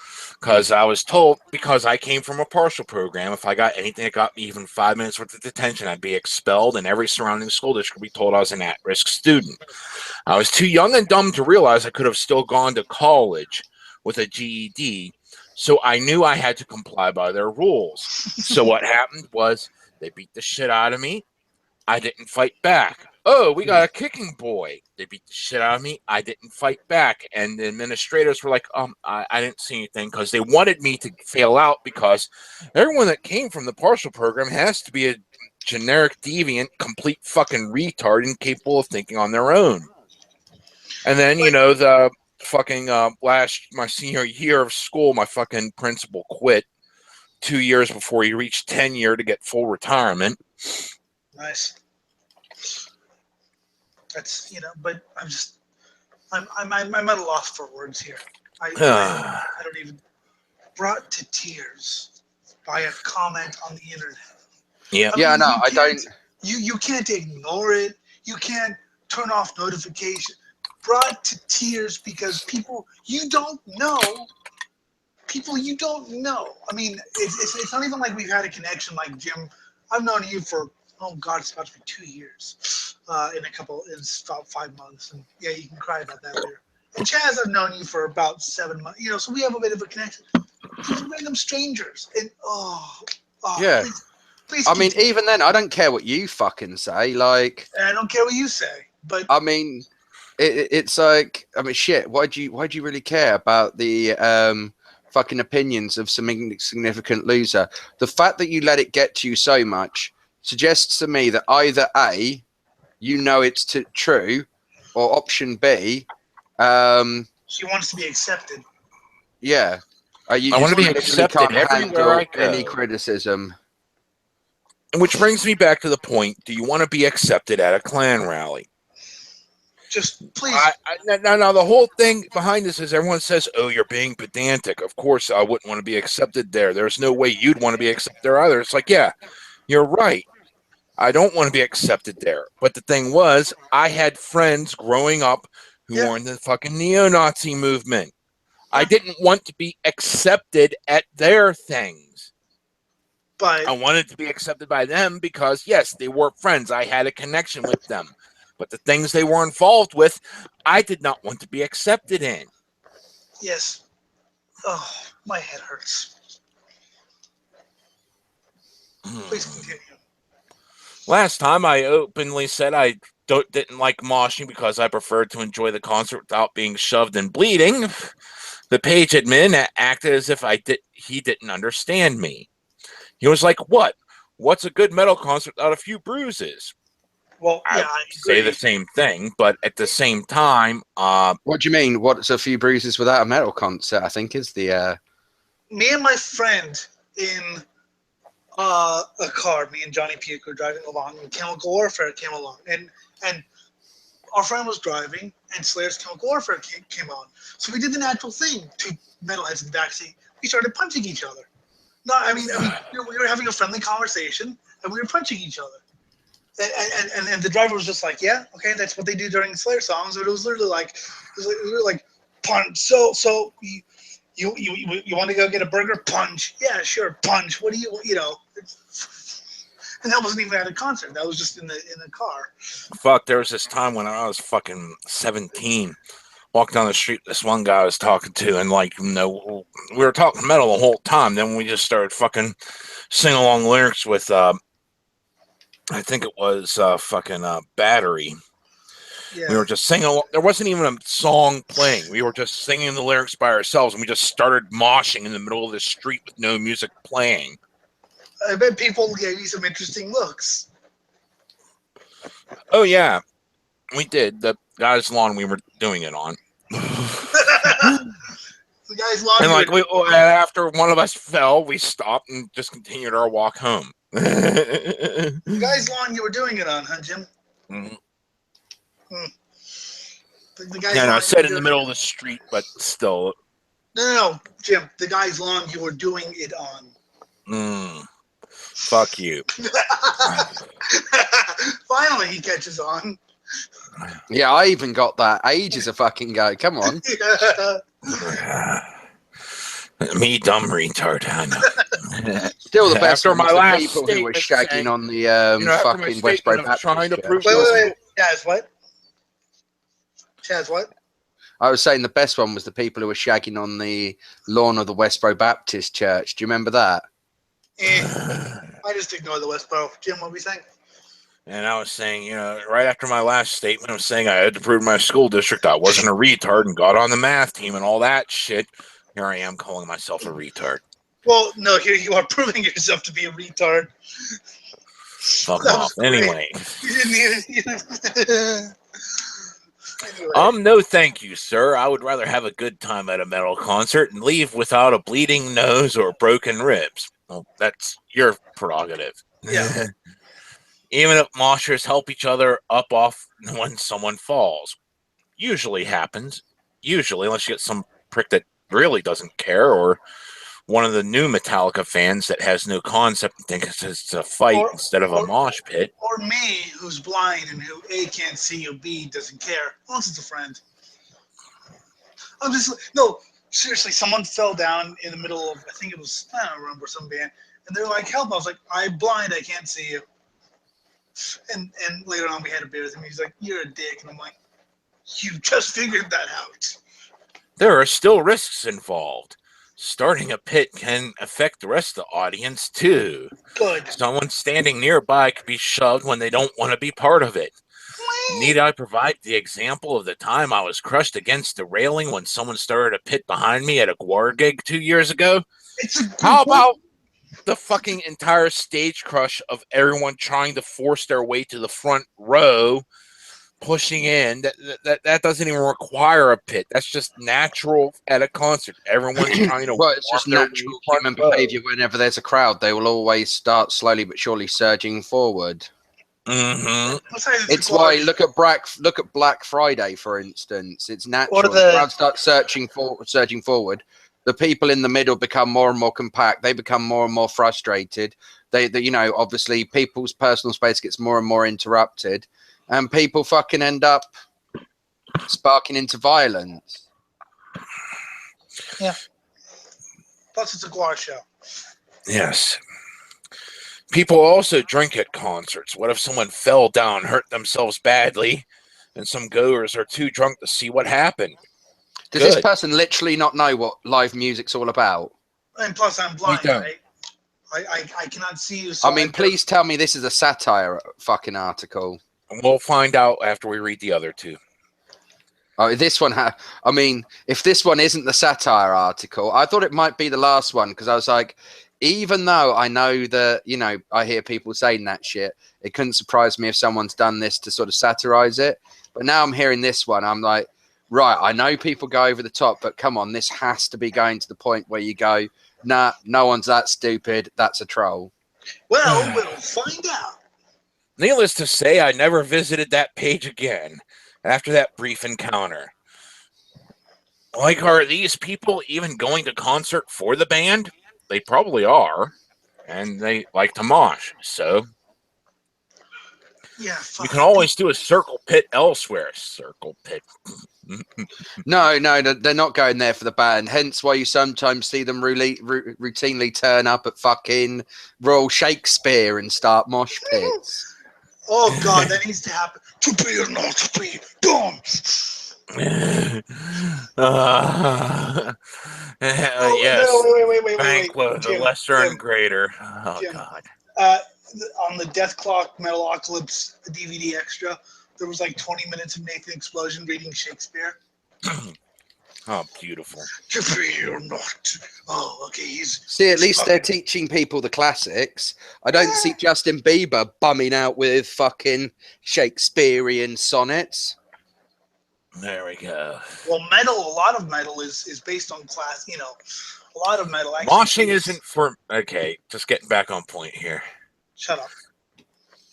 Because I was told, because I came from a partial program, if I got anything that got me even 5 minutes worth of detention, I'd be expelled, and every surrounding school district would be told I was an at-risk student. I was too young and dumb to realize I could have still gone to college with a GED, so I knew I had to comply by their rules. So what happened was they beat the shit out of me. I didn't fight back. Oh, we got a kicking boy. They beat the shit out of me. I didn't fight back. And the administrators were like, I didn't see anything because they wanted me to fail out because everyone that came from the partial program has to be a generic deviant, complete fucking retard incapable of thinking on their own. And then, you know, the fucking my senior year of school, my fucking principal quit 2 years before he reached tenure to get full retirement. Nice. That's, you know, but I'm at a loss for words here. I don't even, brought to tears by a comment on the internet. Yeah. I know. I don't. You can't ignore it. You can't turn off notification. Brought to tears because people you don't know. I mean, it's not even like we've had a connection like Jim. I've known you for, oh God, it's about to be 2 years. It's about 5 months. And yeah, you can cry about that later. And Chaz, I've known you for about 7 months. You know, so we have a bit of a connection. These random strangers. And yeah. Please I mean, even then, I don't care what you fucking say. Like, I don't care what you say. But I mean, it's like, I mean, shit. Why do you really care about the fucking opinions of some insignificant loser? The fact that you let it get to you so much suggests to me that either A, you know it's true, or option B, she wants to be accepted. Yeah. I want to be accepted everywhere I go. Any criticism. Which brings me back to the point, do you want to be accepted at a Klan rally? Just please. Now, the whole thing behind this is everyone says, oh, you're being pedantic. Of course, I wouldn't want to be accepted there. There's no way you'd want to be accepted there either. It's like, yeah, you're right. I don't want to be accepted there. But the thing was, I had friends growing up who were in the fucking neo-Nazi movement. I didn't want to be accepted at their things. But I wanted to be accepted by them because, yes, they were friends. I had a connection with them. But the things they were involved with, I did not want to be accepted in. Yes. Oh, my head hurts. Please continue. Last time I openly said I didn't like moshing because I preferred to enjoy the concert without being shoved and bleeding. The page admin acted as if he didn't understand me. He was like, what? What's a good metal concert without a few bruises? Well, yeah, I say the same thing, but at the same time... what do you mean? What's a few bruises without a metal concert, I think is the... Me and my friend in a car. Me and Johnny Puke were driving along, and Chemical Warfare came along, and our friend was driving, and Slayer's Chemical Warfare came on. So we did the natural thing. Two metalheads in the backseat. We started punching each other. No, I mean, we were having a friendly conversation, and we were punching each other. And the driver was just like, yeah, okay, that's what they do during Slayer songs. But it was literally like, punch. So you want to go get a burger? Punch. Yeah, sure, punch. What do you know? And that wasn't even at a concert. That was just in the car. Fuck, there was this time when I was fucking 17. Walked down the street, this one guy I was talking to, and like, we were talking metal the whole time. Then we just started fucking singing along lyrics with, I think it was Battery. Yeah. We were just singing along. There wasn't even a song playing. We were just singing the lyrics by ourselves, and we just started moshing in the middle of the street with no music playing. I bet people gave you some interesting looks. Oh, yeah. We did. The guy's lawn we were doing it on. The guy's lawn. And like after one of us fell, we stopped and just continued our walk home. The guy's lawn you were doing it on, huh, Jim? Mm-hmm. The guy's I said in the middle of the street, but still. No, Jim. The guy's lawn you were doing it on. Fuck you. Finally, he catches on. Yeah, I even got that ages a fucking go. Come on. Me, dumb retard. I know. Still the best after my last people who were shagging saying, on the fucking Westboro Baptist trying to prove wait. Chaz, what? Chaz, what? I was saying the best one was the people who were shagging on the lawn of the Westboro Baptist Church. Do you remember that? I just ignore the Westboro. Jim, what were we saying? And I was saying, right after my last statement, I was saying I had to prove my school district I wasn't a retard and got on the math team and all that shit. Here I am calling myself a retard. Well, no, here you are proving yourself to be a retard. Fuck off. Anyway. Anyway. No thank you, sir. I would rather have a good time at a metal concert and leave without a bleeding nose or broken ribs. Well, that's your prerogative. Yeah. Even if moshers help each other up off when someone falls. Usually happens. Usually, unless you get some prick that really doesn't care, or one of the new Metallica fans that has no concept and thinks it's a fight instead of a mosh pit. Or me, who's blind and who A, can't see, or B, doesn't care. Unless it's a friend. No, seriously, someone fell down in the middle of, I think it was, I don't remember, some band, and they're like, help. I was like, I'm blind, I can't see you. And later on we had a beer with him. He's like, you're a dick. And I'm like, you just figured that out. There are still risks involved. Starting a pit can affect the rest of the audience, too. Good. Someone standing nearby could be shoved when they don't want to be part of it. Need I provide the example of the time I was crushed against the railing when someone started a pit behind me at a Gwar gig 2 years ago? How about the fucking entire stage crush of everyone trying to force their way to the front row, pushing in? That doesn't even require a pit. That's just natural at a concert. Everyone's trying to. Well, it's just natural human behavior. Whenever there's a crowd, they will always start slowly but surely surging forward. Mm-hmm. It's why look at Black Friday, for instance. It's natural. The crowd starts surging forward. The people in the middle become more and more compact. They become more and more frustrated. They obviously people's personal space gets more and more interrupted, and people fucking end up sparking into violence. Yeah. Plus, it's a Gwar show. Yes. People also drink at concerts. What if someone fell down, hurt themselves badly, and some goers are too drunk to see what happened? Does this person literally not know what live music's all about? And plus, I'm blind, right? I cannot see you. So Please tell me this is a satire fucking article. We'll find out after we read the other two. Oh, this one. If this one isn't the satire article, I thought it might be the last one, because I was like, even though I know that, I hear people saying that shit, it couldn't surprise me if someone's done this to sort of satirize it. But now I'm hearing this one, I'm like, right, I know people go over the top, but come on, this has to be going to the point where you go, nah, no one's that stupid, that's a troll. Well, we'll find out. Needless to say, I never visited that page again after that brief encounter. Like, are these people even going to concert for the band? They probably are, and they like to mosh, so Yeah, you can always do a circle pit elsewhere. Circle pit. No, they're not going there for the band. Hence why you sometimes see them routinely turn up at fucking Royal Shakespeare and start mosh pits. Oh God, that needs to happen. To be or not to be, boom. Yes. Wait. Banquet, the Jim, lesser and greater. Oh, Jim. God. On the Death Clock Metalocalypse DVD extra, there was like 20 minutes of Nathan Explosion reading Shakespeare. Oh, beautiful. To be or not. Oh, okay. See, at least they're teaching people the classics. I don't see Justin Bieber bumming out with fucking Shakespearean sonnets. There we go. Well, metal, a lot of metal is based on class, you know. A lot of metal actually. Moshing isn't for... Okay, just getting back on point here. Shut up.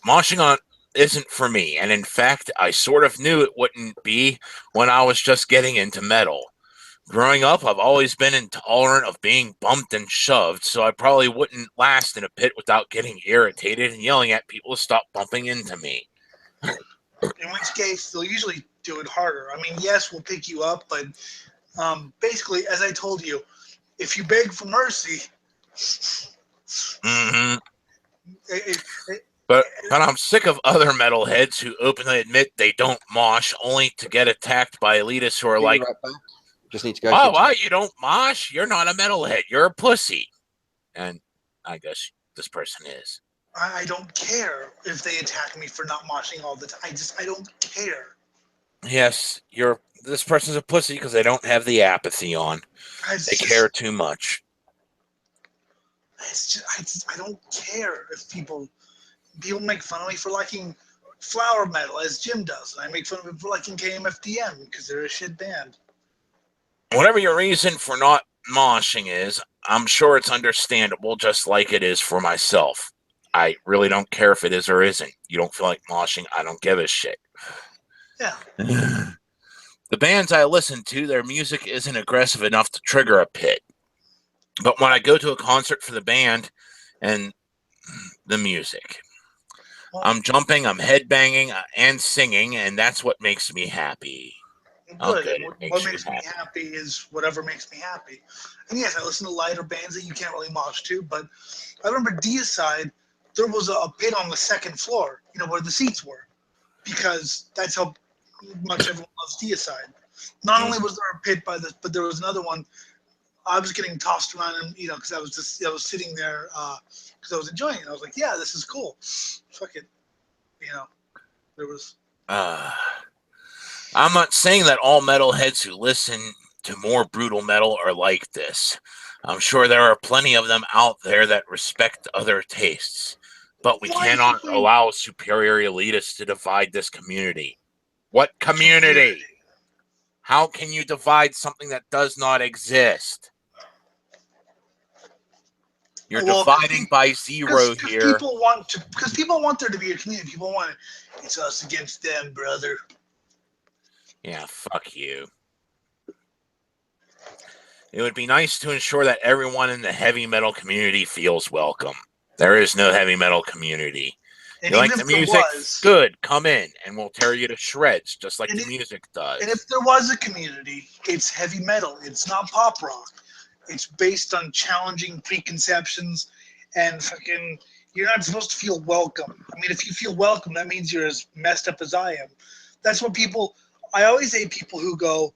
Moshing isn't for me, and in fact, I sort of knew it wouldn't be when I was just getting into metal. Growing up, I've always been intolerant of being bumped and shoved, so I probably wouldn't last in a pit without getting irritated and yelling at people to stop bumping into me. In which case, they'll usually do it harder. I mean, yes, we'll pick you up, but basically, as I told you, if you beg for mercy, But I'm sick of other metalheads who openly admit they don't mosh only to get attacked by elitists who are like, just need to go. "Oh, why you don't mosh? You're not a metalhead. You're a pussy." And I guess this person is. I don't care if they attack me for not moshing all the time. I don't care. Yes, this person's a pussy because they don't have the apathy on. They care too much. It's just, I don't care if people make fun of me for liking flower metal, as Jim does. And I make fun of him for liking KMFDM because they're a shit band. Whatever your reason for not moshing is, I'm sure it's understandable, just like it is for myself. I really don't care if it is or isn't. You don't feel like moshing, I don't give a shit. Yeah. The bands I listen to, their music isn't aggressive enough to trigger a pit. But when I go to a concert for the band and the music, I'm jumping, I'm headbanging, and singing, and that's what makes me happy. Good. What makes me happy is whatever makes me happy. And yes, I listen to lighter bands that you can't really mosh to, but I remember Deicide, there was a pit on the second floor, where the seats were, because that's how much everyone loves Deicide. Not only was there a pit but there was another one. I was getting tossed around, and because I was sitting there because I was enjoying it. I was like, yeah, this is cool. Fuck it, there was. I'm not saying that all metalheads who listen to more brutal metal are like this. I'm sure there are plenty of them out there that respect other tastes. But we cannot allow superior elitists to divide this community. What community? How can you divide something that does not exist? You're dividing by zero here. Because people want there to be a community. People want it. It's us against them, brother. Yeah, fuck you. It would be nice to ensure that everyone in the heavy metal community feels welcome. There is no heavy metal community. You like the music? Good. Come in, and we'll tear you to shreds, just like the music does. And if there was a community, it's heavy metal. It's not pop rock. It's based on challenging preconceptions, and fucking, you're not supposed to feel welcome. I mean, if you feel welcome, that means you're as messed up as I am. That's what people. I always hate people who go,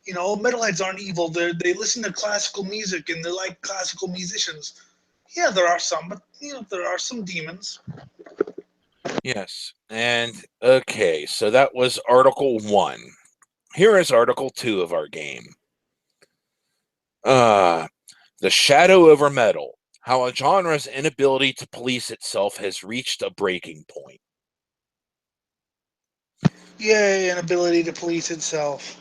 metalheads aren't evil. They listen to classical music and they're like classical musicians. Yeah, there are some, but there are some demons. Yes, and okay, so that was Article 1. Here is Article 2 of our game. The shadow over metal. How a genre's inability to police itself has reached a breaking point. Yay, inability to police itself.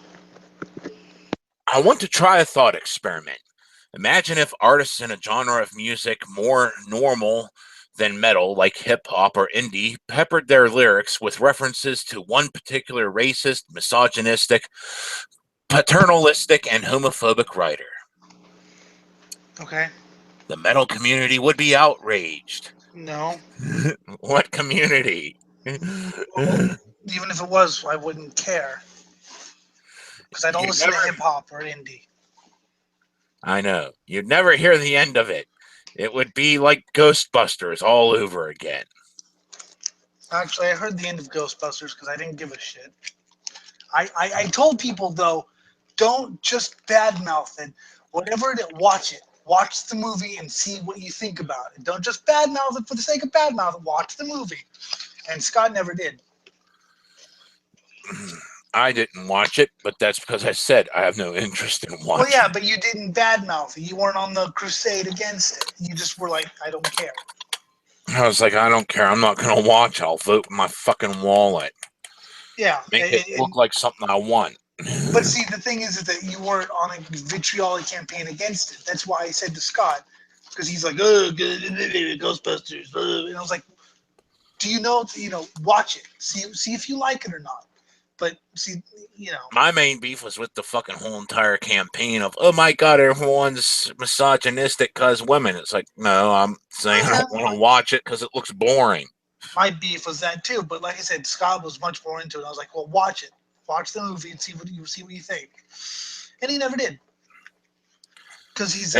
I want to try a thought experiment. Imagine if artists in a genre of music more normal than metal, like hip-hop or indie, peppered their lyrics with references to one particular racist, misogynistic, paternalistic, and homophobic writer. Okay. The metal community would be outraged. No. What community? Well, even if it was, I wouldn't care. Because I don't listen to hip-hop or indie. I know. You'd never hear the end of it. It would be like Ghostbusters all over again. Actually, I heard the end of Ghostbusters because I didn't give a shit. I told people, though, don't just badmouth it. Whatever it is, watch it. Watch the movie and see what you think about it. Don't just badmouth it for the sake of badmouth it. Watch the movie. And Scott never did. I didn't watch it, but that's because I said I have no interest in watching. Well, yeah, but you didn't badmouth it. You weren't on the crusade against it. You just were like, I don't care. I was like, I don't care. I'm not going to watch it. I'll vote with my fucking wallet. Yeah. Make it look like something I want. But see, the thing is that you weren't on a vitriolic campaign against it. That's why I said to Scott, because he's like, oh, Ghostbusters. And I was like, do you know, watch it. See if you like it or not. But see, my main beef was with the fucking whole entire campaign of, oh my God, everyone's misogynistic because women. It's like, no, I'm saying I don't want to watch it because it looks boring. My beef was that too. But like I said, Scott was much more into it. I was like, well, watch it. Watch the movie and see what you think. And he never did. Because he's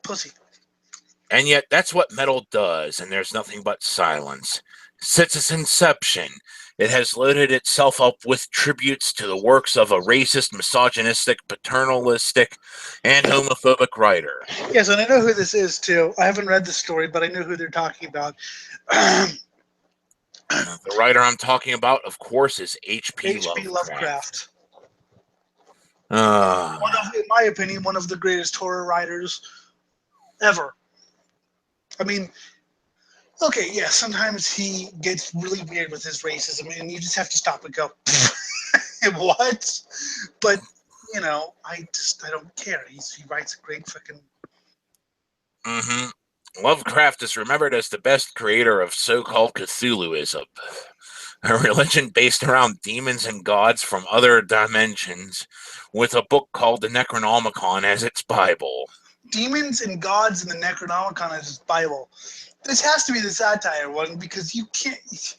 pussy. And yet, that's what metal does, and there's nothing but silence. Since its inception, it has loaded itself up with tributes to the works of a racist, misogynistic, paternalistic, and homophobic writer. Yes, and I know who this is, too. I haven't read the story, but I know who they're talking about. The writer I'm talking about, of course, is H.P. Lovecraft. In Uh, my opinion, one of the greatest horror writers ever. I mean, okay, yeah, sometimes he gets really weird with his racism, and you just have to stop and go, what? But, I don't care. He writes a great fucking... mm-hmm. Lovecraft is remembered as the best creator of so-called Cthulhuism, a religion based around demons and gods from other dimensions, with a book called the Necronomicon as its Bible. Demons and gods in the Necronomicon as its Bible. This has to be the Satire one, because you can't...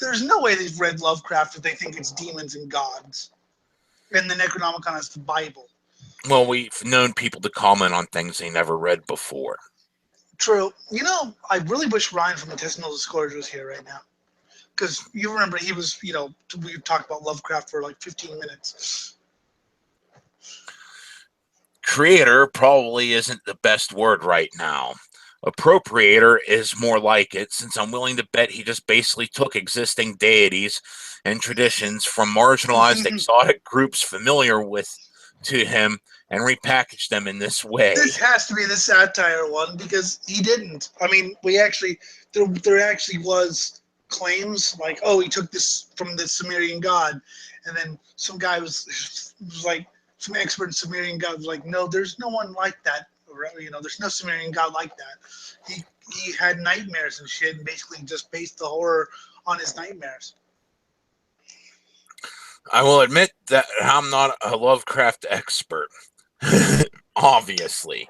There's no way they've read Lovecraft if they think it's demons and gods. And the Necronomicon is the Bible. Well, we've known people to comment on things they never read before. True. I really wish Ryan from Intestinal Discord was here right now. Because you remember he was, we talked about Lovecraft for like 15 minutes. Creator probably isn't the best word right now. Appropriator is more like it, since I'm willing to bet he just basically took existing deities and traditions from marginalized exotic groups familiar to him and repackaged them in this way. This has to be the Satire one, because he didn't. I mean, there actually was claims like, oh, he took this from the Sumerian god, and then some guy was like, some expert in Sumerian god was like, no, there's no one like that. There's no Sumerian god like that. He had nightmares and shit, and basically just based the horror on his nightmares. I will admit that I'm not a Lovecraft expert, obviously.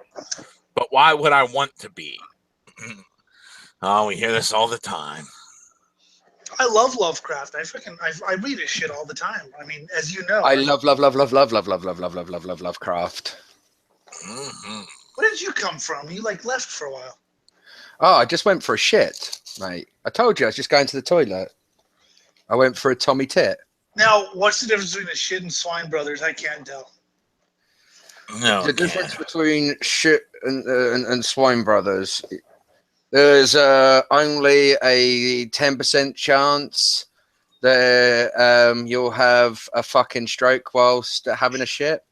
But why would I want to be? Oh, we hear this all the time. I love Lovecraft. I read his shit all the time. I mean, as you know. I love Lovecraft. Mm-hmm. Where did you come from? You left for a while. Oh, I just went for a shit, mate. I told you I was just going to the toilet. I went for a Tommy Tit. Now, what's the difference between a shit and Swine Brothers? I can't tell. No. The difference between shit and Swine Brothers, there's only a 10% chance that you'll have a fucking stroke whilst having a shit.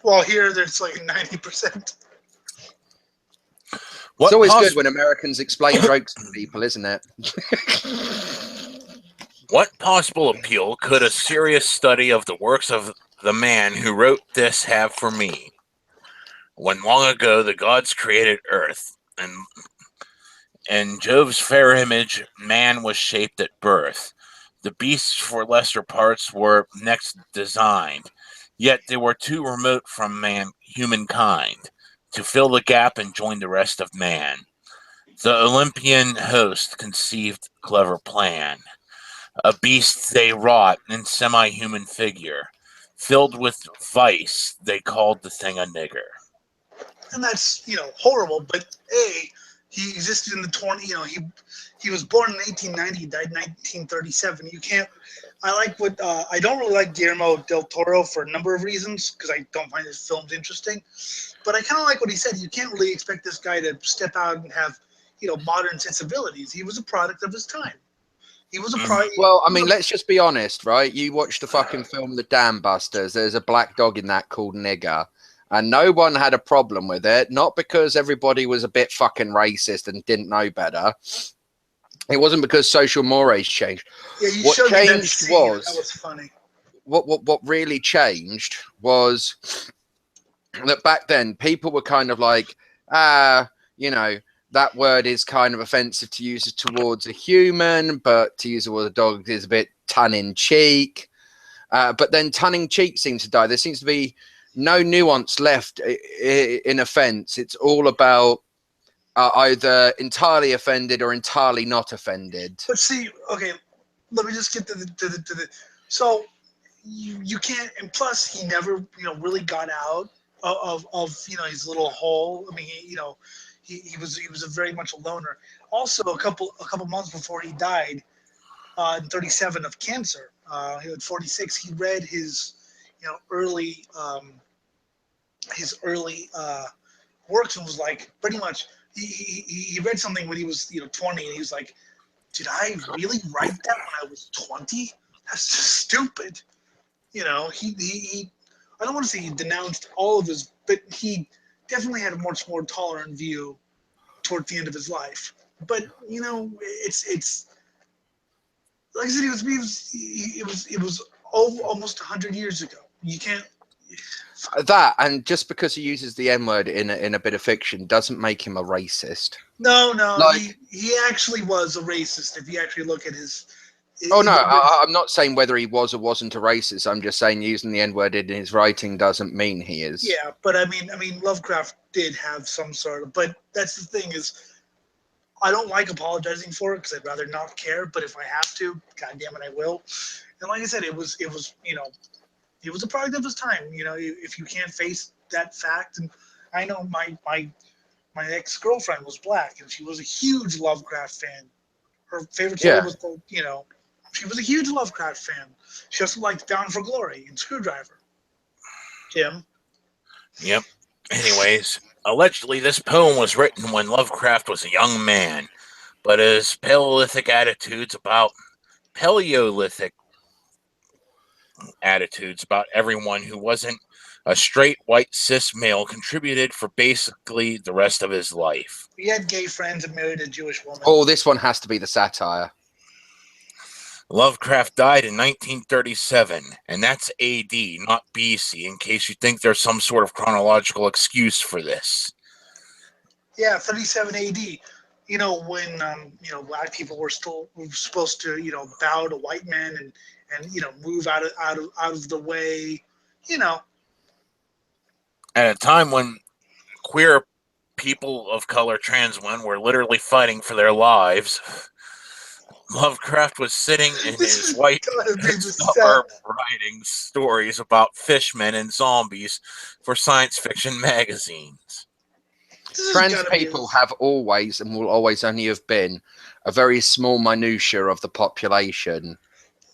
Well, here there's like 90%. It's always good when Americans explain jokes to people, isn't it? What possible appeal could a serious study of the works of the man who wrote this have for me? When long ago the gods created Earth, and In Jove's fair image, man was shaped at birth. The beasts for lesser parts were next designed, yet they were too remote from humankind to fill the gap and join the rest of man. The Olympian host conceived clever plan. A beast they wrought in semi-human figure. Filled with vice, they called the thing a nigger. And that's, horrible, but he existed in the 20, he was born in 1890, died in 1937. I don't really like Guillermo del Toro for a number of reasons, because I don't find his films interesting, but I kind of like what he said. You can't really expect this guy to step out and have, modern sensibilities. He was a product of his time. He was a product. Well, I mean, let's just be honest, right? You watch the fucking film The Dam Busters. There's a black dog in that called Nigger. And no one had a problem with it, not because everybody was a bit fucking racist and didn't know better. It wasn't because social mores changed. Yeah, you what showed me that changed scene. was That was funny. What really changed was that back then people were kind of like, that word is kind of offensive to use it towards a human, but to use it towards a dog is a bit tongue-in-cheek. But then tongue-in-cheek seems to die. There seems to be no nuance left in offense. It's all about either entirely offended or entirely not offended. But see, okay, let me just get to the so you can't, and plus he never really got out of his little hole. I mean, he was a very much a loner. Also, a couple months before he died, in 37 of cancer, he was 46. He read his early works and was like, pretty much he read something when he was 20, and he was like, did I really write that when I was 20? That's just stupid. He I don't want to say he denounced all of his, but he definitely had a much more tolerant view towards the end of his life. But it's like I said, it was almost 100 years ago. You can't. That, and just because he uses the N-word in a bit of fiction doesn't make him a racist. No, he actually was a racist if you actually look at his. I'm not saying whether he was or wasn't a racist. I'm just saying using the N-word in his writing doesn't mean he is. Yeah, but I mean, Lovecraft did have some sort of. But that's the thing is, I don't like apologizing for it because I'd rather not care. But if I have to, God damn it, I will. And like I said, it was he was a product of his time. If you can't face that fact, and I know my ex-girlfriend was black, and she was a huge Lovecraft fan. Her favorite story was she was a huge Lovecraft fan. She also liked Bound for Glory and Screwdriver. Tim? Yep. Anyways, allegedly this poem was written when Lovecraft was a young man, but his Paleolithic attitudes about everyone who wasn't a straight white cis male contributed for basically the rest of his life. He had gay friends and married a Jewish woman. Oh, this one has to be the Satire. Lovecraft died in 1937, and that's AD, not BC, in case you think there's some sort of chronological excuse for this. Yeah, 37 AD. When black people were supposed to bow to white men and move out of the way. At a time when queer people of color, trans men, were literally fighting for their lives, Lovecraft was sitting in his white suburb writing stories about fishmen and zombies for science fiction magazines. Trans people have always and will always only have been a very small minutiae of the population.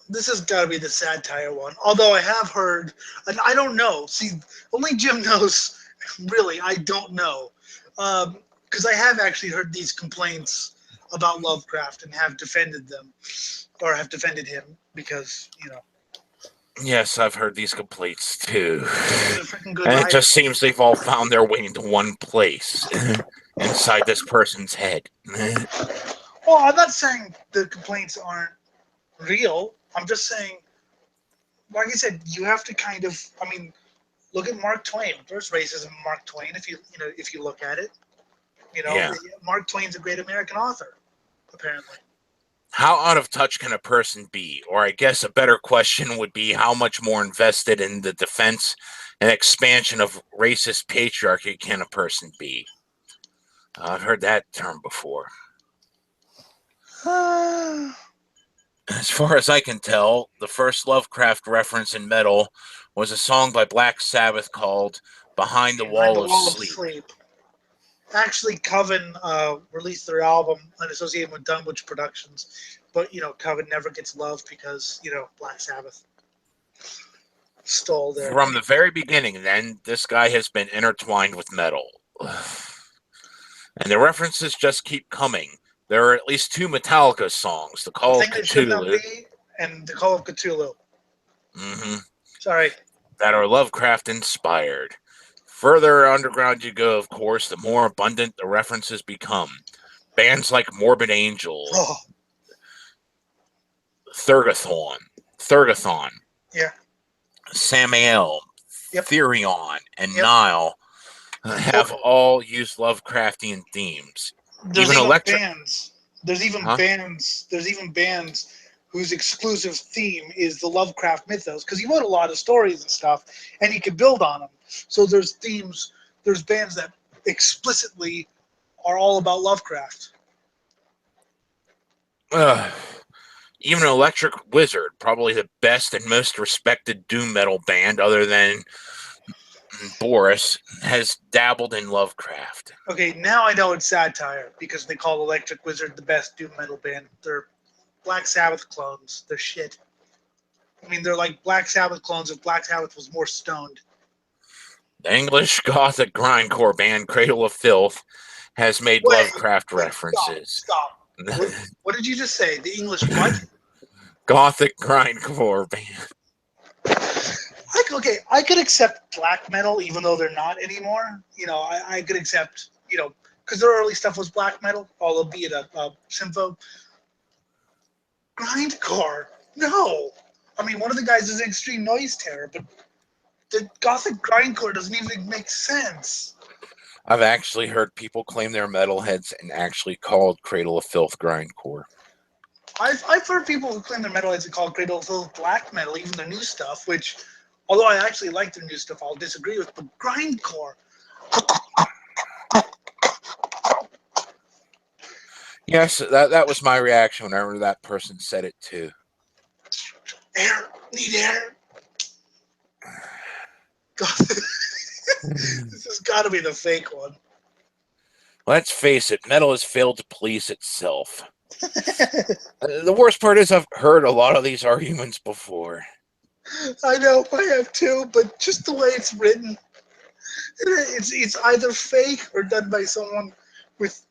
This has got to be the Satire one. Although I have heard, and I don't know. See, only Jim knows. Really, I don't know. Because I have actually heard these complaints about Lovecraft and have defended them, or have defended him because, Yes, I've heard these complaints too. And it just seems they've all found their way into one place, inside this person's head. Well, I'm not saying the complaints aren't real. I'm just saying, like I said, you have to kind of, look at Mark Twain. There's racism in Mark Twain if you look at it. You know, Yeah. Mark Twain's a great American author, apparently. How out of touch can a person be? Or I guess a better question would be, how much more invested in the defense and expansion of racist patriarchy can a person be? I've heard that term before. As far as I can tell, the first Lovecraft reference in metal was a song by Black Sabbath called Behind the Wall of Sleep. Actually, Coven released their album unassociated with Dunwich Productions, but Coven never gets love because Black Sabbath stole their. From the very beginning, then, this guy has been intertwined with metal. And the references just keep coming. There are at least 2 Metallica songs, The Call of Cthulhu and The Call of Cthulhu. Mm-hmm. Sorry. That are Lovecraft inspired. Further underground you go, of course, the more abundant the references become. Bands like Morbid Angel, Thurgathon, yeah, Samael, yep. Therion, and Nile have all used Lovecraftian themes. There's even bands. There's even bands whose exclusive theme is the Lovecraft mythos, because he wrote a lot of stories and stuff, and he could build on them. So there's themes. There's bands that explicitly are all about Lovecraft. Even Electric Wizard, probably the best and most respected doom metal band other than Boris, has dabbled in Lovecraft. Okay, now I know it's satire because they call Electric Wizard the best doom metal band. They're Black Sabbath clones. They're shit. I mean, they're like Black Sabbath clones if Black Sabbath was more stoned. The English gothic grindcore band Cradle of Filth has made Lovecraft references. Stop. What did you just say? The English what? Gothic grindcore band. I could accept black metal even though they're not anymore. I could accept, because their early stuff was black metal, albeit a sympho. Grindcore, no. I mean, one of the guys is Extreme Noise Terror, but the gothic grindcore doesn't even make sense. I've actually heard people claim they're metalheads and actually called Cradle of Filth grindcore. I've heard people who claim they're metalheads and call Cradle of Filth black metal, even their new stuff, which, although I actually like their new stuff, I'll disagree with, but grindcore. Yes, that was my reaction whenever that person said it too. Air, need air. This has got to be the fake one. Let's face it, metal has failed to police itself. The worst part is I've heard a lot of these arguments before. I know, I have too, but just the way it's written, it's either fake or done by someone with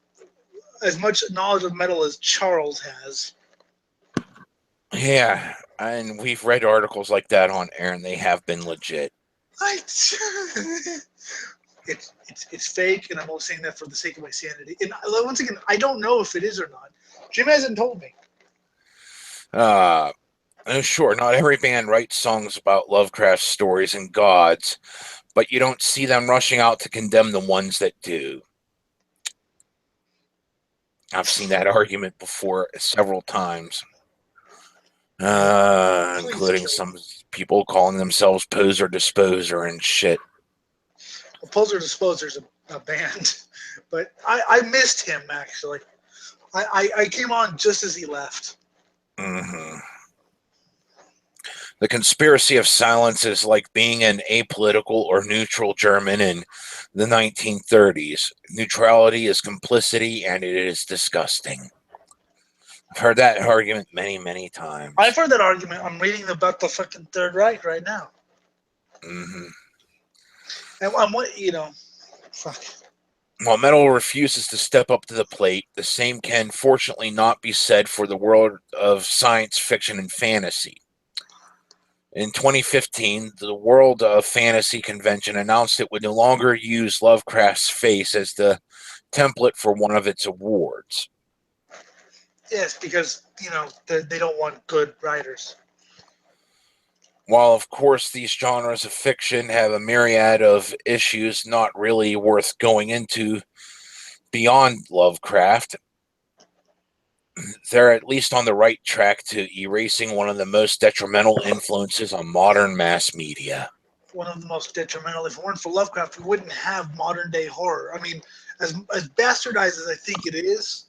as much knowledge of metal as Charles has. Yeah, and we've read articles like that on air, and they have been legit. It's fake, and I'm only saying that for the sake of my sanity. And once again, I don't know if it is or not. Jim hasn't told me. Sure, not every band writes songs about Lovecraft stories and gods, but you don't see them rushing out to condemn the ones that do. I've seen that argument before several times, including some people calling themselves Poser Disposer and shit. Well, Poser Disposer's a band, but I missed him, actually. I came on just as he left. Mm-hmm. The conspiracy of silence is like being an apolitical or neutral German in the 1930s. Neutrality is complicity, and it is disgusting. I've heard that argument many, many times. I've heard that argument. I'm reading about the fucking Third Reich right now. Mm-hmm. And I'm what, fuck. While metal refuses to step up to the plate, the same can fortunately not be said for the world of science fiction and fantasy. In 2015, the World of Fantasy Convention announced it would no longer use Lovecraft's face as the template for one of its awards. Yes, because, they don't want good writers. While, of course, these genres of fiction have a myriad of issues not really worth going into, beyond Lovecraft, they're at least on the right track to erasing one of the most detrimental influences on modern mass media. One of the most detrimental. If it weren't for Lovecraft, we wouldn't have modern day horror. I mean, as bastardized as I think it is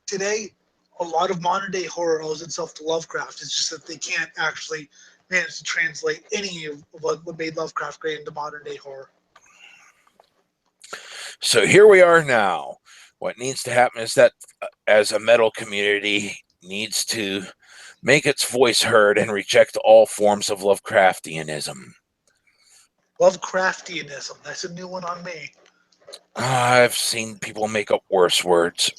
today, a lot of modern day horror owes itself to Lovecraft. It's just that they can't actually manage to translate any of what made Lovecraft great into modern day horror. So here we are now. What needs to happen is that as a metal community needs to make its voice heard and reject all forms of Lovecraftianism. Lovecraftianism. That's a new one on me. I've seen people make up worse words.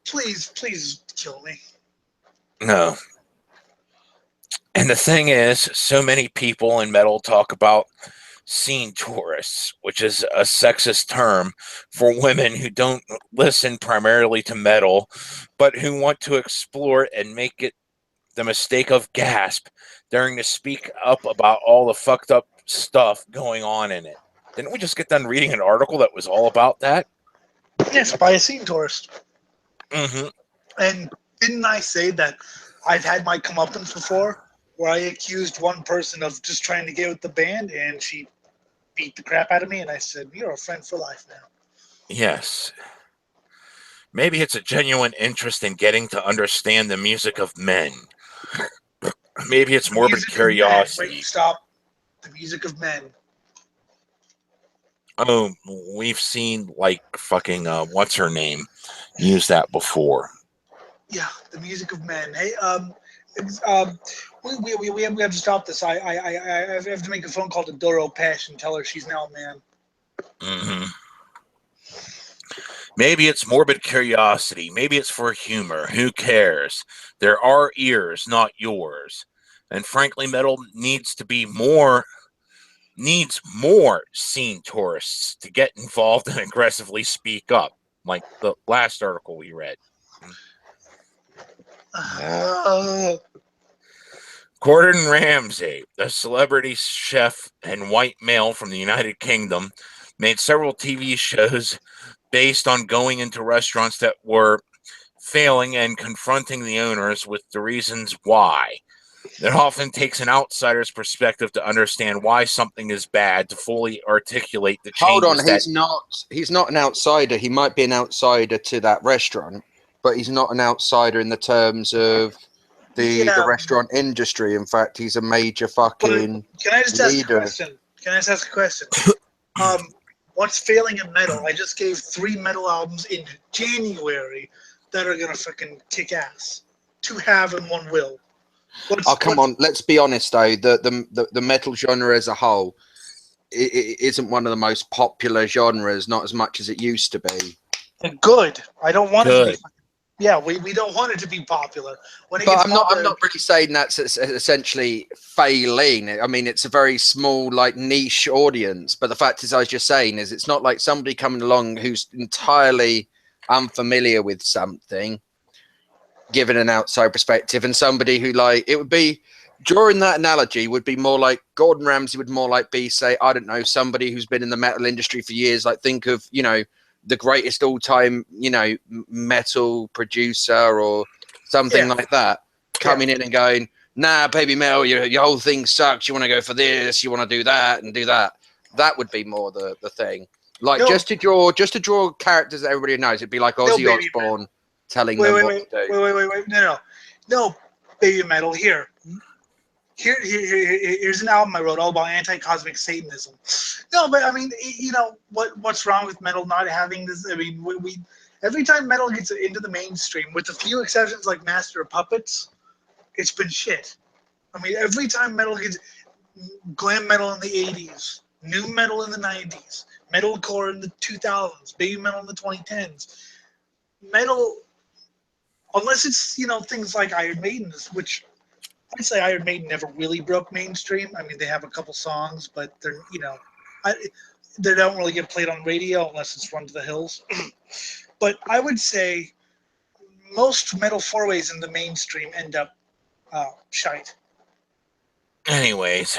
Please kill me. No. And the thing is, so many people in metal talk about scene tourists, which is a sexist term for women who don't listen primarily to metal, but who want to explore and make it the mistake of gasp daring to speak up about all the fucked up stuff going on in it. Didn't we just get done reading an article that was all about that? Yes, by a scene tourist. Mm-hmm. And didn't I say that I've had my comeuppance before, where I accused one person of just trying to get with the band, and she beat the crap out of me, and I said, "You're a friend for life now." Yes. Maybe it's a genuine interest in getting to understand the music of men. Maybe it's morbid curiosity. Wait, stop. The music of men. Oh, we've seen like fucking what's her name use that before. Yeah, the music of men. Hey, we have to stop this. I have to make a phone call to Doro Pesh and tell her she's now a man. Mm-hmm. Maybe it's morbid curiosity. Maybe it's for humor. Who cares? There are ears, not yours. And frankly, metal needs more scene tourists to get involved and aggressively speak up, like the last article we read. Gordon Ramsay, a celebrity chef and white male from the United Kingdom, made several TV shows based on going into restaurants that were failing and confronting the owners with the reasons why. It often takes an outsider's perspective to understand why something is bad, to fully articulate the changes. Hold on, he's not an outsider. He might be an outsider to that restaurant, but he's not an outsider in the terms of the restaurant industry. In fact, he's a major fucking Can I just leader. ask a question? What's failing in metal? I just gave 3 metal albums in January that are gonna freaking kick ass. 2 have and 1 will. Come on, let's be honest though. The metal genre as a whole it isn't one of the most popular genres, not as much as it used to be. Good. I don't want it to be. Yeah, we don't want it to be popular. But I'm not really saying that's essentially failing. I mean, it's a very small, like, niche audience. But the fact is, I was just saying, is it's not like somebody coming along who's entirely unfamiliar with something, given an outside perspective, and somebody who, like, it would be, drawing that analogy would be more like Gordon Ramsay would more like be, say, I don't know, somebody who's been in the metal industry for years. Like, think of, you know, the greatest all-time, you know, metal producer or something like that, coming in and going, nah, baby Mel, your whole thing sucks. You want to go for this, you want to do that and do that. That would be more the thing. Like, just to draw characters that everybody knows. It'd be like Ozzy Osbourne telling them what to do. Wait. No, baby metal, Here's an album I wrote all about anti-cosmic Satanism. No, but I mean, you know, what's wrong with metal not having this? I mean, we every time metal gets into the mainstream, with a few exceptions like Master of Puppets, it's been shit. I mean, every time metal gets glam metal in the 80s, new metal in the 90s, metalcore in the 2000s, baby metal in the 2010s, metal, unless it's, you know, things like Iron Maiden, which I'd say Iron Maiden never really broke mainstream. I mean, they have a couple songs, but they're, you know, they don't really get played on radio unless it's Run to the Hills. But I would say most metal four-ways in the mainstream end up shite. Anyways,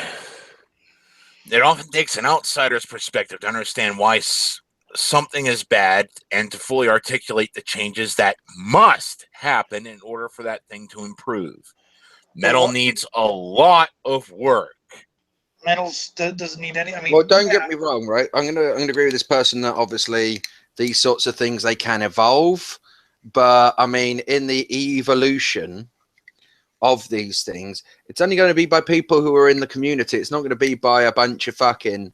it often takes an outsider's perspective to understand why something is bad and to fully articulate the changes that must happen in order for that thing to improve. Metal needs a lot of work. Metal doesn't need any. I mean, well, don't get me wrong, right? I'm gonna agree with this person that obviously these sorts of things they can evolve, but I mean, in the evolution of these things, it's only going to be by people who are in the community. It's not going to be by a bunch of fucking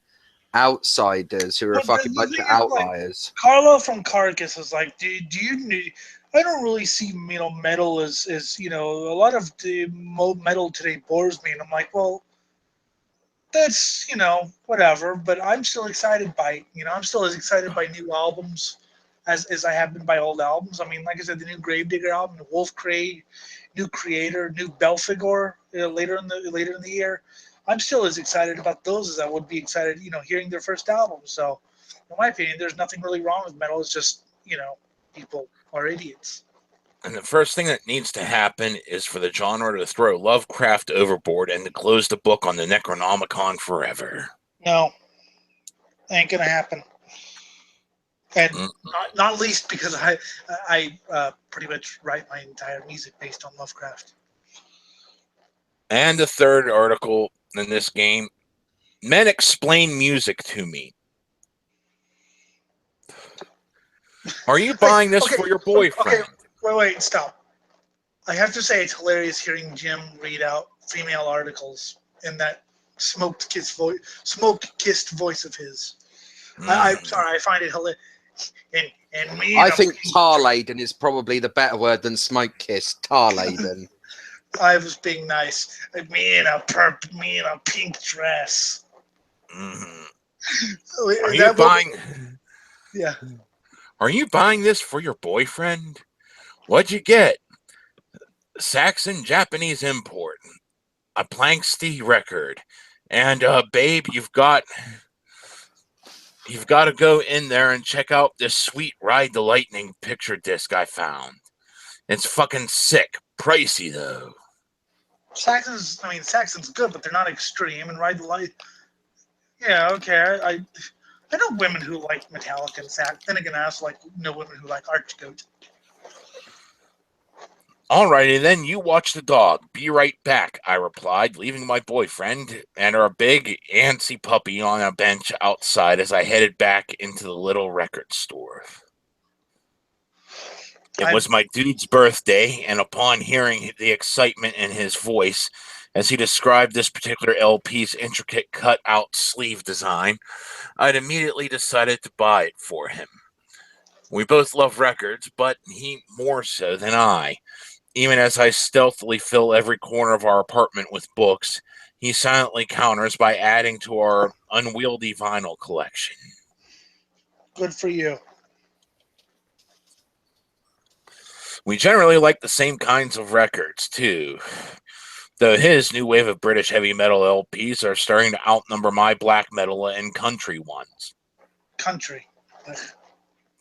outsiders who are a fucking bunch of outliers. Like, Carlo from Carcass is like, do you need? I don't really see metal as a lot of the metal today bores me, and I'm like, well, that's whatever, but I'm still excited by I'm still as excited by new albums as I have been by old albums. I mean, like I said, the new Gravedigger album, the Wolf Craig, new Creator, new Belphegor later in the year. I'm still as excited about those as I would be excited, hearing their first album. So, in my opinion, there's nothing really wrong with metal. It's just, people are idiots. And the first thing that needs to happen is for the genre to throw Lovecraft overboard and to close the book on the Necronomicon forever. No, ain't gonna happen. And not least because I pretty much write my entire music based on Lovecraft. And the third article in this game, men explain music to me. Are you buying this for your boyfriend? Okay, wait, stop. I have to say it's hilarious hearing Jim read out female articles in that smoke-kissed voice of his. I'm sorry, I find it hilarious. And me, I think tar-laden is probably the better word than smoke-kissed. Tar-laden. I was being nice. Me in a pink dress. Mm-hmm. Are you buying? Yeah. Are you buying this for your boyfriend? What'd you get? Saxon Japanese import, a Planksty record, and babe, you've got to go in there and check out this sweet Ride the Lightning picture disc I found. It's fucking sick. Pricey though. Saxon's good, but they're not extreme. And Ride the Light. Yeah, okay. I know women who like Metallica and Saxon. Then again, I also know women who like Archgoat. Alrighty then, you watch the dog. Be right back, I replied, leaving my boyfriend and our big antsy puppy on a bench outside as I headed back into the little record store. It was my dude's birthday, and upon hearing the excitement in his voice as he described this particular LP's intricate cut-out sleeve design, I'd immediately decided to buy it for him. We both love records, but he more so than I. Even as I stealthily fill every corner of our apartment with books, he silently counters by adding to our unwieldy vinyl collection. Good for you. We generally like the same kinds of records, too. Though his new wave of British heavy metal LPs are starting to outnumber my black metal and country ones. Country.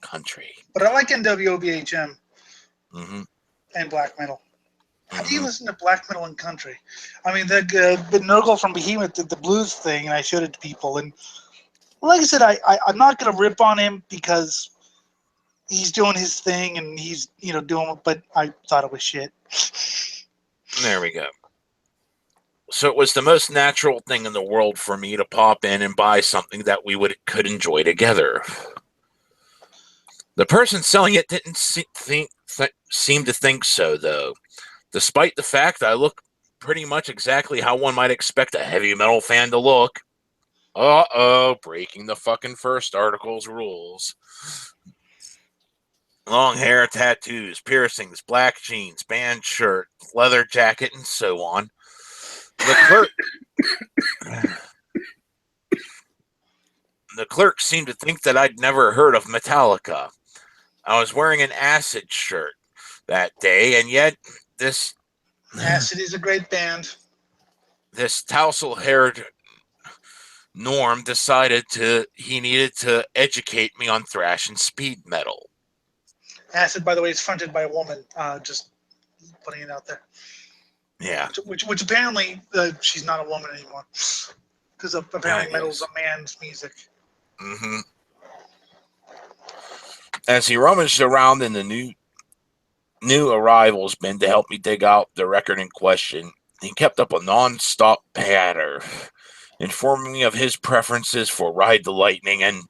Country. But I like NWOBHM. Mm-hmm. And black metal. How do you listen to black metal and country? I mean, the Nurgle from Behemoth did the blues thing, and I showed it to people. And like I said, I'm not going to rip on him because he's doing his thing and he's doing it, but I thought it was shit. There we go. So it was the most natural thing in the world for me to pop in and buy something that we could enjoy together. The person selling it didn't seem to think so, though, despite the fact that I look pretty much exactly how one might expect a heavy metal fan to look. Uh-oh, breaking the fucking first article's rules. Long hair, tattoos, piercings, black jeans, band shirt, leather jacket, and so on. The clerk seemed to think that I'd never heard of Metallica. I was wearing an Acid shirt that day, and yet this... Acid is a great band. This tousle-haired Norm decided he needed to educate me on thrash and speed metal. Acid, by the way, is fronted by a woman. Just putting it out there. Yeah. Which apparently she's not a woman anymore. Because apparently metal's a man's music. Mm-hmm. As he rummaged around in the new arrivals bin to help me dig out the record in question, he kept up a non-stop patter, informing me of his preferences for Ride the Lightning and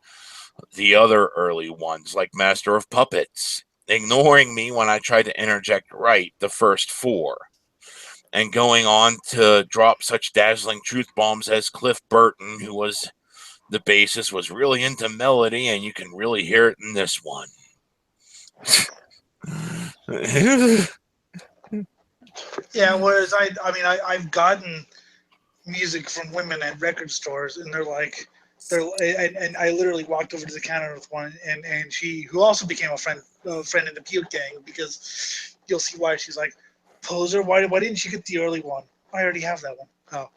the other early ones, like Master of Puppets, ignoring me when I tried to interject right the first 4, and going on to drop such dazzling truth bombs as Cliff Burton, who was the bassist, was really into melody, and you can really hear it in this one. Yeah, whereas I've gotten music from women at record stores, and and I literally walked over to the counter with one, and she, who also became a friend in the Puke Gang, because you'll see why. She's like, Poser, why didn't you get the early one? I already have that one. Oh.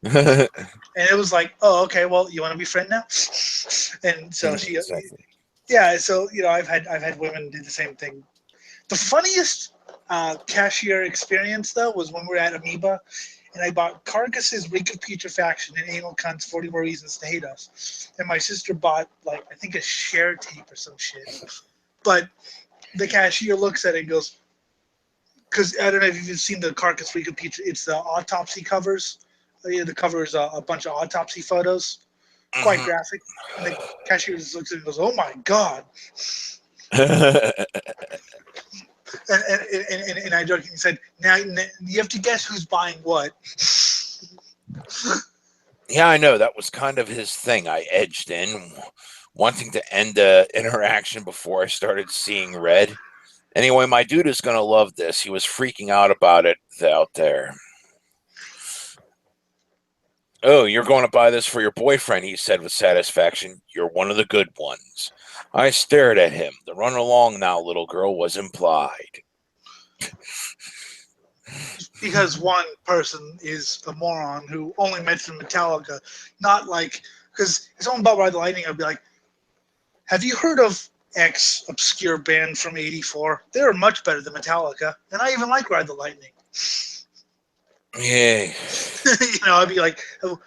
And it was like, oh, okay, well, you want to be friend now? And so she, exactly. yeah, so I've had women do the same thing. The funniest cashier experience though was when we were at Amoeba, and I bought Carcass's Reek of Putrefaction and Anal Cunt's 40 More Reasons to Hate Us, and my sister bought I think a share tape or some shit. But the cashier looks at it and goes, because I don't know if you've seen the Carcass Reek of Putrefaction. It's the autopsy covers. The cover is a bunch of autopsy photos, quite graphic. And the cashier just looks at it and goes, "Oh my god!" And I jokingly said, "Now you have to guess who's buying what." Yeah, I know. That was kind of his thing. I edged in, wanting to end the interaction before I started seeing red. Anyway, my dude is going to love this. He was freaking out about it out there. Oh, you're going to buy this for your boyfriend, he said with satisfaction. You're one of the good ones. I stared at him. The run along now, little girl, was implied. Because one person is a moron who only mentioned Metallica, not because if someone bought Ride the Lightning, I'd be like, have you heard of X obscure band from '84? They were much better than Metallica, and I even like Ride the Lightning. Yeah. I'd be like, oh,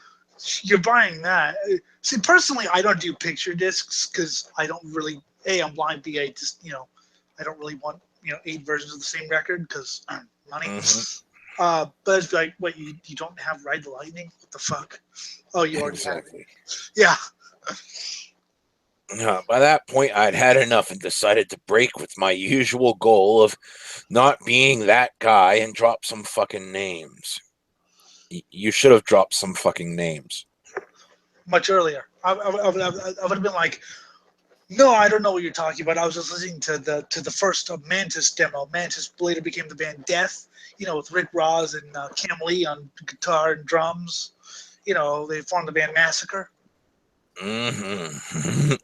you're buying that. See, personally, I don't do picture discs because I don't really, I'm blind, B, I just, I don't really want, 8 versions of the same record because money. Mm-hmm. But it's like, what, you don't have Ride the Lightning? What the fuck? Oh, you already have it. Yeah. By that point, I'd had enough and decided to break with my usual goal of not being that guy and drop some fucking names. You should have dropped some fucking names. Much earlier. I would have been like, no, I don't know what you're talking about. I was just listening to the first Mantis demo. Mantis later became the band Death, with Rick Ross and Cam Lee on guitar and drums. They formed the band Massacre. Mm-hmm.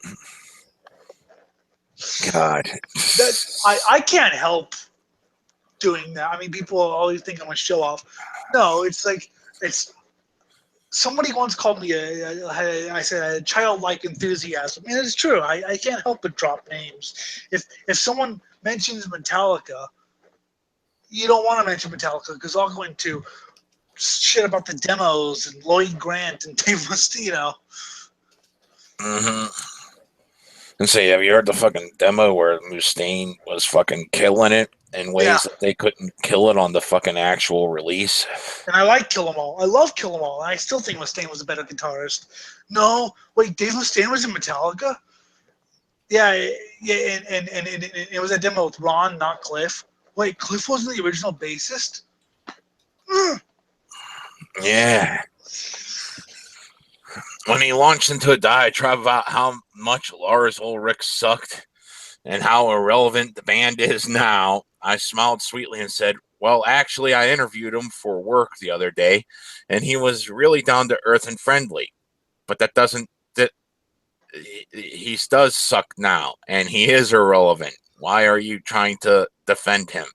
God. I can't help doing that. I mean, people always think I'm a show off. No, it's somebody once called me I said a childlike enthusiasm. And it's true. I can't help but drop names. If someone mentions Metallica, you don't want to mention Metallica because I'll go into shit about the demos and Lloyd Grant and Dave Mustaine. Mm-hmm. And say, have you heard the fucking demo where Mustaine was fucking killing it in ways that they couldn't kill it on the fucking actual release? And I like Kill 'Em All. I love Kill 'Em All. And I still think Mustaine was a better guitarist. No, wait, Dave Mustaine was in Metallica? Yeah, and it was a demo with Ron, not Cliff. Wait, Cliff wasn't the original bassist? Yeah. When he launched into a diatribe about how much Lars Ulrich sucked and how irrelevant the band is now, I smiled sweetly and said, well, actually, I interviewed him for work the other day, and he was really down to earth and friendly. But that he does suck now, and he is irrelevant. Why are you trying to defend him?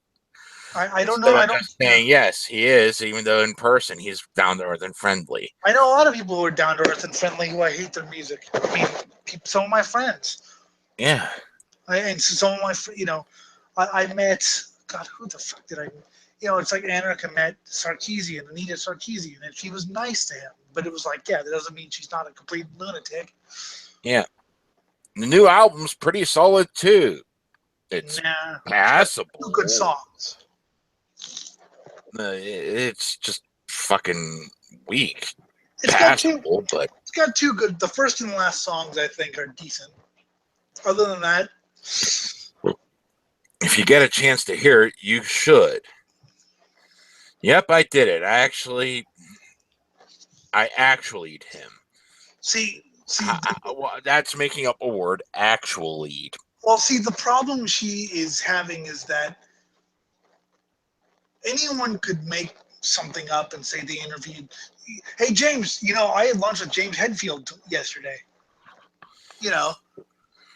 I don't know. I don't saying yes, he is, even though in person he's down to earth and friendly. I know a lot of people who are down to earth and friendly who I hate their music. I mean, some of my friends. Yeah. And some of my, I met, God, who the fuck did I meet? It's like Anarcha met Sarkeesian, Anita Sarkeesian, and she was nice to him. But it was like, yeah, that doesn't mean she's not a complete lunatic. Yeah. The new album's pretty solid too. It's passable. Two good songs. It's just fucking weak. It's Passable, but it's got two good. The first and last songs I think are decent. Other than that, if you get a chance to hear it, you should. Yep, I did it. I actually'd him. See, well, that's making up a word. Actually'd. Well, see, the problem she is having is that anyone could make something up and say they interviewed. Hey, James, I had lunch with James Hetfield yesterday.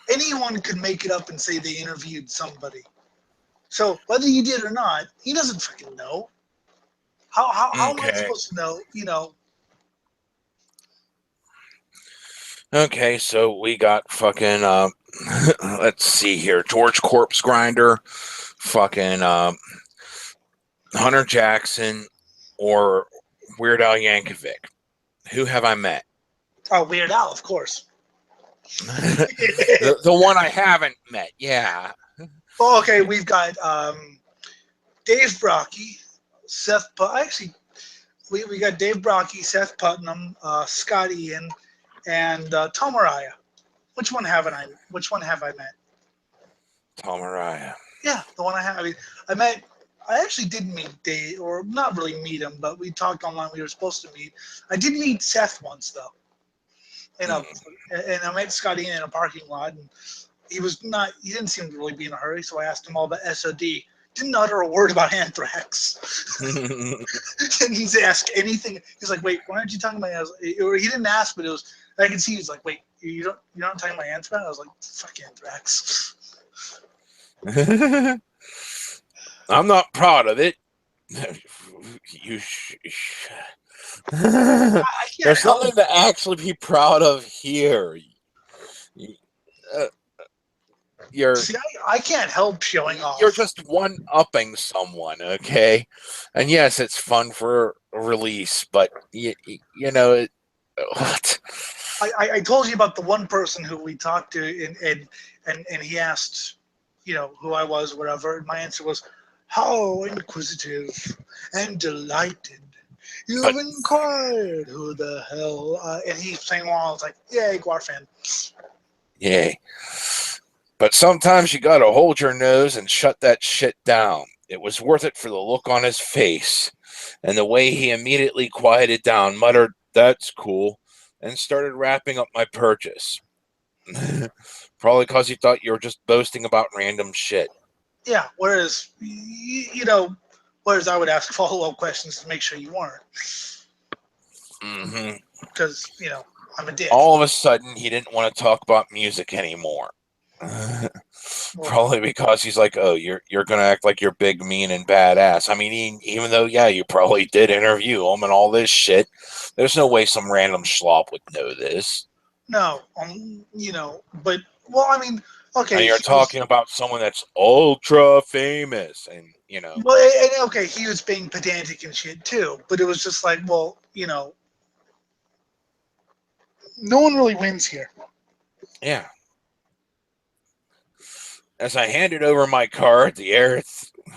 Anyone could make it up and say they interviewed somebody. So whether you did or not, he doesn't fucking know. How am I supposed to know? Okay, so we got fucking let's see here, George Corpse Grinder, fucking Hunter Jackson, or Weird Al Yankovic. Who have I met? Oh, Weird Al, of course. the one I haven't met, yeah. Well, okay, we've got Dave Brockie, Seth. Actually, we got Dave Brockie, Seth Putnam, Scott Ian, and Tom Araya. Which one have I met? Tom Araya. Yeah, the one I have. I actually did meet Dave, or not really meet him, but we talked online. We were supposed to meet. I did meet Seth once though. And I met Scott Ian in a parking lot, and he didn't seem to really be in a hurry, so I asked him all about SOD. Didn't utter a word about anthrax. Didn't he ask anything? He's like, wait, why aren't you talking about or he didn't ask, but I could see he's like, wait, you're not talking about anthrax? I was like, fuck anthrax. I'm not proud of it. There's nothing to actually be proud of here. See, I can't help showing off. You're just one-upping someone, okay? And yes, it's fun for a release, but what? I told you about the one person who we talked to, and he asked, who I was, whatever. And my answer was, "How inquisitive and delighted you have inquired who the hell." And he sang along. I was like, "Yay, Guar fan." Yay. But sometimes you gotta hold your nose and shut that shit down. It was worth it for the look on his face and the way he immediately quieted down, muttered, "That's cool," and started wrapping up my purchase. Probably because he thought you were just boasting about random shit. Yeah, whereas I would ask follow-up questions to make sure you weren't. Mm-hmm. Because, I'm a dick. All of a sudden, he didn't want to talk about music anymore. Probably because he's like, oh, you're gonna act like you're big, mean, and badass. I mean, even though, yeah, you probably did interview him and all this shit, there's no way some random schlop would know this. No, but okay. And you're talking about someone that's ultra famous, and Well, and okay, he was being pedantic and shit too, but it was just like, well, no one really wins here. Yeah. As I handed over my card, the air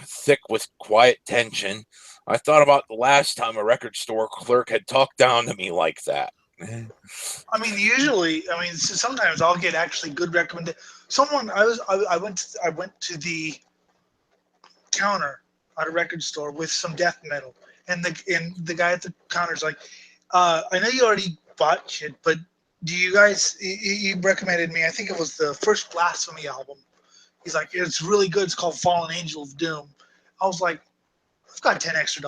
thick with quiet tension, I thought about the last time a record store clerk had talked down to me like that. Sometimes I'll get actually good recommendation. I went to the counter at a record store with some death metal, and the guy at the counter's like, I know you already bought shit, but do you guys? He recommended me. I think it was the first Blasphemy album. He's like, it's really good. It's called Fallen Angel of Doom. I was like, I've got $10 extra.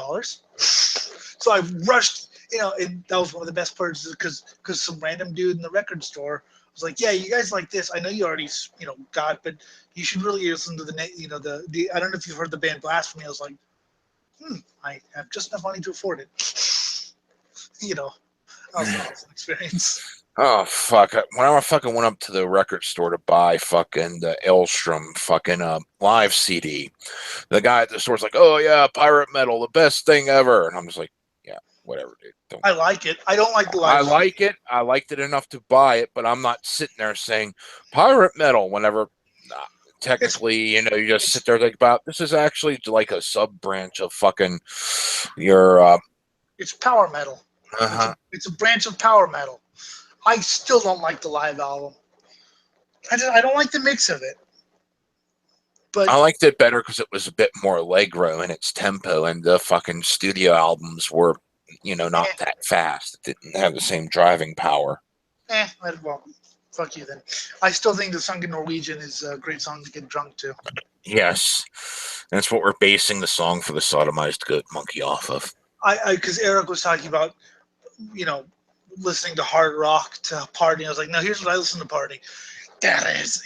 So I rushed, and that was one of the best purchases because some random dude in the record store was like, yeah, you guys like this. I know you already, got, but you should really listen to the I don't know if you've heard the band Blasphemy. I was like, I have just enough money to afford it. That was an awesome experience. Oh, fuck. When I fucking went up to the record store to buy fucking the Elstrom fucking live CD, the guy at the store's like, oh, yeah, pirate metal, the best thing ever. And I'm just like, yeah, whatever, dude. I like it. I don't like the I live. like it. I liked it enough to buy it, but I'm not sitting there saying pirate metal whenever. Nah, technically, you just sit there and think about this is actually like a sub branch of fucking your. It's power metal. It's a branch of power metal. I still don't like the live album. I don't like the mix of it. But I liked it better because it was a bit more allegro in its tempo, and the fucking studio albums were, not that fast. It didn't have the same driving power. Well, fuck you then. I still think the Sunken Norwegian is a great song to get drunk to. Yes, that's what we're basing the song for the Sodomized Goat Monkey off of. Because Eric was talking about, listening to hard rock to party. I was like, no, here's what I listen to party. That is,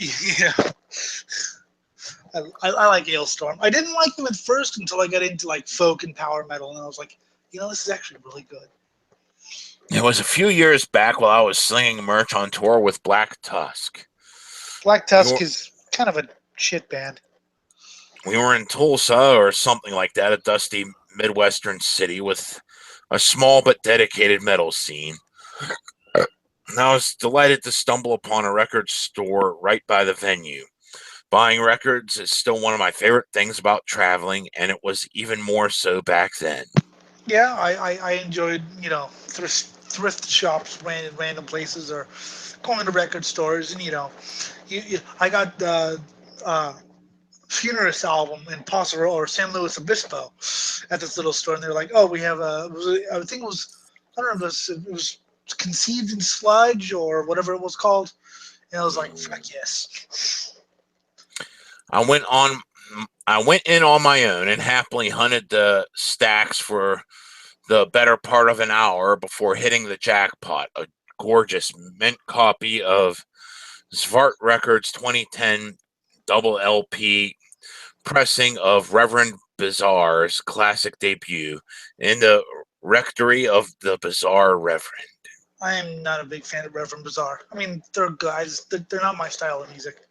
I like Ailstorm. I didn't like them at first until I got into like folk and power metal, and I was like, this is actually really good. It was a few years back while I was slinging merch on tour with Black Tusk. Black Tusk is kind of a shit band. We were in Tulsa or something like that, a dusty Midwestern city with a small but dedicated metal scene. And I was delighted to stumble upon a record store right by the venue. Buying records is still one of my favorite things about traveling, and it was even more so back then. Yeah, I enjoyed, thrift shops, random places, or going to record stores, and I got the Funerus album in Poseurs or San Luis Obispo at this little store, and they're like, "Oh, we have I think it was, I don't know, it was Conceived in Sludge or whatever it was called," and I was like, "Fuck yes." I went in on my own and happily hunted the stacks for the better part of an hour before hitting the jackpot. A gorgeous mint copy of Svart Records 2010 double LP pressing of Reverend Bizarre's classic debut in the Rectory of the Bizarre Reverend. I am not a big fan of Reverend Bizarre. I mean, they're guys. They're not my style of music.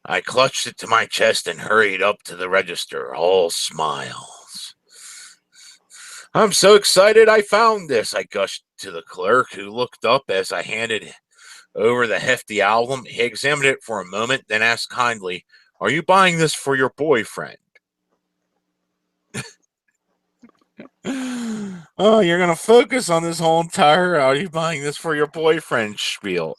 I clutched it to my chest and hurried up to the register, all smiles. I'm so excited I found this, I gushed to the clerk, who looked up as I handed over the hefty album. He examined it for a moment, then asked kindly, "Are you buying this for your boyfriend?" Oh, you're going to focus on this whole entire "are you buying this for your boyfriend" spiel.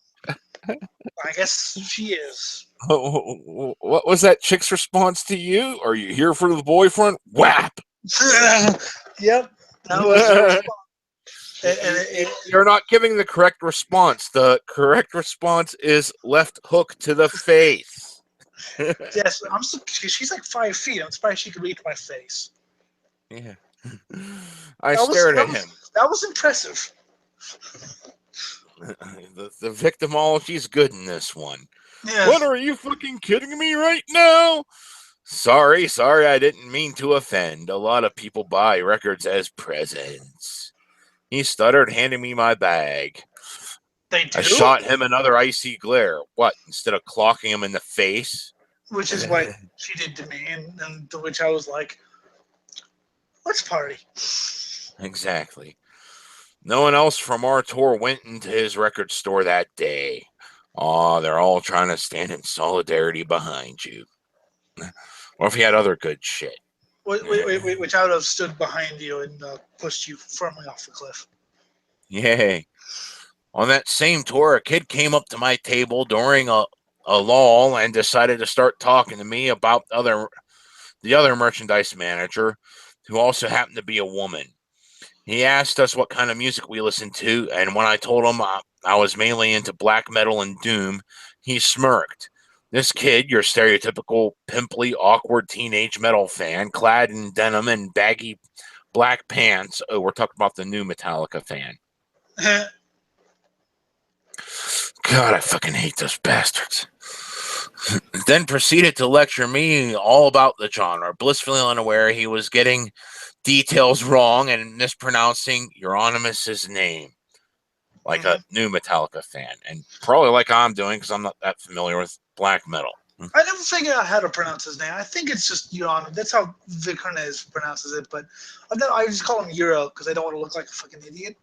I guess she is. What was that chick's response to you? "Are you here for the boyfriend?" Whap! Yep. That was her response. You're not giving the correct response. The correct response is left hook to the face. Yes, she's like 5 feet. I'm surprised she could reach my face. Yeah. I stared at him. That was impressive. The victimology's good in this one. Yes. What, are you fucking kidding me right now? Sorry, I didn't mean to offend. A lot of people buy records as presents. He stuttered, handing me my bag. They do? I shot him another icy glare. What, instead of clocking him in the face? Which is what she did to me, and to which I was like, let's party. Exactly. No one else from our tour went into his record store that day. Aw, they're all trying to stand in solidarity behind you. Or if he had other good shit. Which I would have stood behind you and pushed you firmly off the cliff. Yay. On that same tour, a kid came up to my table during a lull and decided to start talking to me about the other merchandise manager, who also happened to be a woman. He asked us what kind of music we listened to, and when I told him I was mainly into black metal and doom, he smirked. This kid, your stereotypical pimply, awkward teenage metal fan, clad in denim and baggy black pants. Oh, we're talking about the new Metallica fan. God, I fucking hate those bastards. Then proceeded to lecture me all about the genre, blissfully unaware he was getting details wrong and mispronouncing Euronymous' name, like a new Metallica fan, and probably like I'm doing because I'm not that familiar with black metal. I never figured out how to pronounce his name. I think it's just Euron. That's how Vic Hernandez pronounces it, but I just call him Euro because I don't want to look like a fucking idiot.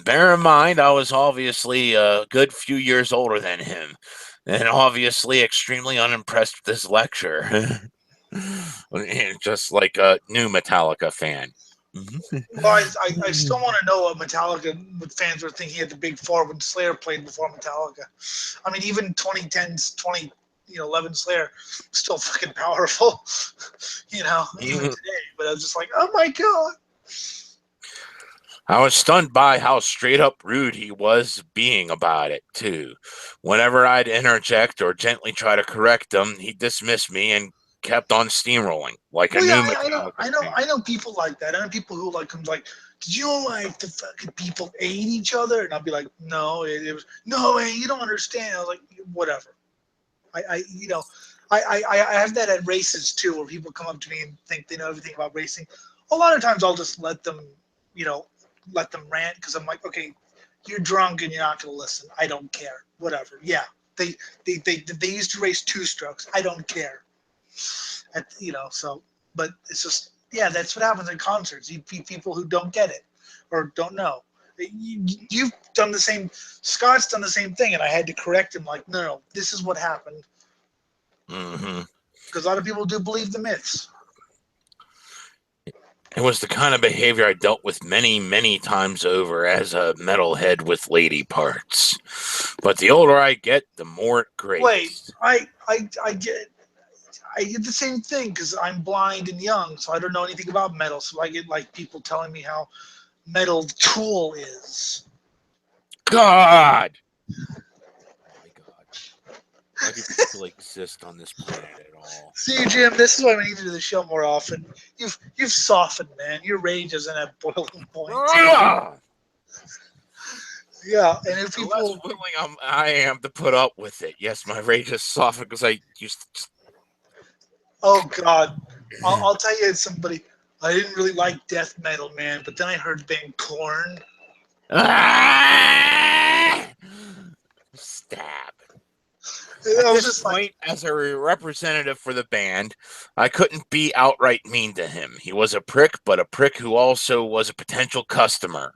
Bear in mind, I was obviously a good few years older than him, and obviously extremely unimpressed with this lecture. Just like a new Metallica fan. Well, I still want to know what Metallica fans were thinking at the Big Four when Slayer played before Metallica. I mean, even 2010's 2011 Slayer still fucking powerful, even today. But I was just like, oh my god. I was stunned by how straight up rude he was being about it too. Whenever I'd interject or gently try to correct him, he'd dismiss me and kept on steamrolling like a new Metallica fan. I know people like that. I know people who like did you know like the fucking people ate each other? And I'll be like, no, it was no way, you don't understand. I was like, whatever. I have that at races too, where people come up to me and think they know everything about racing. A lot of times I'll just let them rant because I'm like, okay, you're drunk and you're not going to listen. I don't care. Whatever. Yeah, they used to race 2-strokes. I don't care. But it's just, yeah, that's what happens in concerts. You people who don't get it or don't know. You've done the same. Scott's done the same thing, and I had to correct him. Like, no, this is what happened. Because a lot of people do believe the myths. It was the kind of behavior I dealt with many, many times over as a metalhead with lady parts. But the older I get, the more it grates. Wait, I get the same thing because I'm blind and young, so I don't know anything about metal. So I get like people telling me how metal Tool is. God! My God. Why do people exist on this planet at all? See, Jim, this is why we need to do the show more often. You've softened, man. Your rage isn't at boiling point. Yeah, and if people... The less willing I am to put up with it. Yes, my rage is softened because I used to just... Oh, God. I'll tell you somebody... I didn't really like death metal, man, but then I heard band Korn. Stab. At this point, as a representative for the band, I couldn't be outright mean to him. He was a prick, but a prick who also was a potential customer.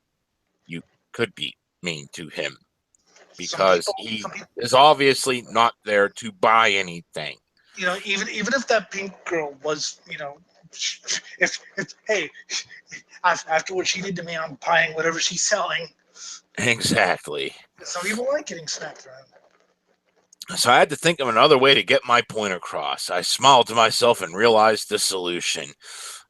You could be mean to him because he is obviously not there to buy anything. Even if that pink girl was, if hey, after what she did to me, I'm buying whatever she's selling. Exactly. Some people like getting smacked around. So I had to think of another way to get my point across. I smiled to myself and realized the solution.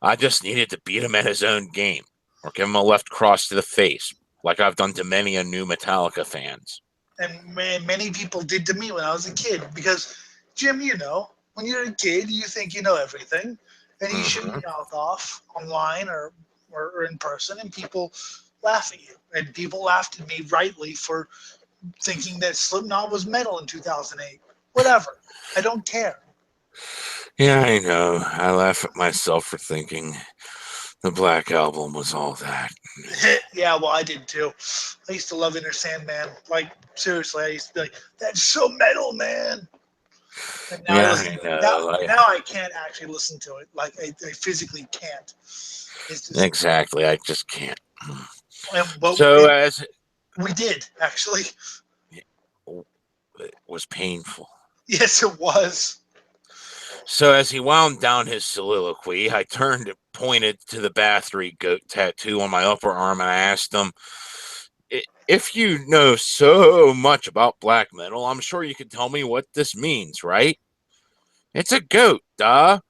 I just needed to beat him at his own game or give him a left cross to the face, like I've done to many a new Metallica fans. And many people did to me when I was a kid because, Jim, when you're a kid, you think you know everything, and you shoot your mouth off online or in person, and people laugh at you. And people laughed at me rightly for thinking that Slipknot was metal in 2008. Whatever. I don't care. Yeah, I know. I laugh at myself for thinking the Black Album was all that. Yeah, well, I did too. I used to love Inner Sandman. Like, seriously, I used to be like, that's so metal, man. And now, now I can't actually listen to it. Like, I physically can't. It's just, exactly. I just can't. We did, actually. It was painful. Yes, it was. So as he wound down his soliloquy, I turned and pointed to the Bathory goat tattoo on my upper arm, and I asked him, if you know so much about black metal, I'm sure you can tell me what this means, right? It's a goat, duh.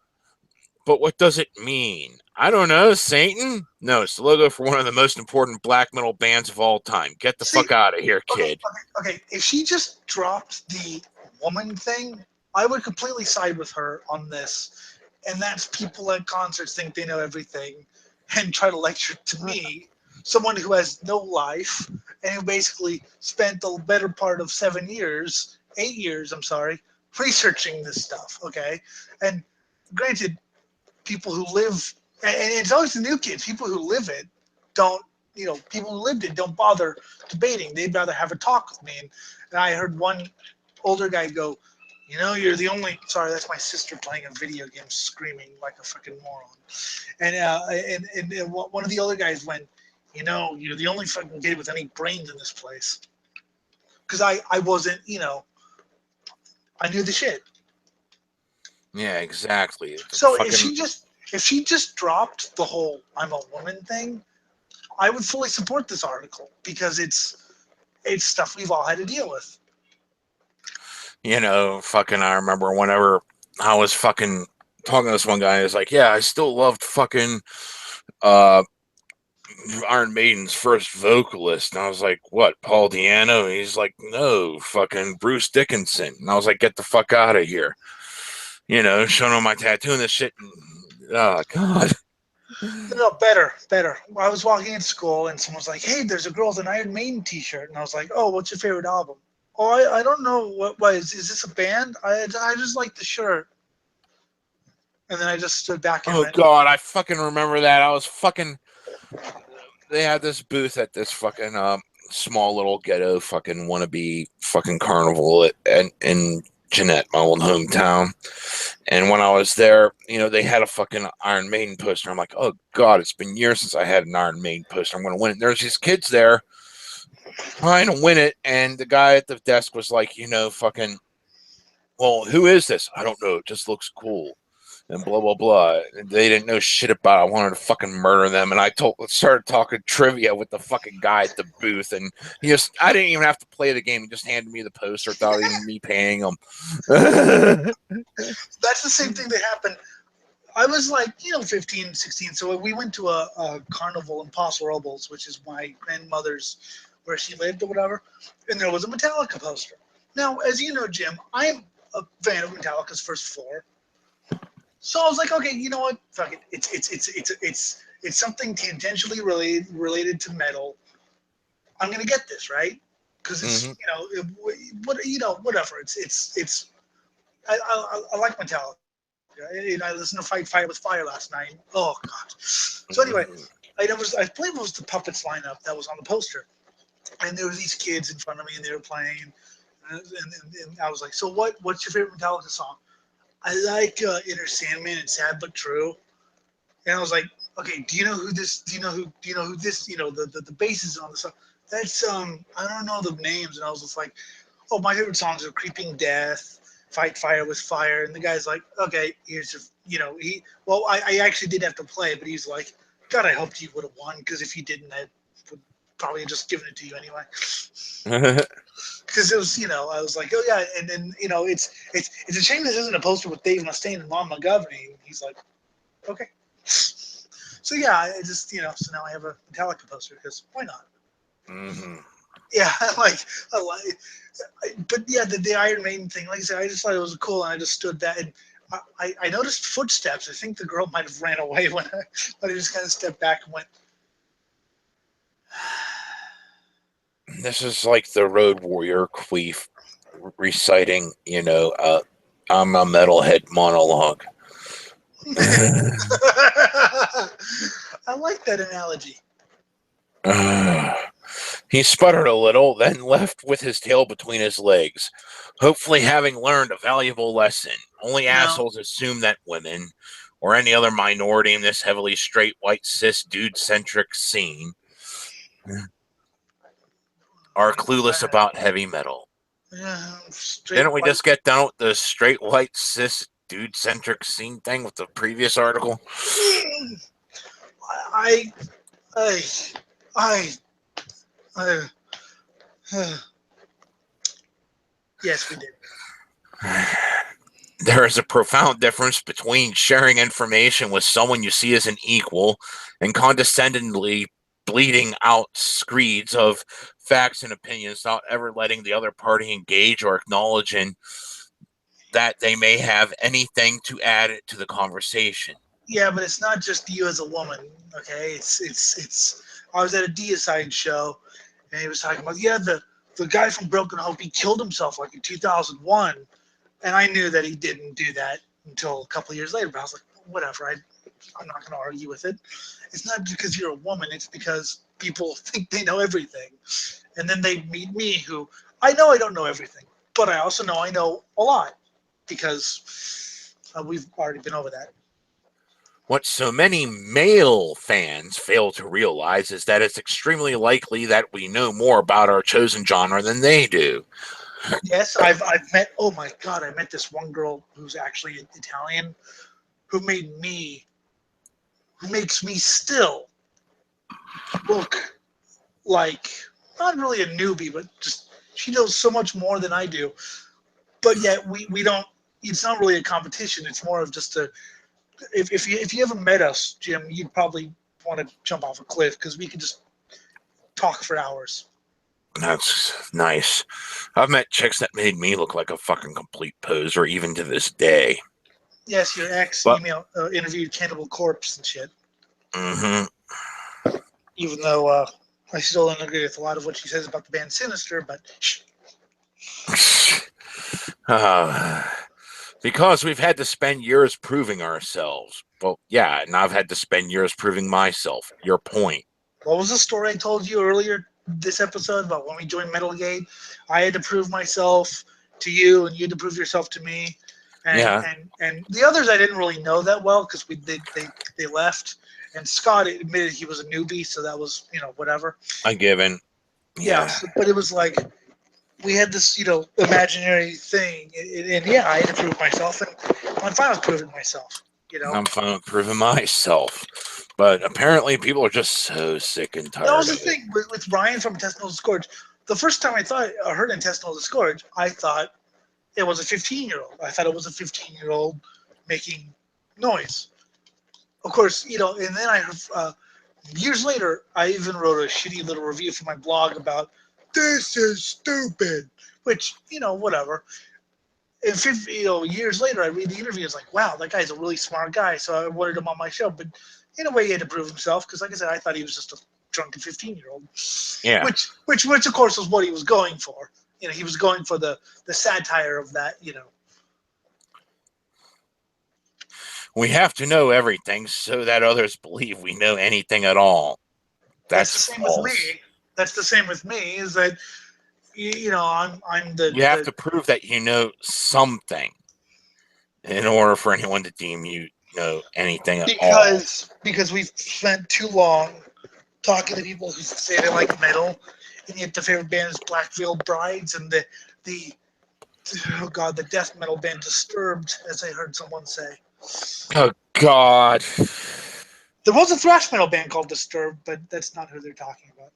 But what does it mean? I don't know, Satan? No, it's the logo for one of the most important black metal bands of all time. Get the fuck out of here, kid. Okay, if she just dropped the woman thing, I would completely side with her on this. And that's people at concerts think they know everything and try to lecture to me, someone who has no life and who basically spent the better part of 8 years, researching this stuff, okay? And granted, people who live, and it's always the new kids, people who live it don't, people who lived it don't bother debating. They'd rather have a talk with me. And I heard one older guy go, you know, you're the only. Sorry, that's my sister playing a video game, screaming like a fucking moron. And one of the other guys went, you know, you're the only fucking kid with any brains in this place. Because I wasn't, you know, I knew the shit. Yeah, exactly. So if she just dropped the whole "I'm a woman" thing, I would fully support this article because it's stuff we've all had to deal with. You know, fucking, I remember whenever I was fucking talking to this one guy, he's like, yeah, I still loved fucking Iron Maiden's first vocalist. And I was like, what, Paul Di'Anno? And he's like, no, fucking Bruce Dickinson. And I was like, get the fuck out of here. You know, showing him my tattoo and this shit. And, oh, God. No, better. I was walking in school and someone was like, hey, there's a girl with an Iron Maiden t-shirt. And I was like, oh, what's your favorite album? Oh, I don't know. What is this a band? I just like the shirt. And then I just stood back and went, God, I fucking remember that. I was fucking... They had this booth at this fucking small little ghetto fucking wannabe fucking carnival in Jeanette, my old hometown. And when I was there, you know, they had a fucking Iron Maiden poster. I'm like, oh, God, it's been years since I had an Iron Maiden poster. I'm going to win it. There's these kids there trying to win it. And the guy at the desk was like, you know, fucking, well, who is this? I don't know. It just looks cool. And blah, blah, blah. And they didn't know shit about it. I wanted to fucking murder them. And I started talking trivia with the fucking guy at the booth. And I didn't even have to play the game. He just handed me the poster without even me paying him. That's the same thing that happened. I was like, you know, 15, 16. So we went to a carnival in Poseurs, which is my grandmother's, where she lived or whatever. And there was a Metallica poster. Now, as you know, Jim, I'm a fan of Metallica's First Floor. So I was like, okay, you know what? Fuck it. It's something tangentially related to metal. I'm gonna get this, right? Because it's whatever. I like Metallica. I listened to Fight Fire with Fire last night. Oh God. So anyway, I believe it was the Puppets lineup that was on the poster, and there were these kids in front of me, and they were playing, and I was like, so what's your favorite Metallica song? I like Inner Sandman and Sad But True. And I was like, okay, do you know who this, the bass is on the song? That's, I don't know the names. And I was just like, oh, my favorite songs are Creeping Death, Fight Fire with Fire. And the guy's like, okay, here's your, I actually did have to play, but he's like, God, I hoped you would have won, because if you didn't, I would probably have just given it to you anyway. Because it was, I was like, oh yeah, and then it's a shame this isn't a poster with Dave Mustaine and Ron McGovney. He's like, okay. So yeah, I just so now I have a Metallica poster because why not? Mm-hmm. Yeah, I like, but yeah, the Iron Maiden thing, like I said, I just thought it was cool, and I just stood back and I noticed footsteps. I think the girl might have ran away when I just kind of stepped back and went. This is like the Road Warrior Queef reciting, I'm a metalhead monologue. I like that analogy. He sputtered a little, then left with his tail between his legs, hopefully having learned a valuable lesson. Only assholes assume that women, or any other minority in this heavily straight, white, cis, dude-centric scene, are clueless about heavy metal. Yeah, Didn't we just get done with the straight, white, cis, dude-centric scene thing with the previous article? Yes, we did. There is a profound difference between sharing information with someone you see as an equal and condescendingly bleeding out screeds of facts and opinions without ever letting the other party engage or acknowledge that they may have anything to add to the conversation. Yeah, but it's not just you as a woman, okay? It's. I was at a Deicide show, and he was talking about the guy from Broken Hope. He killed himself like in 2001, and I knew that he didn't do that until a couple of years later. But I was like, whatever. I'm not going to argue with it. It's not because you're a woman. It's because people think they know everything, and then they meet me, who I know I don't know everything. But I also know I know a lot because we've already been over that. What so many male fans fail to realize is that it's extremely likely that we know more about our chosen genre than they do. Yes, I've met. Oh my God, I met this one girl who's actually Italian, who makes me still look like not really a newbie, but just she knows so much more than I do. But yet we don't. It's not really a competition. It's more of just a. If you ever met us, Jim, you'd probably want to jump off a cliff because we could just talk for hours. That's nice. I've met chicks that made me look like a fucking complete poser, even to this day. Yes, your ex interviewed Cannibal Corpse and shit. Mm-hmm. Even though I still don't agree with a lot of what she says about the band Sinister, but because we've had to spend years proving ourselves. Well, yeah, and I've had to spend years proving myself. Your point. What was the story I told you earlier this episode about when we joined Metalgate? I had to prove myself to you, and you had to prove yourself to me. And the others I didn't really know that well because they left. And Scott admitted he was a newbie, so that was whatever. A given. Yeah, but it was like we had this imaginary thing, and yeah, I had to prove myself, and I'm fine with proving myself. I'm fine with proving myself. But apparently people are just so sick and tired. That was the thing with Ryan from Intestinal Disgorge. The first time I heard Intestinal Disgorge, I thought it was a 15-year-old. I thought it was a 15-year-old making noise. Of course, and then I heard, years later, I even wrote a shitty little review for my blog about this is stupid, which, whatever. And 50, years later, I read the interview. It's like, wow, that guy's a really smart guy. So I wanted him on my show. But in a way, he had to prove himself because, like I said, I thought he was just a drunken 15-year-old. Yeah. Which, of course, was what he was going for. He was going for the satire of that. We have to know everything so that others believe we know anything at all. That's the same false. with me. That's the same with me. Is that I'm the. You have to prove that you know something in order for anyone to deem you know anything at all. Because we've spent too long talking to people who say they like metal, and yet the favorite band is Black Veiled Brides, and the death metal band Disturbed, as I heard someone say. Oh God. There was a thrash metal band called Disturbed, but that's not who they're talking about.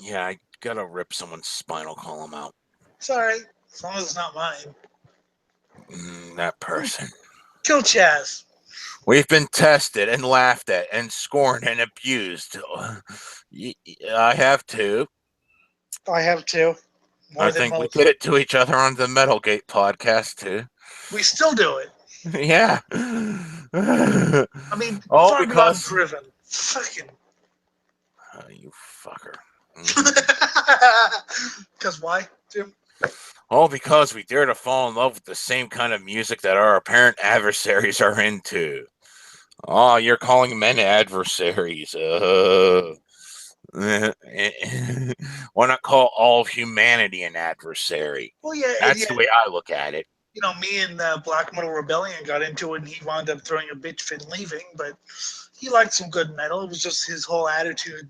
Yeah, I gotta rip someone's spinal column out. It's all right, as long as it's not mine. That person. Kill Chaz. We've been tested and laughed at and scorned and abused. I have too. I have too. I think we did it to each other on the Metalgate podcast too. We still do it. Yeah. I mean, all far because driven. Fucking. You fucker. Because why, Jim? All because we dare to fall in love with the same kind of music that our apparent adversaries are into. Oh, you're calling men adversaries. Why not call all of humanity an adversary? Well, yeah. That's the way I look at it. Me and Black Metal Rebellion got into it, and he wound up throwing a bitch fit and leaving, but he liked some good metal. It was just his whole attitude,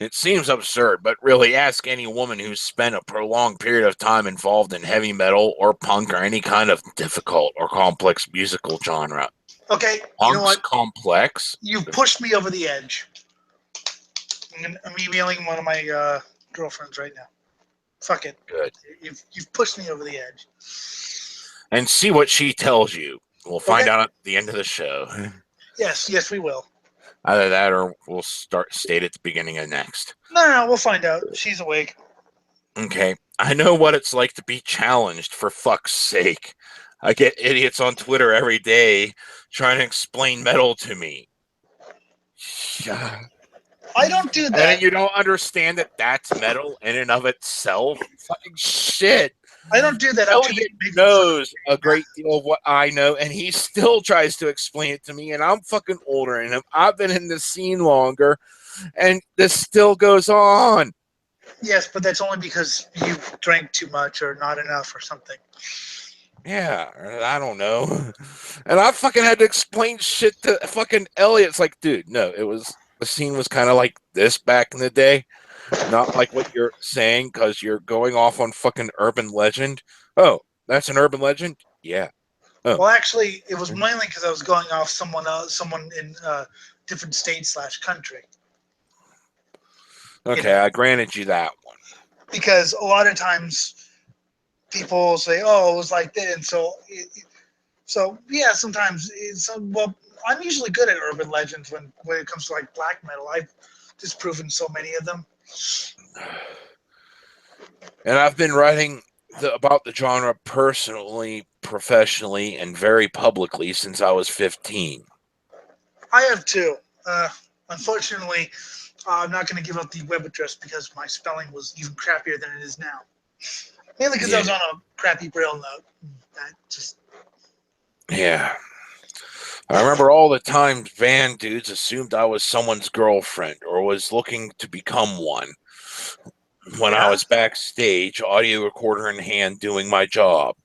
It seems absurd, but really ask any woman who's spent a prolonged period of time involved in heavy metal or punk or any kind of difficult or complex musical genre. Okay, Punk's you know what? Complex. You've pushed me over the edge. I'm emailing one of my girlfriends right now. Fuck it. Good. You've pushed me over the edge. And see what she tells you. We'll find out at the end of the show. Yes, we will. Either that or we'll state at the beginning of next. No, we'll find out. She's awake. Okay. I know what it's like to be challenged, for fuck's sake. I get idiots on Twitter every day trying to explain metal to me. I don't do that. And you don't understand that that's metal in and of itself? Fucking shit. I don't do that. Elliott knows a great deal of what I know, and he still tries to explain it to me, and I'm fucking older than him. I've been in the scene longer, and this still goes on. Yes, but that's only because you drank too much or not enough or something. Yeah, I don't know. And I fucking had to explain shit to fucking Elliott. It's like, dude, no, the scene was kind of like this back in the day. Not like what you're saying, because you're going off on fucking urban legend. Oh, that's an urban legend? Yeah. Oh. Well, actually, it was mainly because I was going off someone in different state / country. Okay, I granted you that one. Because a lot of times people say, "Oh, it was like that," and so yeah, sometimes well, I'm usually good at urban legends when it comes to like black metal. I've disproven so many of them. And I've been writing about the genre personally, professionally, and very publicly since I was 15. I have too. Unfortunately, I'm not going to give up the web address because my spelling was even crappier than it is now. Mainly because I was on a crappy Braille note. That just... Yeah. I remember all the times van dudes assumed I was someone's girlfriend or was looking to become one when I was backstage, audio recorder in hand, doing my job.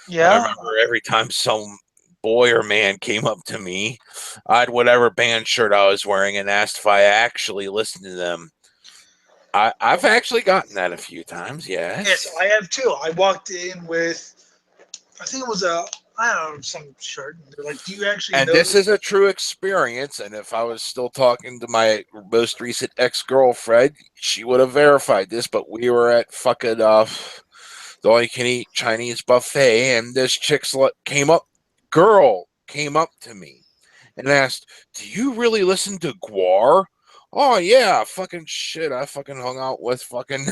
Yeah. I remember every time some boy or man came up to me, I'd whatever band shirt I was wearing and asked if I actually listened to them. I've actually gotten that a few times, yes. Yes, I have too. I walked in with, I think it was some shirt. And they're like, "Do you actually and know this is a true experience, and if I was still talking to my most recent ex-girlfriend, she would have verified this, but we were at fucking the all-you-can-eat Chinese buffet, and this girl came up to me and asked, "Do you really listen to Guar?" Oh yeah, fucking shit. I fucking hung out with fucking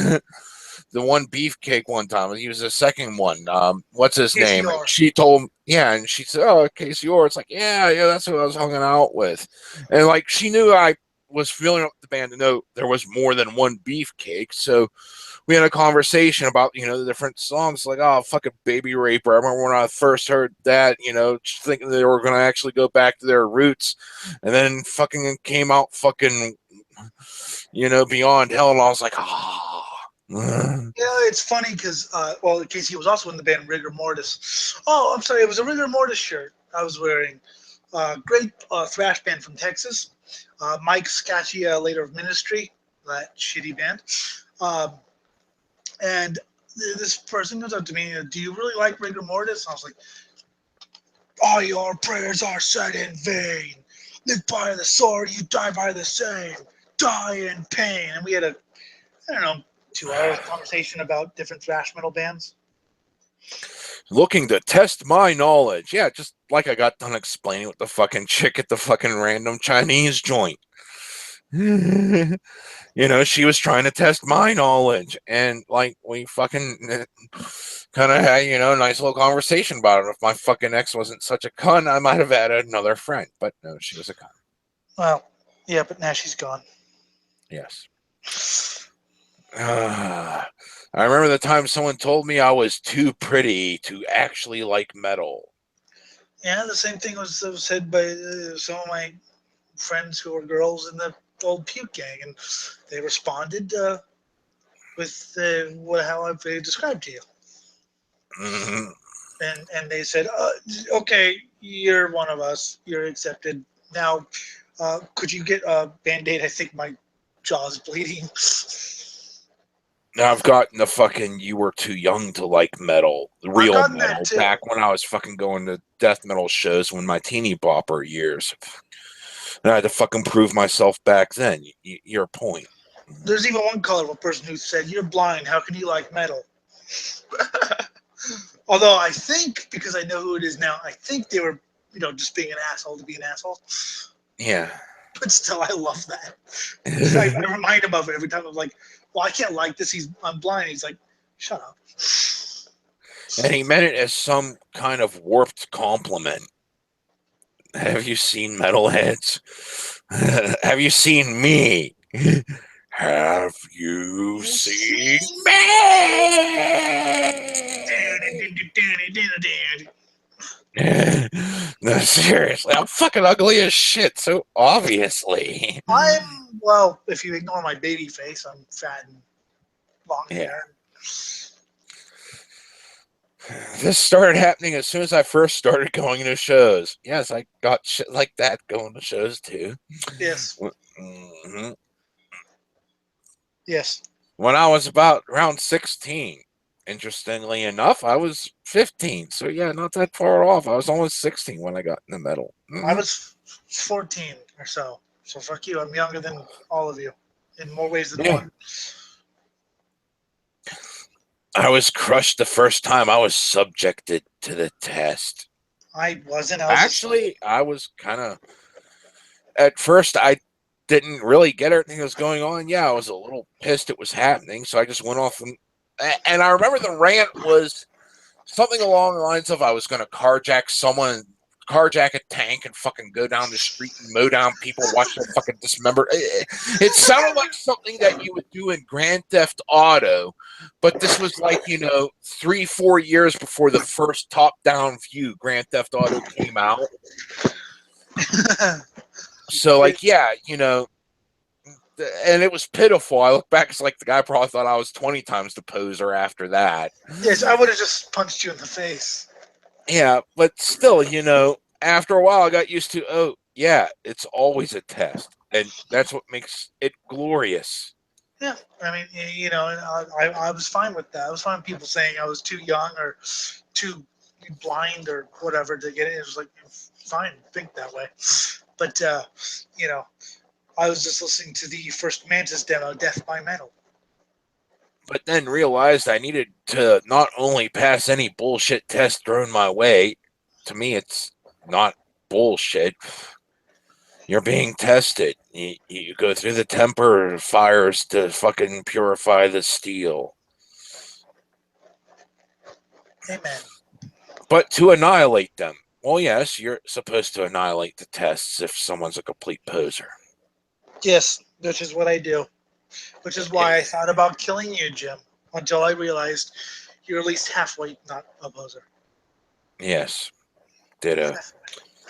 the one beefcake one time. He was the second one. What's his name? KCR. She told him, yeah, and she said, "Oh, KCR." It's like, yeah, that's who I was hanging out with. And like she knew I was filling up the band to know there was more than one beefcake. So we had a conversation about, the different songs, like, oh, fucking Baby Raper. I remember when I first heard that, just thinking they were going to actually go back to their roots. And then fucking came out fucking, Beyond Hell. And I was like, ah. Yeah, it's funny because, Casey was also in the band Rigor Mortis. Oh, I'm sorry, it was a Rigor Mortis shirt I was wearing. Great thrash band from Texas. Mike Scacchi, later of Ministry, that shitty band. And this person comes up to me, "Do you really like Rigor Mortis?" I was like, "All your prayers are said in vain. Live by the sword, you die by the same. Die in pain." And we had a, 2-hour conversation about different thrash metal bands. Looking to test my knowledge. Yeah, just like I got done explaining with the fucking chick at the fucking random Chinese joint. She was trying to test my knowledge, and like we fucking kind of had, a nice little conversation about it. If my fucking ex wasn't such a cunt, I might have added another friend, but no, she was a cunt. Well, yeah, but now she's gone. Yes. I remember the time someone told me I was too pretty to actually like metal. Yeah, the same thing was said by some of my friends who were girls in the old puke gang, and they responded with how I've described to you. Mm-hmm. And they said, "Okay, you're one of us. You're accepted. Now, could you get a Band-Aid? I think my jaw's bleeding." Now I've gotten the fucking "you were too young to like metal," real metal, back when I was fucking going to death metal shows when my teeny bopper years. And I had to fucking prove myself back then. Your point. There's even one colorful person who said, "You're blind. How can you like metal?" Although I think, because I know who it is now, I think they were, just being an asshole to be an asshole. Yeah. But still, I love that. I remind him of it every time. I'm like, "Well, I can't like this. I'm blind." He's like, "Shut up." And he meant it as some kind of warped compliment. Have you seen Metalheads? Have you seen me? Have you seen me? No, seriously, I'm fucking ugly as shit, so obviously. Well, if you ignore my baby face, I'm fat and long hair. This started happening as soon as I first started going to shows. Yes, I got shit like that going to shows too. Yes. Mm-hmm. Yes. When I was about around 16, interestingly enough, I was 15. So yeah, not that far off. I was almost 16 when I got in the metal. Mm-hmm. I was 14 or so. So fuck you. I'm younger than all of you in more ways than one. I was crushed the first time I was subjected to the test. I wasn't. I was kind of... At first, I didn't really get everything that was going on. Yeah, I was a little pissed it was happening, so I just went off and I remember the rant was something along the lines of I was going to carjack a tank and fucking go down the street and mow down people, watch them fucking dismember. It sounded like something that you would do in Grand Theft Auto, but this was like, 3-4 years before the first top-down view Grand Theft Auto came out. So, like, yeah, and it was pitiful. I look back, it's like the guy probably thought I was 20 times the poser after that. Yes, I would have just punched you in the face. Yeah, but still, after a while, I got used to, oh, yeah, it's always a test. And that's what makes it glorious. Yeah, I mean, I was fine with that. I was fine with people saying I was too young or too blind or whatever to get it. It was like, fine, think that way. But, I was just listening to the first Mantis demo, Death by Metal. But then realized I needed to not only pass any bullshit test thrown my way. To me, it's not bullshit. You're being tested. You go through the temper fires to fucking purify the steel. Amen. But to annihilate them. Well, yes, you're supposed to annihilate the tests if someone's a complete poser. Yes, which is what I do. Which is why I thought about killing you, Jim, until I realized you're at least halfway not a poser. Yes. Ditto.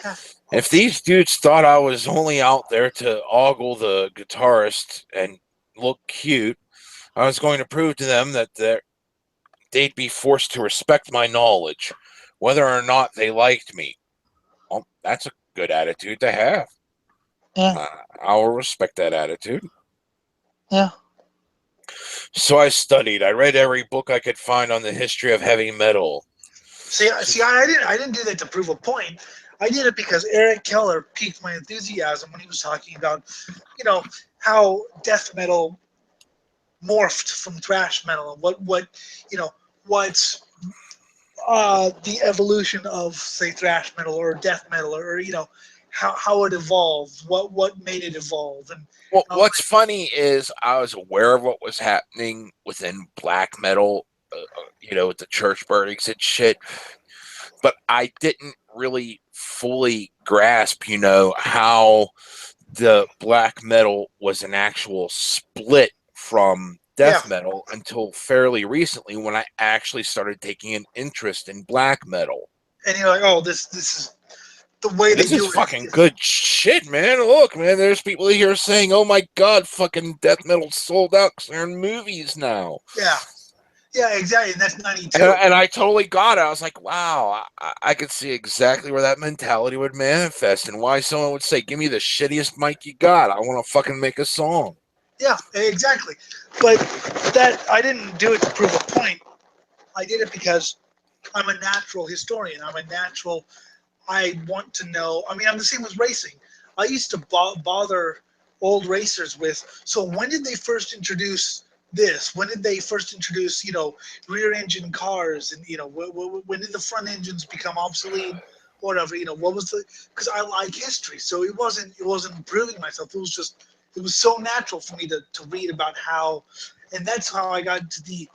Half. If these dudes thought I was only out there to ogle the guitarist and look cute, I was going to prove to them that they'd be forced to respect my knowledge, whether or not they liked me. Well, that's a good attitude to have. Yeah. I'll respect that attitude. Yeah. So I studied. I read every book I could find on the history of heavy metal. See, I didn't do that to prove a point. I did it because Eric Keller piqued my enthusiasm when he was talking about, how death metal morphed from thrash metal and what's the evolution of, say, thrash metal or death metal, or how it evolved, what made it evolve. And well, what's funny is I was aware of what was happening within black metal, with the church burnings and shit, but I didn't really fully grasp, how the black metal was an actual split from death metal until fairly recently, when I actually started taking an interest in black metal. And you're like, oh, this is the way they do it. This is fucking good shit, man. Look, man, there's people here saying, oh my god, fucking death metal sold out because they're in movies now. Yeah, exactly. And that's 92. And I totally got it. I was like, wow, I could see exactly where that mentality would manifest and why someone would say, give me the shittiest mic you got. I want to fucking make a song. Yeah, exactly. But that I didn't do it to prove a point. I did it because I'm a natural historian. I want to know. I mean, I'm the same as racing. I used to bother old racers with, so when did they first introduce this? When did they first introduce, rear engine cars? And, when did the front engines become obsolete? Whatever, what was because I like history. So it wasn't proving myself. It was so natural for me to read about how, and that's how I got to the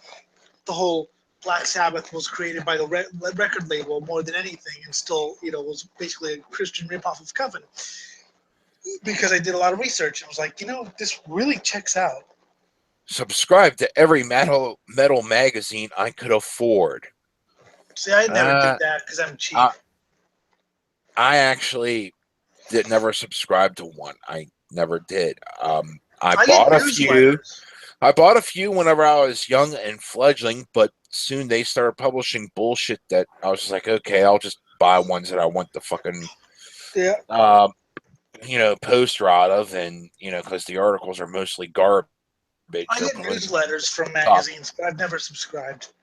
whole Black Sabbath was created by the record label more than anything, and still, was basically a Christian ripoff of Coven. Because I did a lot of research and was like, this really checks out. Subscribe to every metal magazine I could afford. See, I never did that because I'm cheap. I actually never subscribed to one. I never did. I bought a few. I bought a few whenever I was young and fledgling, but soon they started publishing bullshit that I was just like, okay, I'll just buy ones that I want the fucking, poster out of, and because the articles are mostly garbage. I get newsletters from magazines, but I've never subscribed.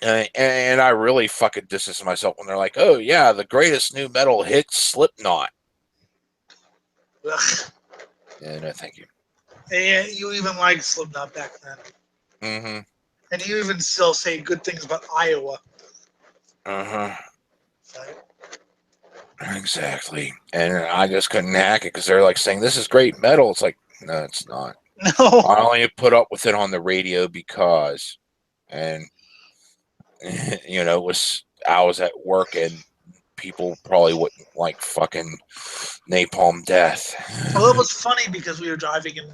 And I really fucking distance myself when they're like, oh yeah, the greatest new metal hit, Slipknot. Ugh. Yeah, no, thank you. And you even liked Slipknot back then. Mm-hmm. And you even still say good things about Iowa. Uh-huh. Right? Exactly. And I just couldn't hack it because they're like saying, this is great metal. It's like, no, it's not. No. I only put up with it on the radio because, and it was, I was at work and people probably wouldn't like fucking Napalm Death. Well, it was funny because we were driving and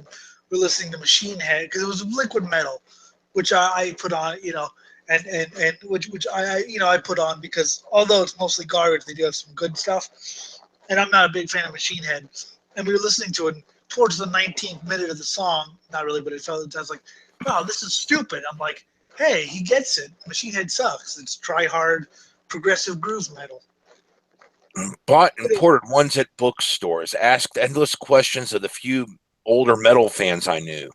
we were listening to Machine Head because it was liquid metal, which I put on, and which I put on because although it's mostly garbage, they do have some good stuff, and I'm not a big fan of Machine Head. And we were listening to it, and towards the 19th minute of the song, not really, but I was like, wow, this is stupid. I'm like, hey, he gets it. Machine Head sucks. It's try-hard, progressive groove metal. Bought imported ones at bookstores. Asked endless questions of the few older metal fans I knew.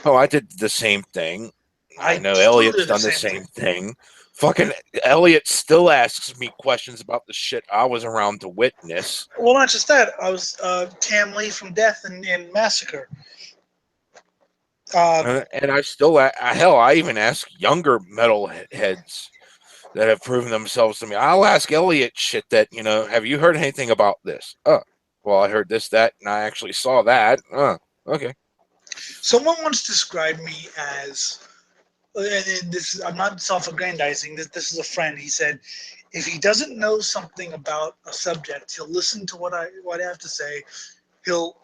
Oh, I did the same thing. I know Elliott's done the same thing. Fucking Elliott still asks me questions about the shit I was around to witness. Well, not just that. I was Tam Lee from Death and Massacre. And I still, hell, I even ask younger metal heads that have proven themselves to me. I'll ask Elliott shit that, have you heard anything about this? Oh, well, I heard this, that, and I actually saw that. Okay. Someone once described me as, and this, I'm not self-aggrandizing, this is a friend. He said, if he doesn't know something about a subject, he'll listen to what I have to say. He'll,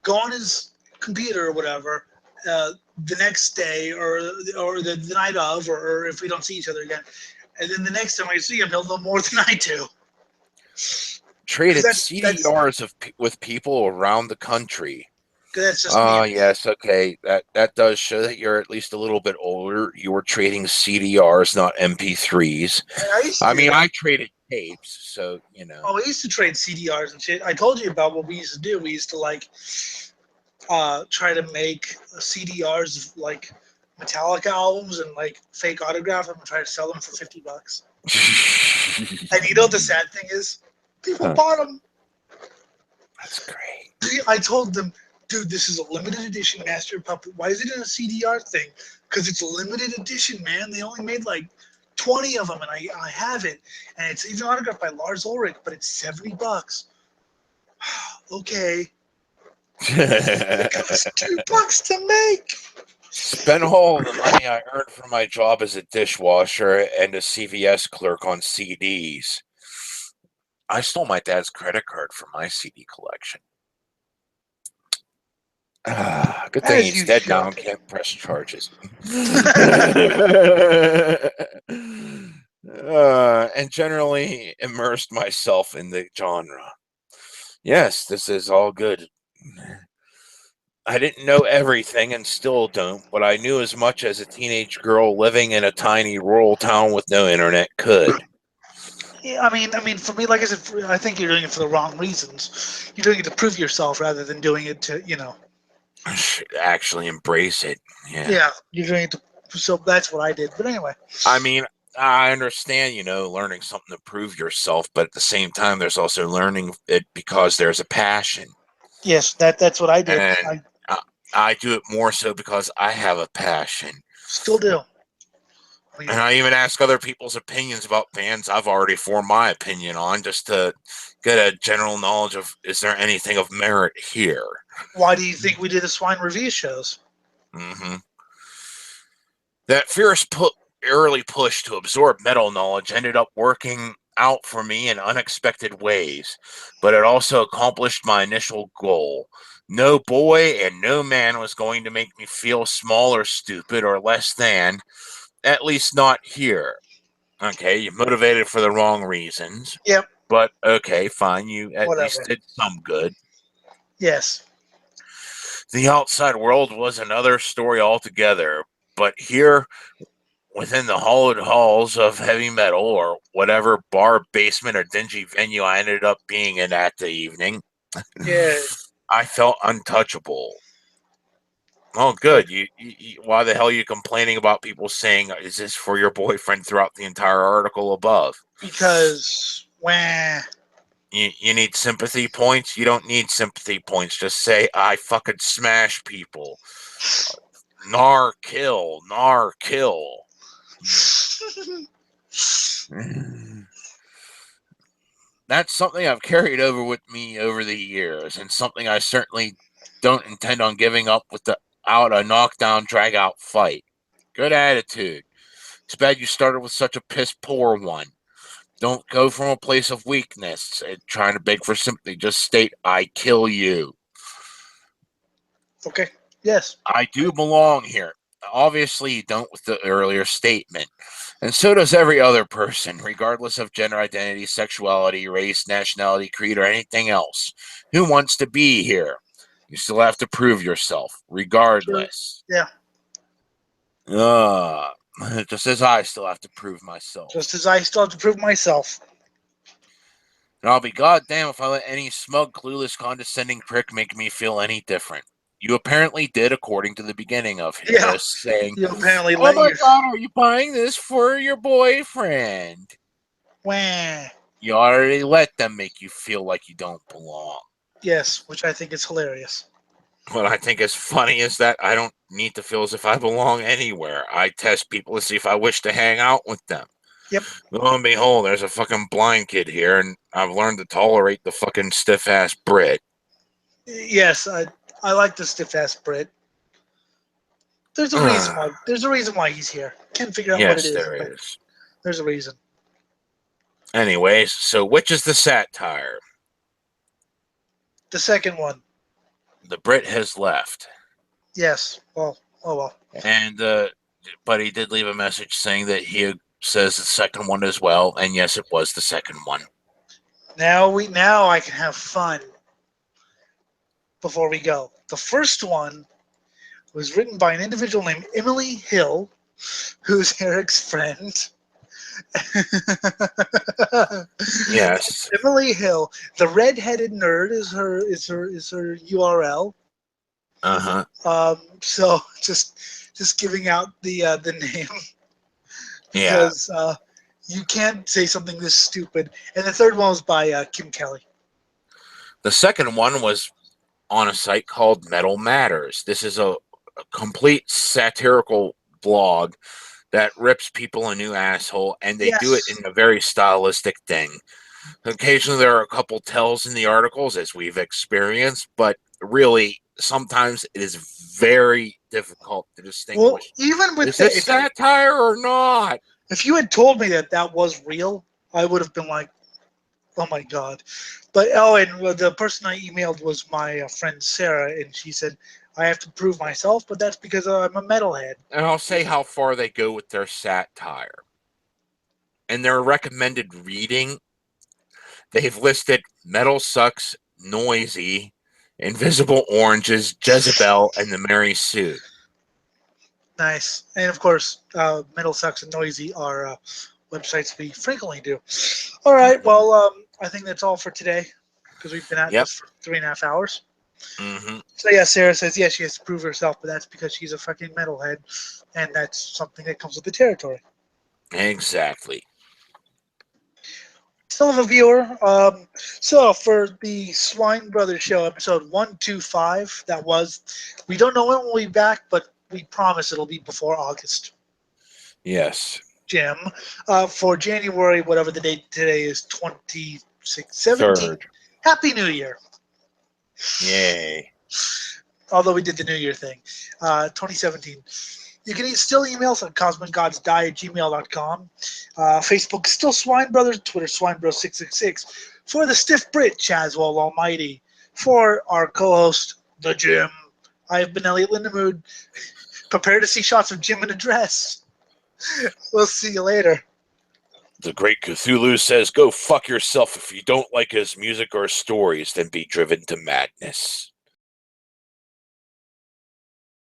go on his computer or whatever, the next day or the night of, or if we don't see each other again, and then the next time I see him, he'll know more than I do. Traded CDRs with people around the country. That's just me. Yes, okay. That does show that you're at least a little bit older. You were trading CDRs, not MP3s. I traded tapes, so Oh, we used to trade CDRs and shit. I told you about what we used to do. We used to try to make CDRs of like Metallica albums and like fake autograph them and try to sell them for $50. And you know what the sad thing is? People bought them. That's great. I told them, dude, this is a limited edition Master of Puppet. Why is it in a CDR thing? Because it's a limited edition, man. They only made like 20 of them, and I have it. And it's even autographed by Lars Ulrich, but it's $70. Okay. It costs $2 to make. Spent all the money I earned from my job as a dishwasher and a CVS clerk on CDs. I stole my dad's credit card for my CD collection. Good thing he's dead now and can't press charges. And generally immersed myself in the genre. Yes, this is all good. I didn't know everything and still don't, but I knew as much as a teenage girl living in a tiny rural town with no internet could. Yeah, I mean, for me, like I said, I think you're doing it for the wrong reasons. You're doing it to prove yourself rather than doing it to, actually embrace it. Yeah, you're doing it so that's what I did. But anyway. I mean, I understand, learning something to prove yourself, but at the same time, there's also learning it because there's a passion. Yes, that's what I did. And I do it more so because I have a passion. Still do. And I even ask other people's opinions about bands I've already formed my opinion on, just to get a general knowledge of, is there anything of merit here? Why do you think we did the Swine review shows? Mm-hmm. That fierce early push to absorb metal knowledge ended up working out for me in unexpected ways, but it also accomplished my initial goal. No boy and no man was going to make me feel small or stupid or less than, at least not here. Okay, you're motivated for the wrong reasons. Yep. But okay, fine, you at least did some good. Yes. The outside world was another story altogether, but here, within the hollowed halls of heavy metal, or whatever bar, basement, or dingy venue I ended up being in at the evening, Yeah. I felt untouchable. Oh, good. You, why the hell are you complaining about people saying, is this for your boyfriend throughout the entire article above? Because, wah. You need sympathy points? You don't need sympathy points. Just say, I fucking smash people. Nar kill. Nar kill. That's something I've carried over with me over the years, and something I certainly don't intend on giving up without a knockdown, drag-out fight. Good attitude. It's bad you started with such a piss-poor one. Don't go from a place of weakness and trying to beg for sympathy. Just state, I kill you. Okay. Yes. I do belong here. Obviously, you don't with the earlier statement. And so does every other person, regardless of gender identity, sexuality, race, nationality, creed, or anything else. Who wants to be here? You still have to prove yourself, regardless. Yeah. Just as I still have to prove myself. Just as I still have to prove myself. And I'll be goddamn if I let any smug, clueless, condescending prick make me feel any different. You apparently did, according to the beginning of this, saying, You apparently oh my God, are you buying this for your boyfriend? Wah. You already let them make you feel like you don't belong. Yes, which I think is hilarious. What I think is funny is that I don't need to feel as if I belong anywhere. I test people to see if I wish to hang out with them. Yep. Lo and behold, there's a fucking blind kid here, and I've learned to tolerate the fucking stiff-ass Brit. Yes, I like the stiff-ass Brit. There's a reason why. There's a reason why he's here. Can't figure out what it is. Yes, there is. There's a reason. Anyways, so which is the satire? The second one. The Brit has left. Yes. Well. Oh well. And but he did leave a message saying that he says the second one as well, and yes, it was the second one. Now I can have fun. Before we go, the first one was written by an individual named Emily Hill, who's Eric's friend. Yes. Emily Hill, the red-headed nerd, is her URL. So just giving out the name because you can't say something this stupid. And the third one was by Kim Kelly. The second one was on a site called Metal Matters. This is a complete satirical blog that rips people a new asshole, and they do it in a very stylistic thing. Occasionally there are a couple tells in the articles, as we've experienced, but really sometimes it is very difficult to distinguish. Well, even with is it satire or not? If you had told me that was real, I would have been like, oh my God. But and the person I emailed was my friend Sarah, and she said, I have to prove myself, but that's because I'm a metalhead. And I'll say how far they go with their satire. In their recommended reading, they've listed Metal Sucks, Noisy, Invisible Oranges, Jezebel, and the Mary Sue. Nice. And of course, Metal Sucks and Noisy are websites we frequently do. All right. Well, I think that's all for today because we've been at this for 3.5 hours. So yeah, Sarah says she has to prove herself, but that's because she's a fucking metalhead, and that's something that comes with the territory. Exactly. Still have a viewer. So for the Swine Brothers show, episode 125, we don't know when we'll be back, but we promise it'll be before August. Yes. Jim. For January, whatever the date today is, 17. Happy New Year. Yay. Although we did the New Year thing. 2017. You can still email us at cosmicgodsdie@gmail.com. Facebook is still Swine Brothers. Twitter, SwineBros666. For the stiff Brit, Chaswell Almighty. For our co-host, The Jim, I have been Elliott Lindemood. Prepare to see shots of Jim in a dress. We'll see you later. The Great Cthulhu says, go fuck yourself. If you don't like his music or stories, then be driven to madness.